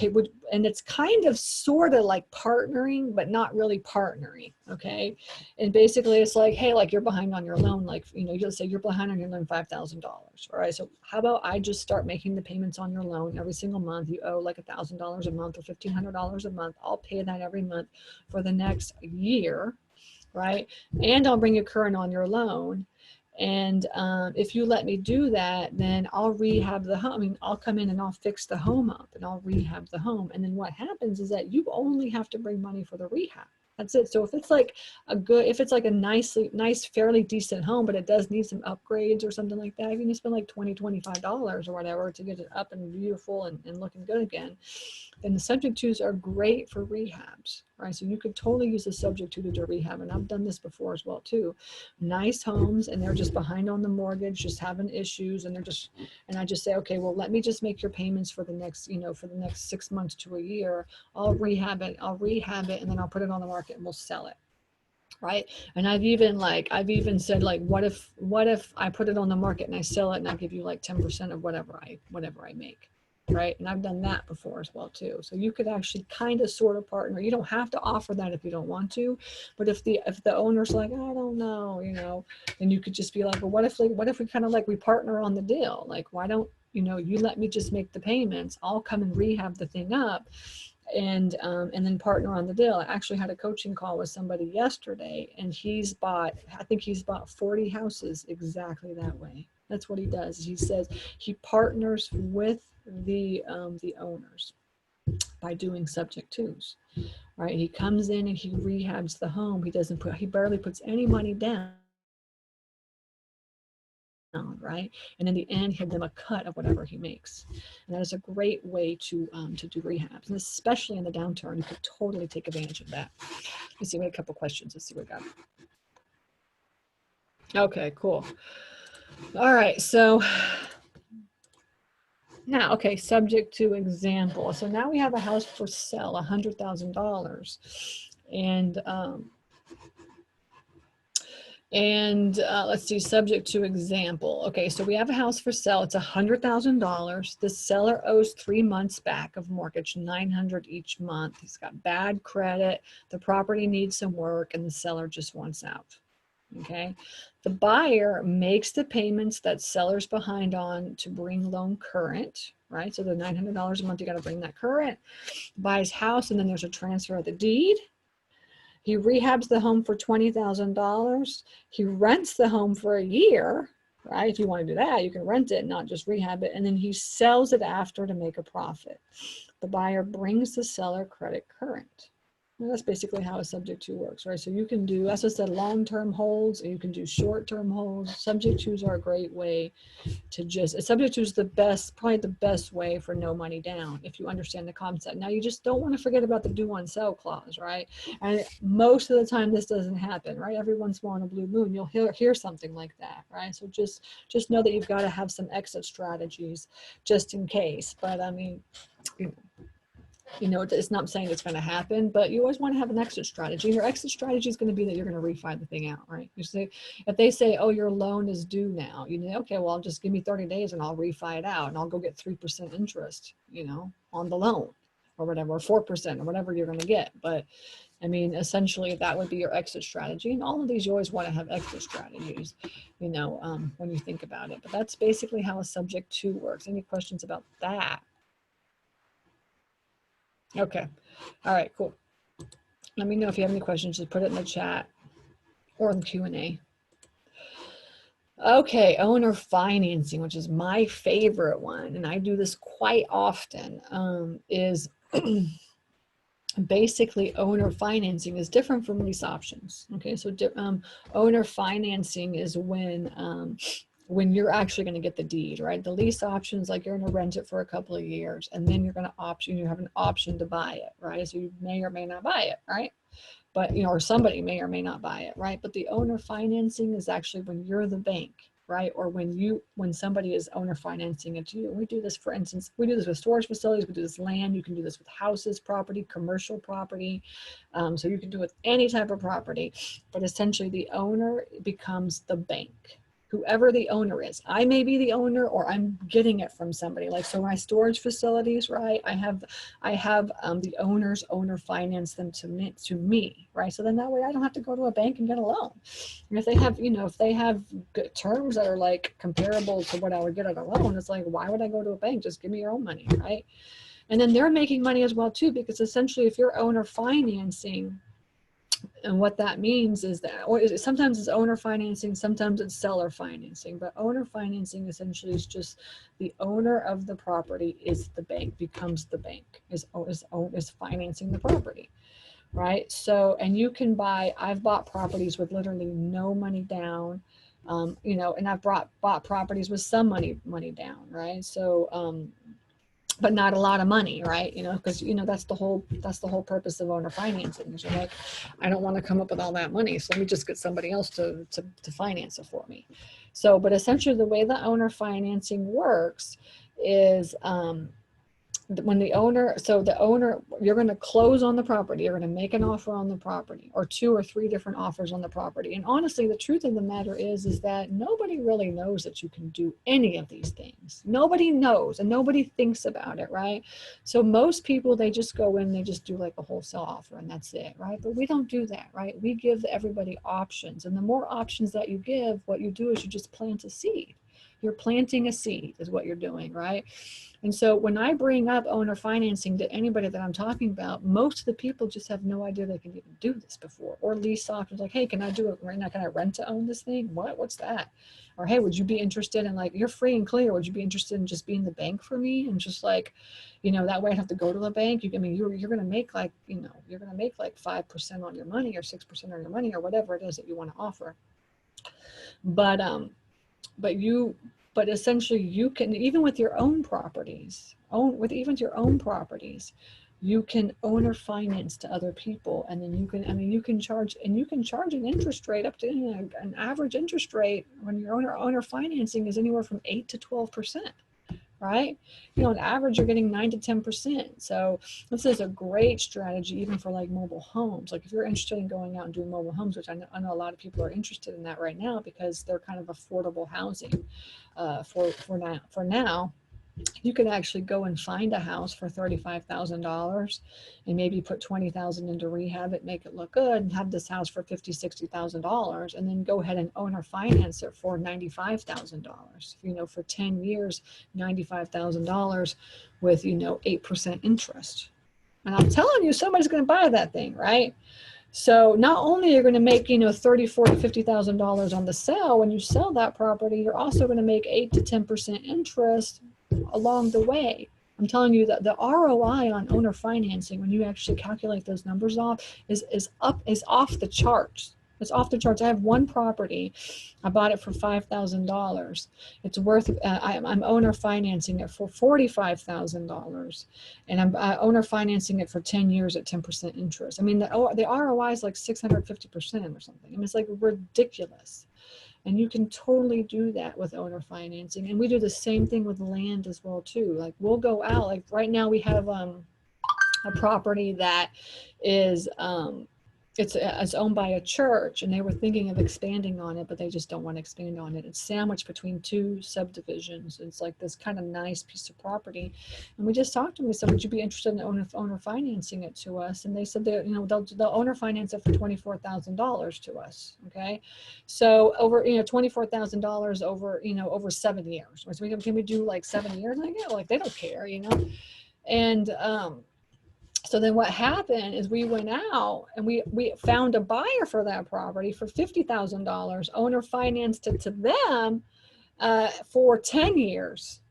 S3: and it's kind of sort of like partnering, but not really partnering. Okay, and basically it's like, hey, like, you're behind on your loan, like, you'll say you're behind on your loan $5,000. All right, so how about I just start making the payments on your loan every single month? You owe like $1,000 a month or $1,500 a month. I'll pay that every month for the next year. Right? And I'll bring you current on your loan. And if you let me do that, then I'll rehab the home. I mean, I'll come in and I'll fix the home up and I'll rehab the home. And then what happens is that you only have to bring money for the rehab. That's it. So if it's like a nice, fairly decent home, but it does need some upgrades or something like that, you can spend like $20, $25 or whatever to get it up and beautiful and looking good again. Then the subject twos are great for rehabs, right? So you could totally use a subject to do rehab. And I've done this before as well too. Nice homes, and they're just behind on the mortgage, just having issues. And I just say, okay, well, let me just make your payments for the next 6 months to a year. I'll rehab it, and then I'll put it on the market and we'll sell it. Right. And I've even said, like, what if I put it on the market and I sell it and I give you like 10% of whatever I make. Right. And I've done that before as well too. So you could actually kind of sort of partner. You don't have to offer that if you don't want to, but if the owner's like, I don't know, then you could just be like, well, what if we kind of like, we partner on the deal? Like, why don't, you let me just make the payments. I'll come and rehab the thing up. And then partner on the deal. I actually had a coaching call with somebody yesterday, and I think he's bought 40 houses exactly that way. That's what he does. He says he partners with the owners by doing subject twos, right? He comes in and he rehabs the home. He barely puts any money down. Right, and in the end, he'll give them a cut of whatever he makes, and that is a great way to do rehabs, and especially in the downturn, you could totally take advantage of that. Let's see, we had a couple questions. Let's see what we got. Okay, cool. All right, so now, okay, subject to example. So now we have a house for sale, $100,000, and let's see, subject to example. Okay, so we have a house for sale. It's $100,000. The seller owes 3 months back of mortgage, $900 each month. He's got bad credit. The property needs some work, and the seller just wants out. Okay, the buyer makes the payments that seller's behind on to bring loan current, right? So the $900 a month, you got to bring that current. Buys house, and then there's a transfer of the deed. He rehabs the home for $20,000. He rents the home for a year, right? If you want to do that, you can rent it, not just rehab it. And then he sells it after to make a profit. The buyer brings the seller credit current. Well, that's basically how a subject to works, right? So you can do, as I said, long-term holds, and you can do short-term holds. Subject tos are a great way to just, a subject to is the best, probably the best way for no money down if you understand the concept. Now you just don't want to forget about the due on sell clause, right? And most of the time this doesn't happen, right? Every once in a while on a blue moon, you'll hear something like that, right? So just know that you've got to have some exit strategies just in case. But I mean, it's not saying it's going to happen, but you always want to have an exit strategy. Your exit strategy is going to be that you're going to refi the thing out, right? You say, if they say, oh, your loan is due now, okay, well, just give me 30 days and I'll refi it out and I'll go get 3% interest, on the loan or whatever, or 4% or whatever you're going to get. But I mean, essentially that would be your exit strategy. And all of these, you always want to have exit strategies, when you think about it. But that's basically how a subject to works. Any questions about that? Okay. All right, cool. Let me know if you have any questions. Just put it in the chat or in the Q&A. Okay, owner financing, which is my favorite one, and I do this quite often, is basically owner financing is different from lease options. Okay, so owner financing is when you're actually going to get the deed, right? The lease options, like you're going to rent it for a couple of years and then you're going to you have an option to buy it, right? So you may or may not buy it, right? But, or somebody may or may not buy it, right? But the owner financing is actually when you're the bank, right? Or when somebody is owner financing it to you. We do this, for instance, we do this with storage facilities, we do this land, you can do this with houses, property, commercial property. So you can do it with any type of property, but essentially the owner becomes the bank. Whoever the owner is. I may be the owner or I'm getting it from somebody. Like, so my storage facilities, right? I have the owner finance them to me, right? So then that way I don't have to go to a bank and get a loan. And if they have, if they have good terms that are like comparable to what I would get on a loan, it's like, why would I go to a bank? Just give me your own money, right? And then they're making money as well too, because essentially if you're owner financing, and what that means is that, or sometimes it's owner financing, sometimes it's seller financing, but owner financing essentially is just the owner of the property is the bank, becomes the bank, is financing the property, right? So, and you can I've bought properties with literally no money down, and I've bought properties with some money down, right? So, but not a lot of money, right? Because that's the whole purpose of owner financing. Is you're like, I don't want to come up with all that money, so let me just get somebody else to finance it for me. So, but essentially, the way the owner financing works is when the owner, you're going to close on the property, you're going to make an offer on the property, or 2 or 3 different offers on the property. And honestly, the truth of the matter is that nobody really knows that you can do any of these things. Nobody knows and nobody thinks about it, right? So most people, they just go in, they just do like a wholesale offer and that's it, right? But we don't do that, right? We give everybody options. And the more options that you give, what you do is you just plant a seed. You're planting a seed is what you're doing, right? And so when I bring up owner financing to anybody that I'm talking about, most of the people just have no idea they can even do this before. Or lease options, like, hey, can I do it right now? Can I rent to own this thing? What's that? Or, hey, would you be interested in, like, you're free and clear. Would you be interested in just being the bank for me? And just like, that way I don't have to go to the bank. You're going to make like, you're going to make like 5% on your money or 6% on your money or whatever it is that you want to offer. But essentially you can, even with your own properties, you can owner finance to other people. And then you can charge an interest rate up to an average interest rate when your owner financing is anywhere from 8 to 12%. Right? On average, you're getting 9 to 10%. So this is a great strategy, even for like mobile homes. Like if you're interested in going out and doing mobile homes, which I know a lot of people are interested in that right now because they're kind of affordable housing for now. You can actually go and find a house for $35,000 and maybe put $20,000 into rehab it, make it look good, and have this house for $50,000, $60,000, and then go ahead and owner finance it for $95,000. For 10 years, $95,000 with 8% interest. And I'm telling you, somebody's going to buy that thing, right? So not only are you going to make, $30,000, $40,000, $50,000 on the sale when you sell that property, you're also going to make 8 to 10% interest along the way, I'm telling you that the ROI on owner financing, when you actually calculate those numbers off, is off the charts. It's off the charts. I have one property. I bought it for $5,000. It's worth. I'm owner financing it for $45,000, and I'm owner financing it for 10 years at 10% interest. I mean, the ROI is like 650% or something. I mean, it's like ridiculous. And you can totally do that with owner financing. And we do the same thing with land as well too. Like we'll go out, like right now we have a property that is it's owned by a church, and they were thinking of expanding on it, but they just don't want to expand on it. It's sandwiched between two subdivisions. It's like this kind of nice piece of property. And we just talked to them. We said, would you be interested in owner financing it to us? And they said that, they'll owner finance it for $24,000 to us. Okay. So over, $24,000 over, over 7 years. So can we do like 7 years? Like, yeah, like they don't care, And, so then what happened is we went out and we found a buyer for that property for $50,000. Owner financed it to them for 10 years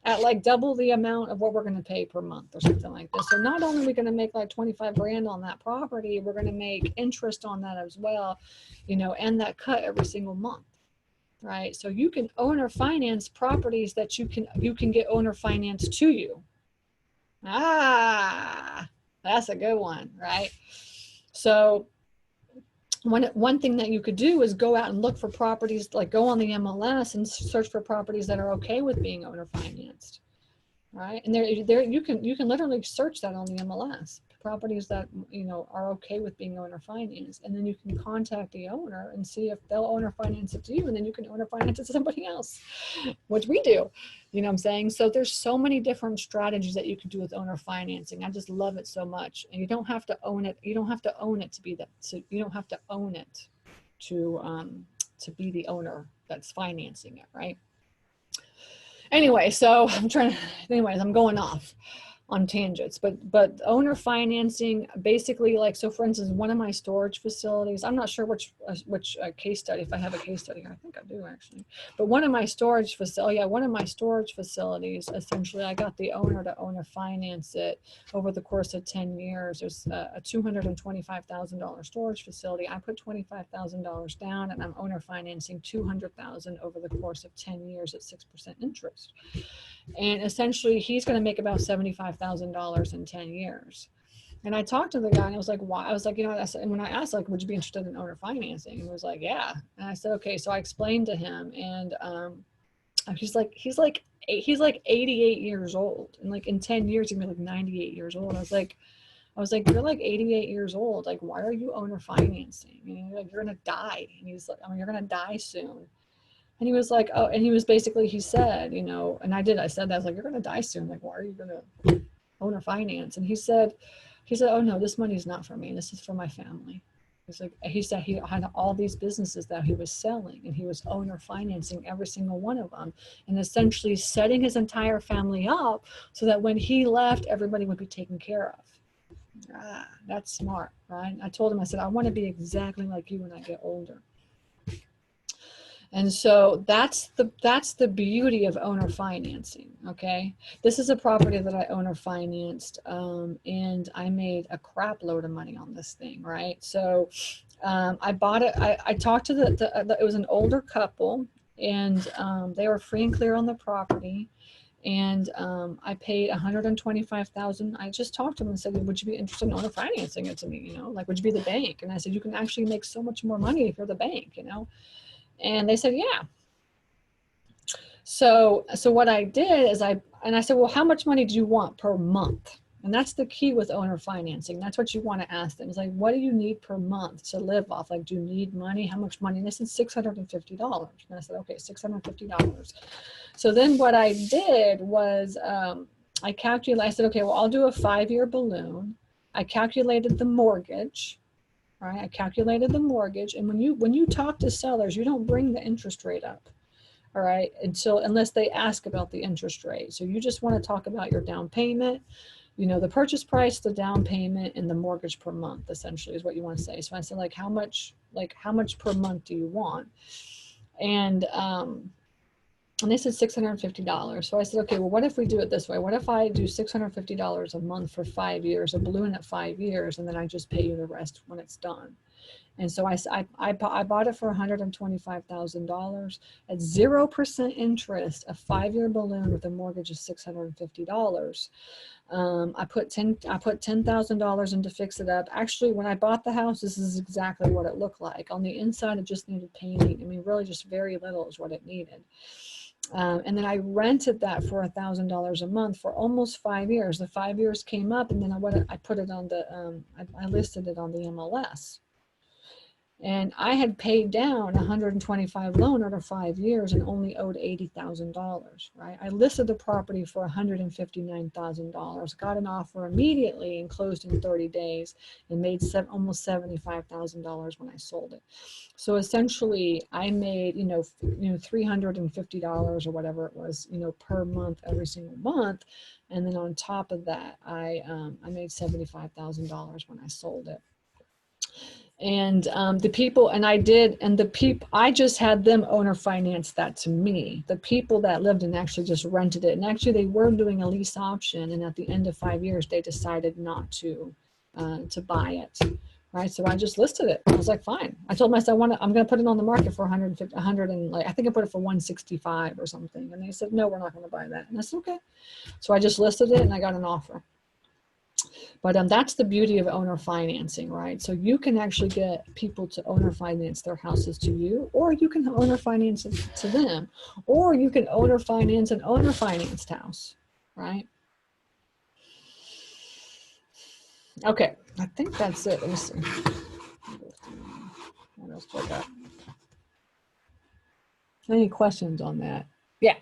S3: at like double the amount of what we're going to pay per month or something like this. So not only are we going to make like 25 grand on that property, we're going to make interest on that as well, and that cut every single month. Right. So you can owner finance properties that you can get owner finance to you. That's a good one, right? So one thing that you could do is go out and look for properties, like go on the MLS and search for properties that are okay with being owner financed, right? And there you can literally search that on the MLS, properties that are okay with being owner financed, and then you can contact the owner and see if they'll owner finance it to you, and then you can owner finance it to somebody else, which we do. You know what I'm saying? So there's so many different strategies that you can do with owner financing. I just love it so much. And you don't have to own it. You don't have to own it to be that. So you don't have to own it to be the owner that's financing it, right? Anyway, so I'm going off on tangents, but owner financing basically, like, so for instance, one of my storage facilities, I'm not sure which case study, if I have a case study here, I think I do actually, but one of my storage facilities, essentially I got the owner to owner finance it over the course of 10 years. There's a $225,000 storage facility. I put $25,000 down, and I'm owner financing $200,000 over the course of 10 years at 6% interest. And essentially he's going to make about $75,000 in 10 years. And I talked to the guy and I was like, why? I was like, and when I asked, like, would you be interested in owner financing? And he was like, yeah. And I said, okay. So I explained to him, and he's like 88 years old. And like in 10 years, he'd be like 98 years old. I was like, you're like 88 years old. Like, why are you owner financing? Like, you're going to die. And he's like, you're going to die soon. And he was like, oh, and he said, and I said that, I was like, you're going to die soon. Like, why are you going to owner finance? And he said, oh no, this money's not for me. This is for my family. He said he had all these businesses that he was selling, and he was owner financing every single one of them, and essentially setting his entire family up so that when he left, everybody would be taken care of. That's smart, right? I told him, I said, I want to be exactly like you when I get older. And so that's the beauty of owner financing. Okay, this is a property that I owner financed, and I made a crap load of money on this thing, right? So I bought it. I talked to it was an older couple, and they were free and clear on the property. And I paid $125,000. I just talked to them and said, would you be interested in owner financing it to me? Like, would you be the bank? And I said, you can actually make so much more money if you're the bank, And they said, yeah. So what I did is I said, well, how much money do you want per month? And that's the key with owner financing. That's what you want to ask them. It's like, what do you need per month to live off? Like, do you need money? How much money? And they said $650. And I said, okay, $650. So then what I did was I said, okay, well, I'll do a 5-year balloon. I calculated the mortgage. Right, I calculated the mortgage, and when you talk to sellers, you don't bring the interest rate up, all right, unless they ask about the interest rate. So you just want to talk about your down payment, the purchase price, the down payment, and the mortgage per month. Essentially, is what you want to say. So I said, like, how much per month do you want? And And they said $650. So I said, okay, well, what if we do it this way? What if I do $650 a month for 5 years, a balloon at 5 years, and then I just pay you the rest when it's done? And so I bought it for $125,000 at 0% interest, a 5-year balloon with a mortgage of $650. I put $10,000 in to fix it up. Actually, when I bought the house, this is exactly what it looked like. On the inside, it just needed painting. I mean, really just very little is what it needed. And then I rented that for $1,000 a month for almost 5 years. The 5 years came up, and then I put it on the, I listed it on the MLS. And I had paid down 125 loan over 5 years and only owed $80,000, right? I listed the property for $159,000, got an offer immediately and closed in 30 days and made almost $75,000 when I sold it. So essentially I made, $350 or whatever it was, per month, every single month. And then on top of that, I made $75,000 when I sold it. And I just had them owner finance that to me. The people that lived in actually just rented it. And actually they were doing a lease option. And at the end of 5 years, they decided not to buy it. Right. So I just listed it. I was like, fine. I told myself, I'm going to put it on the market for 150, 100 and I think I put it for 165 or something. And they said, no, we're not going to buy that. And I said, okay. So I just listed it and I got an offer. But that's the beauty of owner financing, right? So you can actually get people to owner finance their houses to you, or you can owner finance it to them, or you can owner finance an owner financed house, right? Okay, I think that's it. Let me see. What else do I got? Any questions on that? Yeah.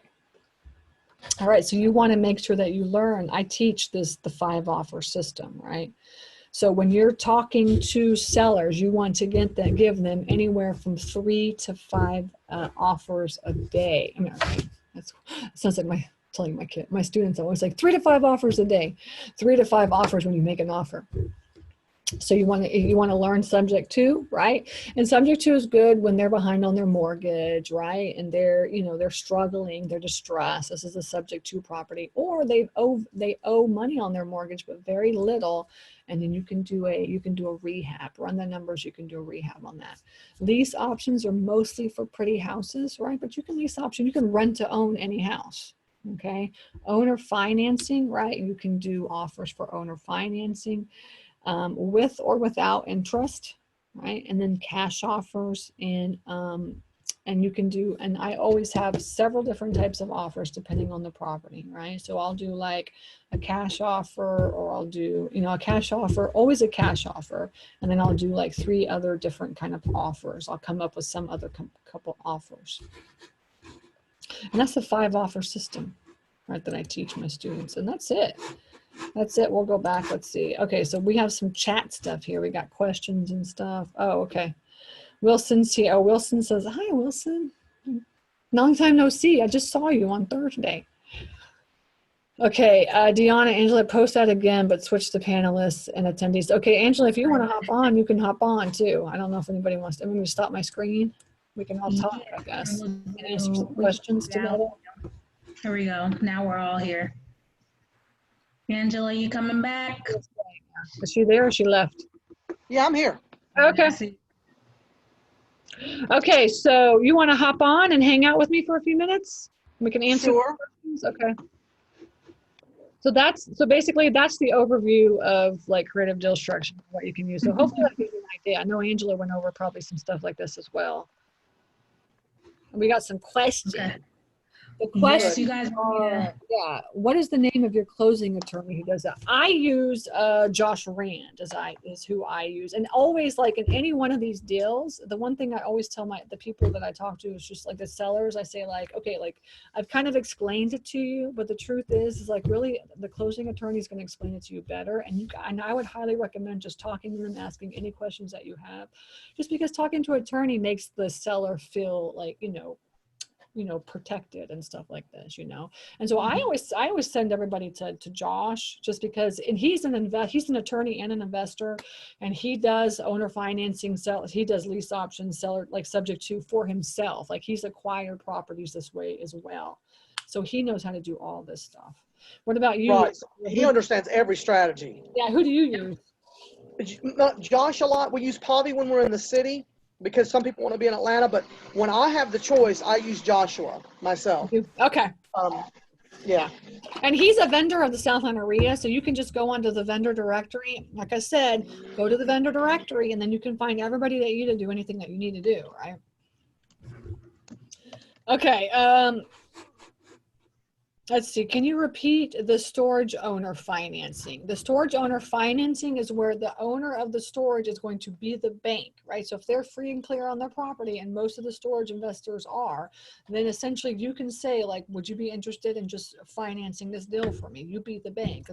S3: All right, so you want to make sure that you learn. I teach the 5-offer system, right? So when you're talking to sellers, you want to give them anywhere from 3 to 5 offers a day. I mean, okay, that sounds like telling my students always like 3 to 5 offers a day, 3 to 5 offers when you make an offer. So you want to learn subject to, right? And subject to is good when they're behind on their mortgage, right? And they're struggling, they're distressed. This is a subject to property, or they owe money on their mortgage, but very little. And then you can do a rehab, run the numbers. You can do a rehab on that. Lease options are mostly for pretty houses, right? But you can lease option. You can rent to own any house. Okay. Owner financing, right? You can do offers for owner financing. With or without interest, right? And then cash offers, and you can do, and I always have several different types of offers depending on the property, right? So I'll do like a cash offer, or I'll do, a cash offer, always a cash offer. And then I'll do like 3 other different kind of offers. I'll come up with some other couple offers. And that's the 5-offer system, right? That I teach my students, and that's it. That's it. We'll go back. Let's see. Okay, so we have some chat stuff here. We got questions and stuff. Oh, okay. Wilson's here. Oh, Wilson says, hi, Wilson. Long time no see. I just saw you on Thursday. Okay, Deanna, Angela, post that again, but switch to panelists and attendees. Okay, Angela, if you want to hop on, you can hop on too. I don't know if anybody wants to. I'm going to stop my screen. We can all talk, I guess, and answer some questions together.
S1: Here we go. Now we're all here. Angela, you coming back?
S3: Is she there or she left?
S2: Yeah, I'm here.
S3: Okay. Okay, so you want to hop on and hang out with me for a few minutes? We can answer questions. Okay. So basically that's the overview of like creative deal structure, what you can use. So hopefully that gives you an idea. I know Angela went over probably some stuff like this as well. And we got some questions. Okay. The questions you guys are, what is the name of your closing attorney who does that? I use Josh Rand is who I use. And always, like in any one of these deals, the one thing I always tell the people that I talk to is just like the sellers, I say like, okay, like I've kind of explained it to you, but the truth is like really the closing attorney is going to explain it to you better. And I would highly recommend just talking to them, asking any questions that you have, just because talking to an attorney makes the seller feel like, protected and stuff like this, And so I always send everybody to Josh, just because, and he's an attorney and an investor, and he does owner financing, he does lease options, seller, like subject to, for himself. Like, he's acquired properties this way as well. So he knows how to do all this stuff. What about you?
S2: Right. He understands every strategy.
S3: Yeah. Who do you use?
S2: Not Josh a lot. We use Pavi when we're in the city, because some people want to be in Atlanta, but when I have the choice, I use Joshua myself.
S3: Okay.
S2: Yeah.
S3: And he's a vendor of the Southland REIA, so you can just go onto the vendor directory. Like I said, go to the vendor directory, and then you can find everybody that you to do anything that you need to do, right? Okay. Let's see. Can you repeat the storage owner financing? The storage owner financing is where the owner of the storage is going to be the bank, right? So if they're free and clear on their property, and most of the storage investors are, then essentially you can say, like, would you be interested in just financing this deal for me? You be the bank,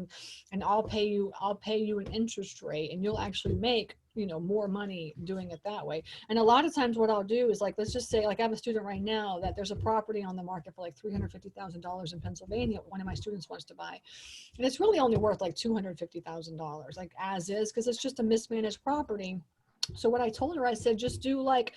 S3: and I'll pay you an interest rate, and you'll actually make more money doing it that way. And a lot of times what I'll do is, like, let's just say, like, I have a student right now that there's a property on the market for like $350,000 in Pennsylvania. One of my students wants to buy, and it's really only worth like $250,000, like, as is, because it's just a mismanaged property. So what I told her, I said, just do like,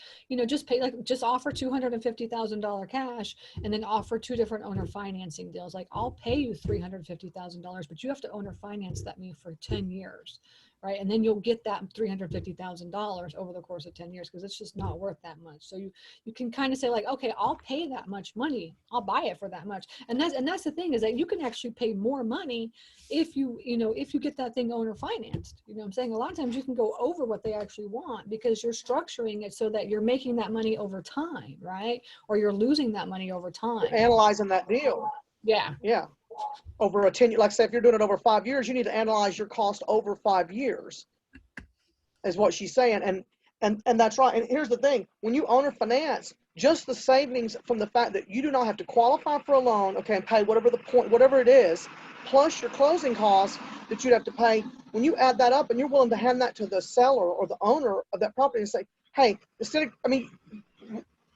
S3: just pay, like, just offer $250,000 cash, and then offer 2 different owner financing deals. Like, I'll pay you $350,000, but you have to owner finance that me for 10 years. Right. And then you'll get that $350,000 over the course of 10 years, because it's just not worth that much. So you can kind of say, like, okay, I'll pay that much money. I'll buy it for that much. And that's the thing, is that you can actually pay more money if you get that thing owner financed. I'm saying, a lot of times you can go over what they actually want, because you're structuring it so that you're making that money over time, right? Or you're losing that money over time.
S2: You're analyzing that deal.
S3: Yeah.
S2: Yeah. Over a 10-year, like I said, if you're doing it over 5 years, you need to analyze your cost over 5 years, is what she's saying. And that's right. And here's the thing: when you owner finance, just the savings from the fact that you do not have to qualify for a loan, okay, and pay whatever it is, plus your closing costs that you'd have to pay, when you add that up and you're willing to hand that to the seller or the owner of that property and say, hey,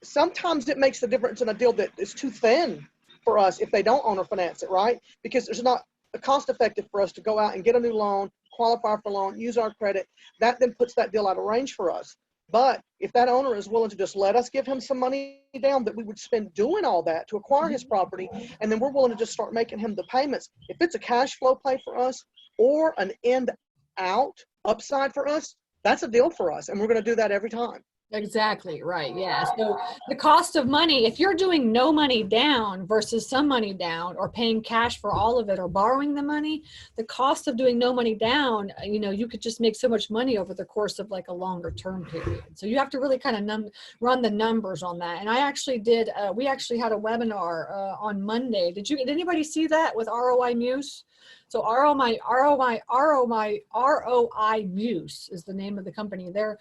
S2: sometimes it makes the difference in a deal that is too thin for us if they don't owner finance it, right? Because it's not cost effective for us to go out and get a new loan, qualify for a loan, use our credit. That then puts that deal out of range for us. But if that owner is willing to just let us give him some money down that we would spend doing all that to acquire his property, and then we're willing to just start making him the payments, if it's a cash flow play for us or an end out upside for us, that's a deal for us. And we're going to do that every time.
S3: Exactly right. Yeah. So the cost of money, if you're doing no money down versus some money down, or paying cash for all of it, or borrowing the money, the cost of doing no money down, you could just make so much money over the course of like a longer term period. So you have to really kind of run the numbers on that. And I actually did, we actually had a webinar on Monday. Did anybody see that with ROI Muse? So ROI Muse is the name of the company. They're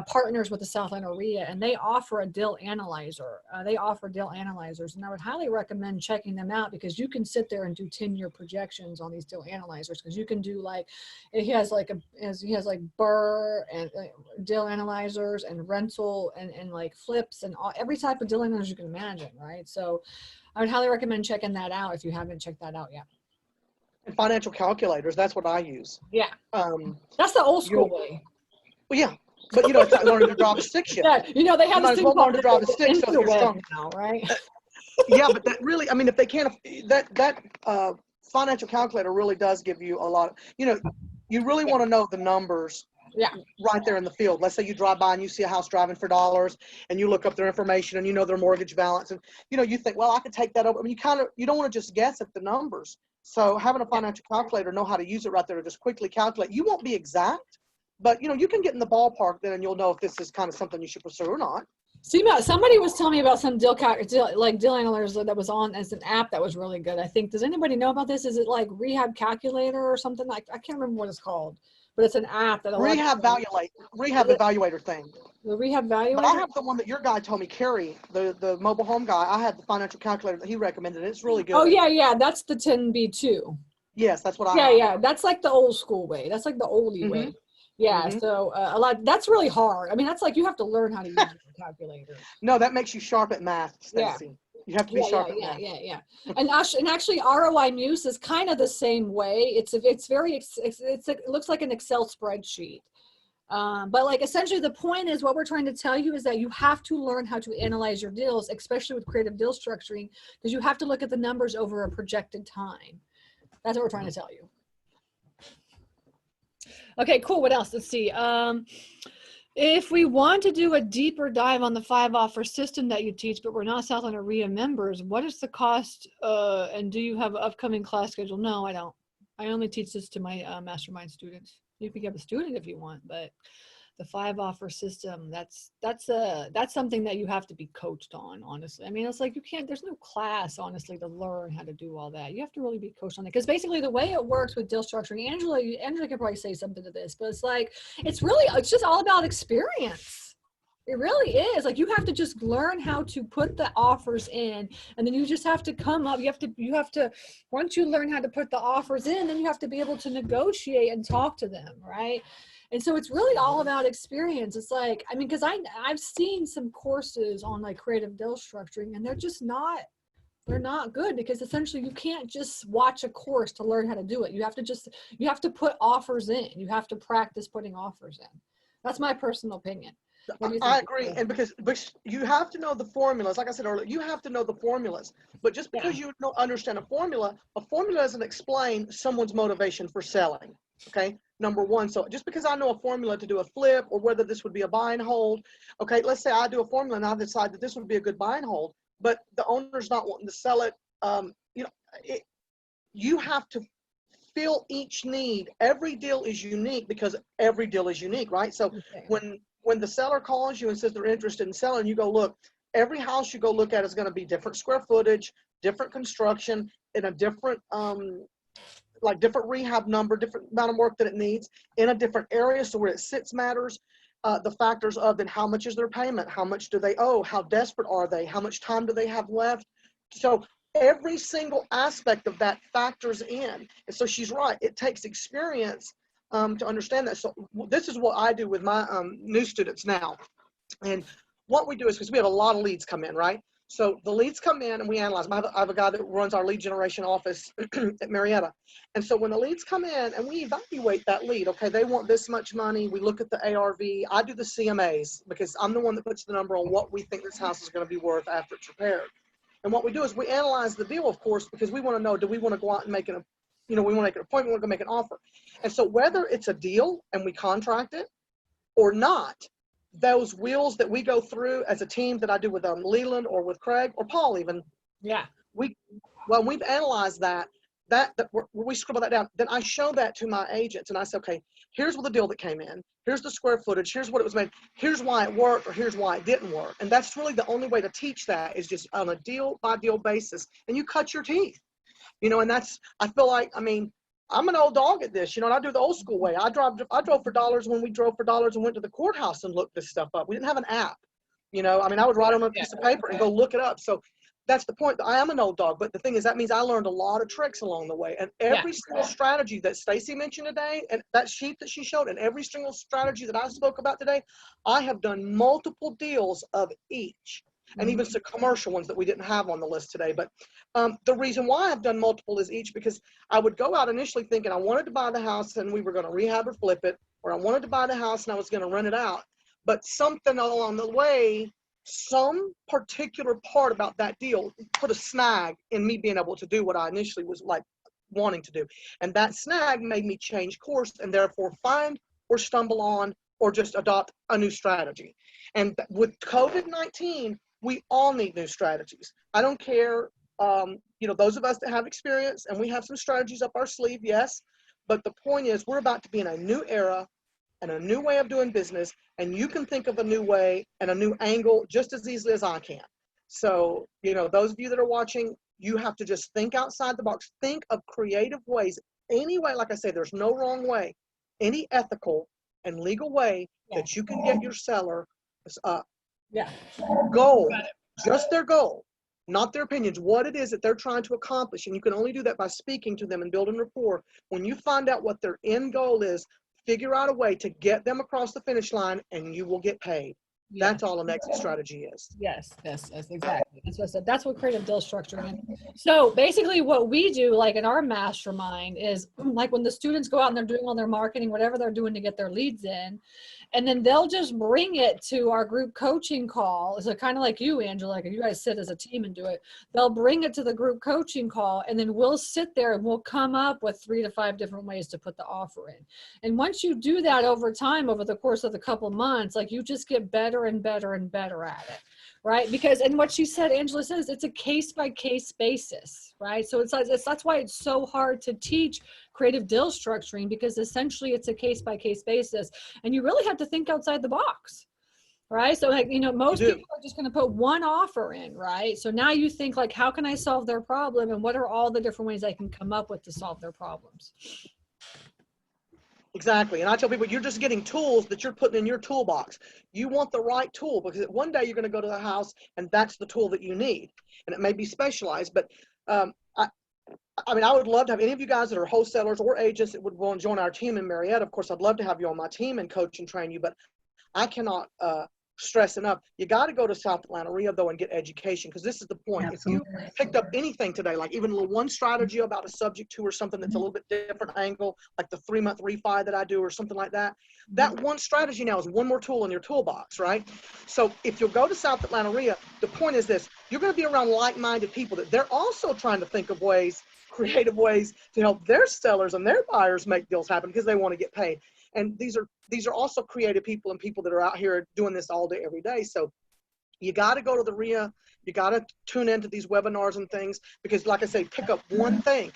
S3: partners with the Southland REIA, and they offer a deal analyzer. They offer deal analyzers, and I would highly recommend checking them out, because you can sit there and do 10-year projections on these deal analyzers, because you can do like, he has like BRRRR and deal analyzers and rental and like flips and every type of deal analyzer you can imagine, right? So I would highly recommend checking that out if you haven't checked that out yet.
S2: And financial calculators, that's what I use.
S3: Yeah. That's the old school way.
S2: Well, yeah. But it's like learning to drive a stick shift.
S3: Yeah, they have this thing called
S2: to drive a stick so you're strong
S3: now, right?
S2: Yeah, but that really, if they can't, that financial calculator really does give you a lot of, you really want to know the numbers.
S3: Yeah.
S2: Right there in the field. Let's say you drive by and you see a house driving for dollars, and you look up their information and their mortgage balance, and you think, well, I could take that over. You don't want to just guess at the numbers. So having a financial calculator, know how to use it right there to just quickly calculate. You won't be exact, but you can get in the ballpark then, and you'll know if this is kind of something you should pursue or not.
S3: See, somebody was telling me about some deal analyzers that was on as an app that was really good. I think, does anybody know about this? Is it like Rehab Calculator or something? Like, I can't remember what it's called, but it's an app that
S2: Rehab Evaluator thing.
S3: The Rehab Evaluator.
S2: But I have the one that your guy told me, Kerry, the mobile home guy. I had the financial calculator that he recommended. It's really good.
S3: Oh yeah, that's the 10B2.
S2: Yes, that's what I have.
S3: Yeah, that's like the old school way. That's like the oldie way. Yeah, so that's really hard. That's like you have to learn how to use a calculator.
S2: No, that makes you sharp at math, Stacy. You have to be sharp at math.
S3: Yeah. And actually, ROI Muse is kind of the same way. It looks like an Excel spreadsheet. But like essentially the point is what we're trying to tell you is that you have to learn how to analyze your deals, especially with creative deal structuring, because you have to look at the numbers over a projected time. That's what we're trying to tell you. Okay, cool. What else? Let's see. If we want to do a deeper dive on the 5-offer system that you teach, but we're not South Atlanta RIA members, what is the cost? And do you have an upcoming class schedule? No, I don't. I only teach this to my mastermind students. You can give a student if you want, but the 5-offer system, that's something that you have to be coached on, honestly. I mean, it's like there's no class, honestly, to learn how to do all that. You have to really be coached on it. Because basically the way it works with deal structuring, Angela could probably say something to this, but it's like, it's just all about experience. It really is. Like, you have to just learn how to put the offers in, and then you just have to come up. You have to, once you learn how to put the offers in, then you have to be able to negotiate and talk to them, right? And so it's really all about experience. It's like, I mean, because I've seen some courses on like creative deal structuring, and they're not good, because essentially you can't just watch a course to learn how to do it. You have to put offers in. You have to practice putting offers in. That's my personal opinion.
S2: I agree. And because you have to know the formulas. Like I said earlier, you have to know the formulas. But just because you don't understand a formula doesn't explain someone's motivation for selling. Okay, number one. So just because I know a formula to do a flip, or whether this would be a buy and hold, okay, let's say I do a formula and I decide that this would be a good buy and hold, but the owner's not wanting to sell it. You have to fill each need. Every deal is unique, because every deal is unique, right? So when the seller calls you and says they're interested in selling, you go, look, every house you go look at is going to be different square footage, different construction, in a different different rehab number, different amount of work that it needs, in a different area. So where it sits matters. The factors of then how much is their payment? How much do they owe? How desperate are they? How much time do they have left? So every single aspect of that factors in. And so she's right. It takes experience to understand that. So this is what I do with my new students now. And what we do is, because we have a lot of leads come in, right? So the leads come in and we analyze. I have a guy that runs our lead generation office at Marietta. And so when the leads come in and we evaluate that lead, okay, they want this much money. We look at the ARV. I do the CMAs, because I'm the one that puts the number on what we think this house is going to be worth after it's repaired. And what we do is we analyze the deal, of course, because we want to know, do we want to go out and make we want to make an appointment, we want to make an offer. And so whether it's a deal and we contract it or not, those wheels that we go through as a team that I do with Leland or with Craig or Paul even.
S3: Yeah.
S2: We've analyzed that we scribble that down. Then I show that to my agents and I say, okay, here's what the deal that came in. Here's the square footage. Here's what it was made. Here's why it worked, or here's why it didn't work. And that's really the only way to teach that, is just on a deal by deal basis. And you cut your teeth, and that's, I feel like, I mean, I'm an old dog at this, and I do the old school way. I drove for dollars when we drove for dollars and went to the courthouse and looked this stuff up. We didn't have an app, I mean, I would write on a piece of paper and go look it up. So that's the point. I am an old dog, but the thing is, that means I learned a lot of tricks along the way. And every single strategy that Stacy mentioned today, and that sheet that she showed, and every single strategy that I spoke about today, I have done multiple deals of each. And even some commercial ones that we didn't have on the list today. But the reason why I've done multiple is each, because I would go out initially thinking I wanted to buy the house and we were going to rehab or flip it, or I wanted to buy the house and I was going to rent it out. But something along the way, some particular part about that deal put a snag in me being able to do what I initially was like wanting to do. And that snag made me change course and therefore find or stumble on or just adopt a new strategy. And with COVID-19, we all need new strategies. I don't care, those of us that have experience and we have some strategies up our sleeve, yes. But the point is, we're about to be in a new era and a new way of doing business. And you can think of a new way and a new angle just as easily as I can. So, those of you that are watching, you have to just think outside the box. Think of creative ways. Any way, like I say, there's no wrong way. Any ethical and legal way that you can get your seller goal, just their goal, not their opinions, what it is that they're trying to accomplish. And you can only do that by speaking to them and building rapport. When you find out what their end goal is, figure out a way to get them across the finish line and you will get paid.
S3: Yeah.
S2: That's all an exit strategy is.
S3: Yes, exactly. That's what I said. That's what creative deal structuring is. So basically what we do like in our mastermind is like when the students go out and they're doing all their marketing, whatever they're doing to get their leads in, and then they'll just bring it to our group coaching call. So kind of like you, Angela, like if you guys sit as a team and do it, they'll bring it to the group coaching call, and then we'll sit there and we'll come up with 3 to 5 different ways to put the offer in. And once you do that over time, over the course of the couple months, like you just get better and better and better at it, right? Because, and what she said, Angela says, it's a case by case basis, right? So that's why it's so hard to teach creative deal structuring, because essentially it's a case by case basis, and you really have to think outside the box, right? So like, most people are just going to put one offer in, right? So now you think like, how can I solve their problem, and what are all the different ways I can come up with to solve their problems?
S2: Exactly. And I tell people, you're just getting tools that you're putting in your toolbox. You want the right tool, because one day you're going to go to the house and that's the tool that you need. And it may be specialized, but I mean, I would love to have any of you guys that are wholesalers or agents that would want to join our team in Marietta. Of course, I'd love to have you on my team and coach and train you, but I cannot stress enough. You got to go to South Atlanta RIA though and get education, because this is the point.
S1: Absolutely.
S2: If you picked up anything today, like even a little one strategy about a subject to or something that's a little bit different angle, like the 3-month refi that I do or something like that, that one strategy now is one more tool in your toolbox, right? So if you'll go to South Atlanta RIA, the point is this: you're going to be around like-minded people that they're also trying to think of ways, creative ways to help their sellers and their buyers make deals happen because they want to get paid. And these are also creative people and people that are out here doing this all day, every day. So you got to go to the RIA. You got to tune into these webinars and things, because like I say, pick up one thing.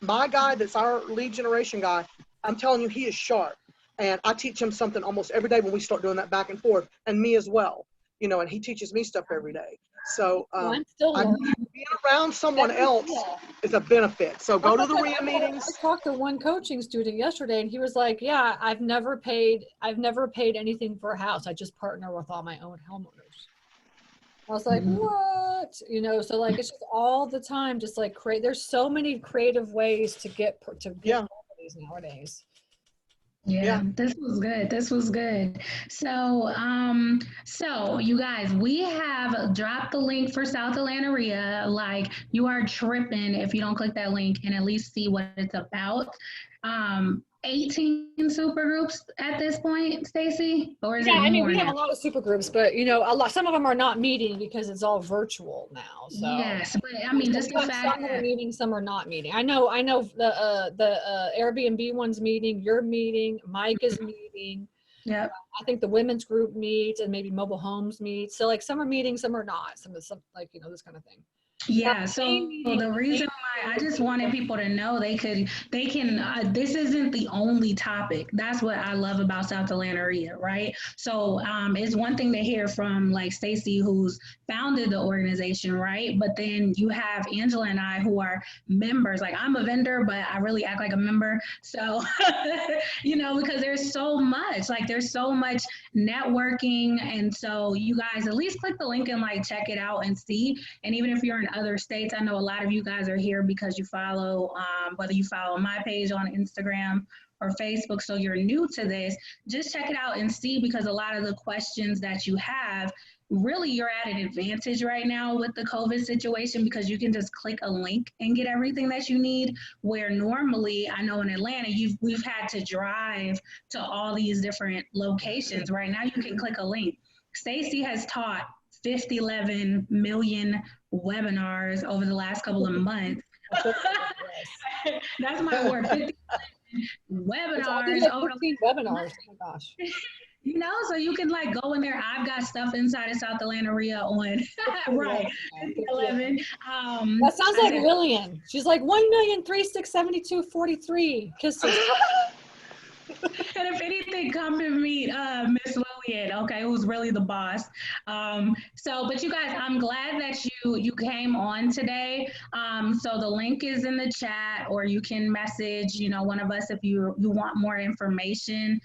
S2: My guy that's our lead generation guy, I'm telling you, he is sharp. And I teach him something almost every day when we start doing that back and forth, and me as well. And he teaches me stuff every day. So
S3: I'm still learning.
S2: being around someone else is a benefit. So go to the RIA meetings.
S3: I talked to one coaching student yesterday, and he was like, yeah, I've never paid anything for a house. I just partner with all my own homeowners. I was like, what? So like, it's just all the time, just like there's so many creative ways to get properties nowadays.
S1: Yeah, this was good. This was good. So, so you guys, we have dropped the link for South Atlanta RIA. Like, you are tripping if you don't click that link and at least see what it's about. 18 super groups at this point, Stacy, or is it more?
S3: I mean, we have a lot of super groups, but some of them are not meeting because it's all virtual now. So
S1: yes, but I mean, just the fact
S3: some are meeting, some are not meeting. I know the Airbnb one's meeting, you're meeting, Mike is meeting.
S1: Yeah,
S3: I think the women's group meets, and maybe mobile homes meet. So like some are meeting, some are not. Some like this kind of thing.
S1: Yeah, so the reason why I just wanted people to know they can, this isn't the only topic. That's what I love about South Atlanta RIA, right? So it's one thing to hear from like Stacy, who's founded the organization, right? But then you have Angela and I who are members. Like, I'm a vendor, but I really act like a member. So, because there's so much, networking. And so you guys at least click the link and like check it out and see. And even if you're in other states, I know a lot of you guys are here because you follow, whether you follow my page on Instagram or Facebook, so you're new to this, just check it out and see, because a lot of the questions that you have, really you're at an advantage right now with the COVID situation, because you can just click a link and get everything that you need, where normally, I know in Atlanta, we've had to drive to all these different locations. Right now you can click a link. Stacy has taught 11 million webinars over the last couple of months. That's my word. 50 webinars.
S3: Over 15 webinars. Oh my gosh.
S1: So you can like go in there. I've got stuff inside of South Atlanta RIA on right. 11.
S3: That sounds like Lillian. She's like 1,000,367,243 kisses.
S1: And if anything, come to meet Miss Lillian, okay, who's really the boss. But you guys, I'm glad that you came on today. So the link is in the chat, or you can message, one of us if you want more information.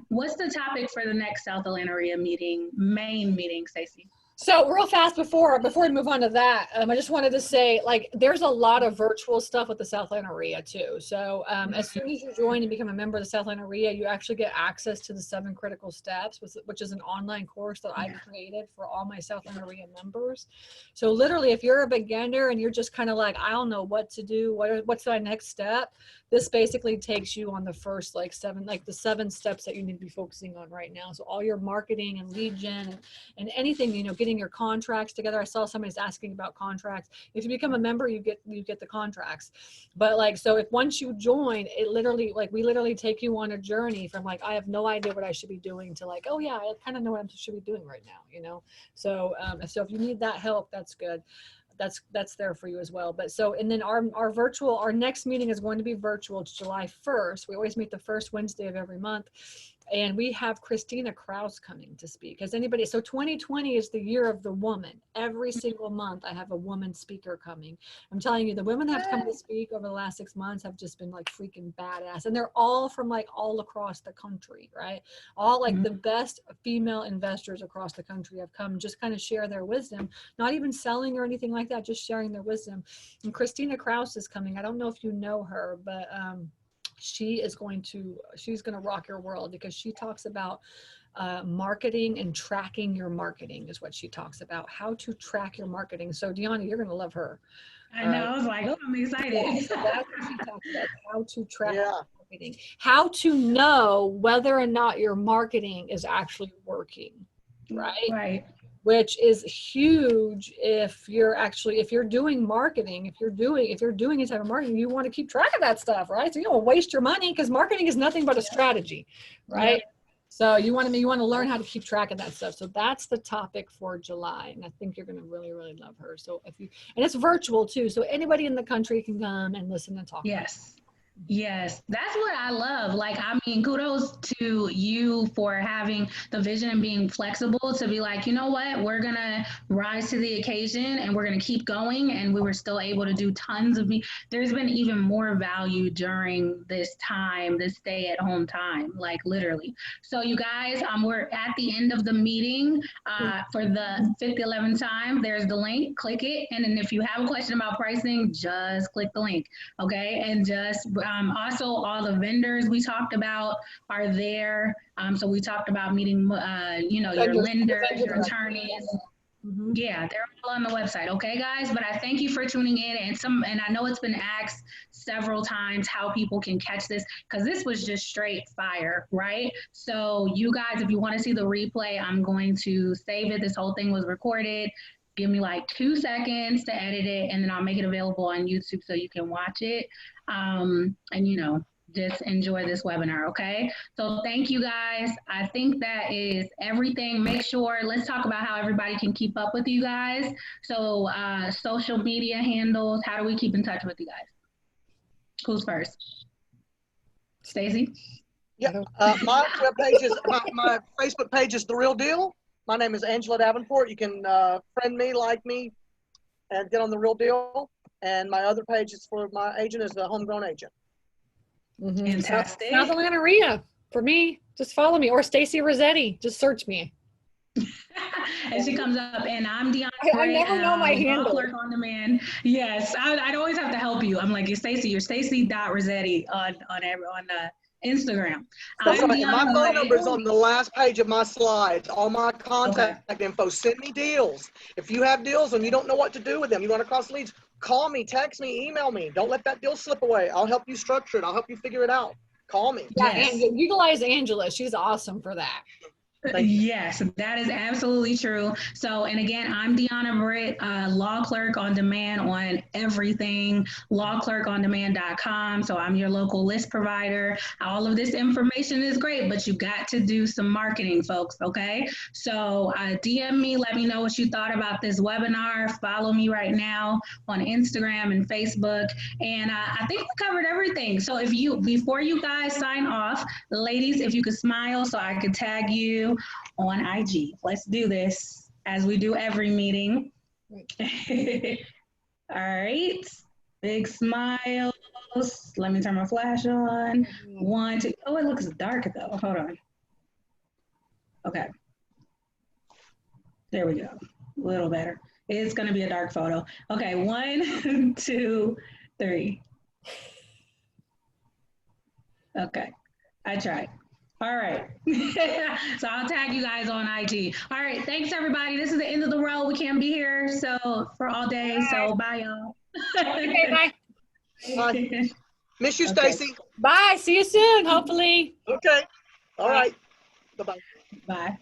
S1: What's the topic for the next South Atlanta RIA main meeting, Stacey?
S3: So real fast before we move on to that, I just wanted to say, like, there's a lot of virtual stuff with the Southland RIA too. So as soon as you join and become a member of the Southland RIA, you actually get access to the 7 Critical Steps, which is an online course that I've created for all my Southland RIA members. So literally, if you're a beginner and you're just kind of like, I don't know what to do, what's my next step, this basically takes you on the first like 7 steps that you need to be focusing on right now. So all your marketing and lead gen and anything, you know, getting your contracts together. I saw somebody's asking about contracts. If you become a member, you get the contracts. But like, so if once you join, it literally, like, we literally take you on a journey from like, I have no idea what I should be doing to like, oh yeah, I kind of know what I should be doing right now, you know? So, so if you need that help, that's good. That's there for you as well. But so, and then our next meeting is going to be virtual. It's July 1st. We always meet the first Wednesday of every month. And we have Christina Kraus coming to speak. Has anybody, so 2020 is the year of the woman. Every single month I have a woman speaker coming. I'm telling you, the women that have come to speak over the last 6 months have just been like freaking badass. And they're all from like all across the country, right? All like the best female investors across the country have come, just kind of share their wisdom, not even selling or anything like that, just sharing their wisdom. And Christina Kraus is coming. I don't know if you know her, but she's going to rock your world, because she talks about marketing and tracking your marketing is what she talks about, how to track your marketing. So Deanna, you're going to love her.
S1: I know. I was like, oh, I'm excited.
S3: Yeah, so that's what she talks about, how to track marketing, how to know whether or not your marketing is actually working, right?
S1: Right.
S3: Which is huge if you're doing marketing, if you're doing any type of marketing, you want to keep track of that stuff, right? So you don't waste your money, because marketing is nothing but a strategy, right? Yep. So you want to learn how to keep track of that stuff. So that's the topic for July. And I think you're going to really, really love her. So and it's virtual too. So anybody in the country can come and listen and talk.
S1: Yes. Yes, that's what I love. Like, I mean, kudos to you for having the vision and being flexible to be like, you know what, we're going to rise to the occasion and we're going to keep going. And we were still able to do tons of there's been even more value during this time, this stay at home time, like literally. So you guys, we're at the end of the meeting for the 5th, 11th time. There's the link, click it. And then if you have a question about pricing, just click the link. Okay. And just, also, all the vendors we talked about are there. So we talked about meeting, your lenders, your attorneys. Mm-hmm. Yeah, they're all on the website. Okay, guys. But I thank you for tuning in, and I know it's been asked several times how people can catch this, because this was just straight fire, right? So you guys, if you want to see the replay, I'm going to save it. This whole thing was recorded. Give me like 2 seconds to edit it, and then I'll make it available on YouTube so you can watch it. And, just enjoy this webinar, okay? So thank you, guys. I think that is everything. Make sure, let's talk about how everybody can keep up with you guys. So social media handles, how do we keep in touch with you guys? Who's first? Stacy?
S2: Yeah, my webpage is, my Facebook page is The Real Deal. My name is Angela Davenport. You can friend me, like me, and get on The Real Deal. And my other page is for my agent is the Homegrown Agent.
S3: Mm-hmm.
S1: Fantastic.
S3: South Atlanta RIA for me. Just follow me, or Stacy Rossetti. Just search me.
S1: And she comes up, and I'm Deanna.
S3: I never know my handle.
S1: Clerk on Demand. Yes, I'd always have to help you. I'm like, you're Stacy.Rossetti on Instagram.
S2: That's right. My phone number is on the last page of my slides. All my contact info. Send me deals. If you have deals and you don't know what to do with them, you run across leads, call me, text me, email me. Don't let that deal slip away. I'll help you structure it. I'll help you figure it out. Call me.
S3: Yeah, yes. And utilize Angela. She's awesome for that.
S1: Yes, that is absolutely true. So, and again, I'm Deanna Britt, law clerk on demand on everything, lawclerkondemand.com. So I'm your local list provider. All of this information is great, but you got to do some marketing, folks. Okay. So DM me, let me know what you thought about this webinar. Follow me right now on Instagram and Facebook. And I think we covered everything. So before you guys sign off, ladies, if you could smile so I could tag you on IG. Let's do this as we do every meeting. All right. Big smiles. Let me turn my flash on. 1, 2. Oh, it looks dark though. Hold on. Okay. There we go. little better. It's gonna be a dark photo. Okay, 1, 2, 3. Okay, I tried. All right. So I'll tag you guys on IG. All right, thanks everybody. This is the end of the road. We can't be here for all day. So bye y'all.
S3: Okay, bye.
S2: Bye. Miss you,
S1: Okay.
S2: Stacy.
S3: Bye. See you soon, hopefully.
S2: Okay. All right. Bye-bye.
S1: Bye.